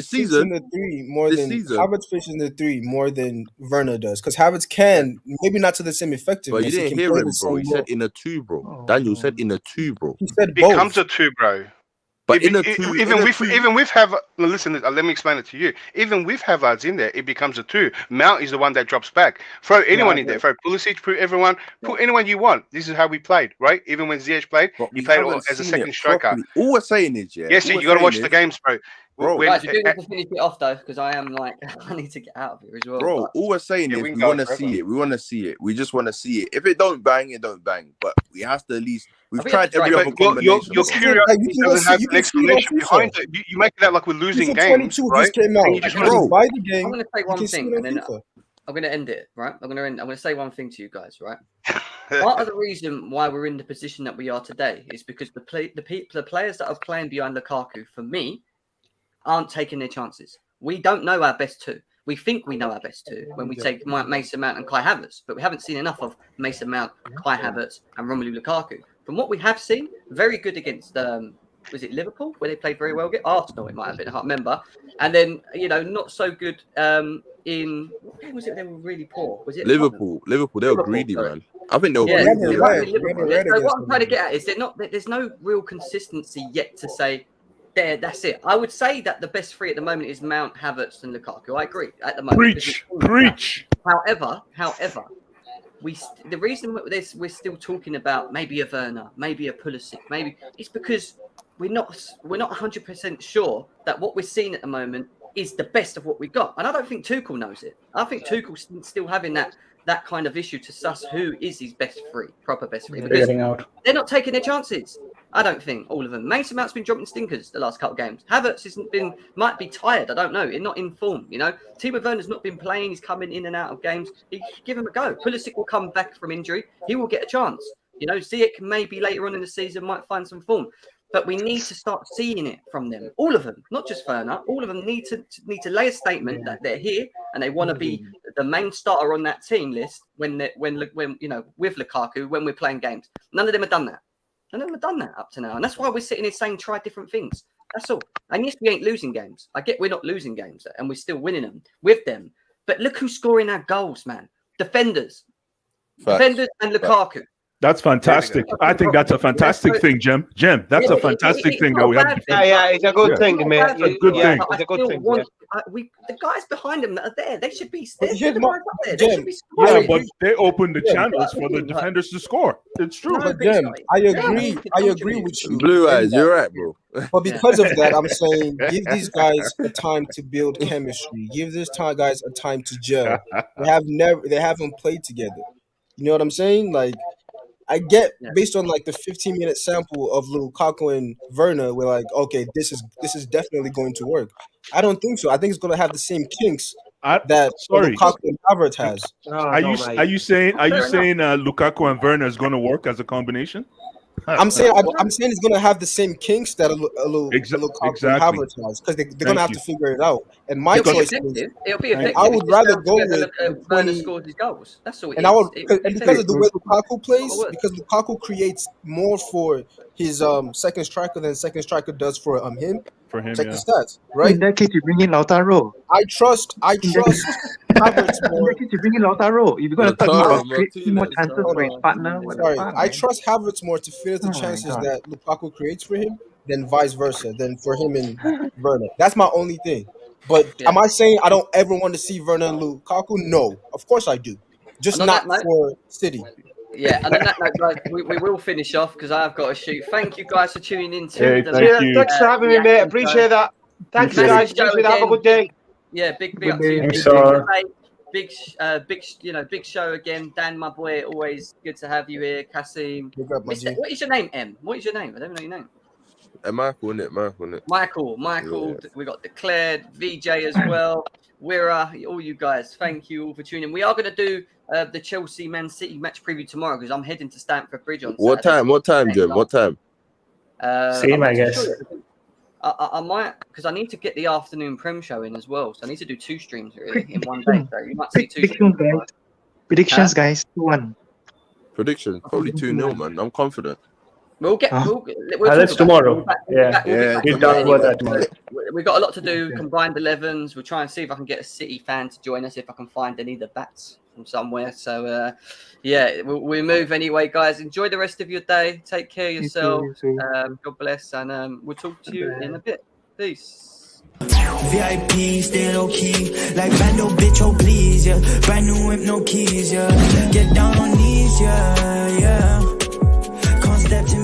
this season, the three more this than season. Havertz fits in the three more than Werner does, because Havertz can maybe not to the same effectiveness. But you didn't he can hear play him, the bro. same He said role. in a two, bro. Daniel said in a two, bro. He said It both. becomes a two, bro. But in a two, Even with Havertz, listen, let me explain it to you. Even with Havertz in there, it becomes a two. Mount is the one that drops back. Throw anyone in there. Throw Pulisic, put everyone, put anyone you want. This is how we played, right? Even when Ziyech played, he played as a second striker. Properly. All we're saying is, Yes, you got to watch the games, bro. Bro, guys, you do need to finish it off though, because I am like, I need to get out of here as well. Bro, all we're saying is we want to see it. We want to see it. We just want to see it. If it don't bang, it don't bang. But we have to at least. We've tried every other combination. Your curiosity doesn't have an explanation behind it. You make it out like we're losing games, right? Just came out. And you just Bro, buy the game. I'm going to say one thing, and then I'm going to end it. Right? I'm going to say one thing to you guys. Right? Part of the reason why we're in the position that we are today is because the players that are playing behind Lukaku, for me, aren't taking their chances. We don't know our best two. We think we know our best two when we take Mason Mount and Kai Havertz, but we haven't seen enough of Mason Mount, Kai Havertz, and Romelu Lukaku. From what we have seen, very good against was it Liverpool where they played very well? Arsenal, it might have been. I can't remember. And then not so good in what game was it? They were really poor. Was it Liverpool? Liverpool, they were greedy, man. I think they were greedy. So what I'm trying to get at is there's no real consistency yet to say. There, that's it. I would say that the best three at the moment is Mount, Havertz, and Lukaku. I agree at the moment. Preach. However, the reason we're still talking about maybe a Werner, maybe a Pulisic, maybe it's because we're not 100% sure that what we're seeing at the moment is the best of what we got. And I don't think Tuchel knows it. I think Tuchel's still having that kind of issue to suss who is his best three, proper best three. Because they're not taking their chances. I don't think all of them. Mason Mount's been dropping stinkers the last couple of games. Havertz might be tired. I don't know. He's not in form. Timo Werner's not been playing. He's coming in and out of games. Give him a go. Pulisic will come back from injury. He will get a chance. Ziyech maybe later on in the season might find some form. But we need to start seeing it from them. All of them, not just Werner. All of them need to lay a statement that they're here and they want to be the main starter on that team list when with Lukaku when we're playing games. None of them have done that. None of them have done that up to now, and that's why we're sitting here saying try different things. That's all. And yes, we ain't losing games. I get we're not losing games, and we're still winning them with them. But look who's scoring our goals, man. Defenders and Lukaku. That's fantastic. I think that's a fantastic thing, Jem. That's a fantastic thing that we have. Yeah, it's a good thing, man. It's a good thing. It's a good thing. The guys behind them that are there, they should be. They Yeah, but they open the channels for the defenders to score. It's true. But Jem, I agree with you. Blue eyes, you're right, bro. But because of that, I'm saying give these guys a time to build chemistry. Give these guys a time to gel. They haven't played together. You know what I'm saying? Like, I get based on like the 15-minute sample of Lukaku and Werner, we're like, okay, this is definitely going to work. I don't think so. I think it's going to have the same kinks that Lukaku and Havertz has. Are you saying Lukaku and Werner is going to work as a combination? I'm saying it's going to have the same kinks that Lukaku and Havertz has because they're going to have to figure it out. And my choice is, I would rather go with Werner scores his goals. That's all. And because of the way Lukaku plays, because Lukaku creates more for his second striker than second striker does for him. Check the stats, right? In that case, you bring in Lautaro. I trust Havertz more. In that case, you bring in Lautaro. If you're going to talk about creating more chances for his partner, I trust Havertz more to finish the chances that Lukaku creates for him than vice versa, than for him and Werner. That's my only thing. But am I saying I don't ever want to see Werner and Lukaku? No, of course I do. Just not for City. Yeah, and on that note, guys, we will finish off because I've got to shoot. Thank you guys for tuning in. Thanks for having me, mate. Appreciate that. Thanks, guys. Appreciate that. Have a good day. Yeah, big up to you. Big show again. Dan, my boy, always good to have you here. Kasim. What is your name, M? What is your name? I don't know your name. Michael. Michael. Yeah. We got Declared, VJ as well. Wira, all you guys, thank you all for tuning in. We are going to do the Chelsea Man City match preview tomorrow because I'm heading to Stamford Bridge on Saturday. What time, Jim? What time? Same, I guess. Sure. I might, because I need to get the afternoon Prem show in as well. So I need to do 2 streams really in one day. So you might see 2 streams. Predictions, guys. 2-1. Predictions, probably 2-0, man. I'm confident. We'll that's tomorrow. We'll talk about that tomorrow. We've got a lot to do. Combined 11s. We'll try and see if I can get a City fan to join us. If I can find any of the bats from somewhere. So we'll move anyway, guys. Enjoy the rest of your day. Take care of yourself. God bless, and we'll talk to you in a bit. Peace. VIP, stay low key, like Bando, bitch, oh please, yeah. Brand new whip, no keys, yeah. Get down on knees, yeah. Can't step to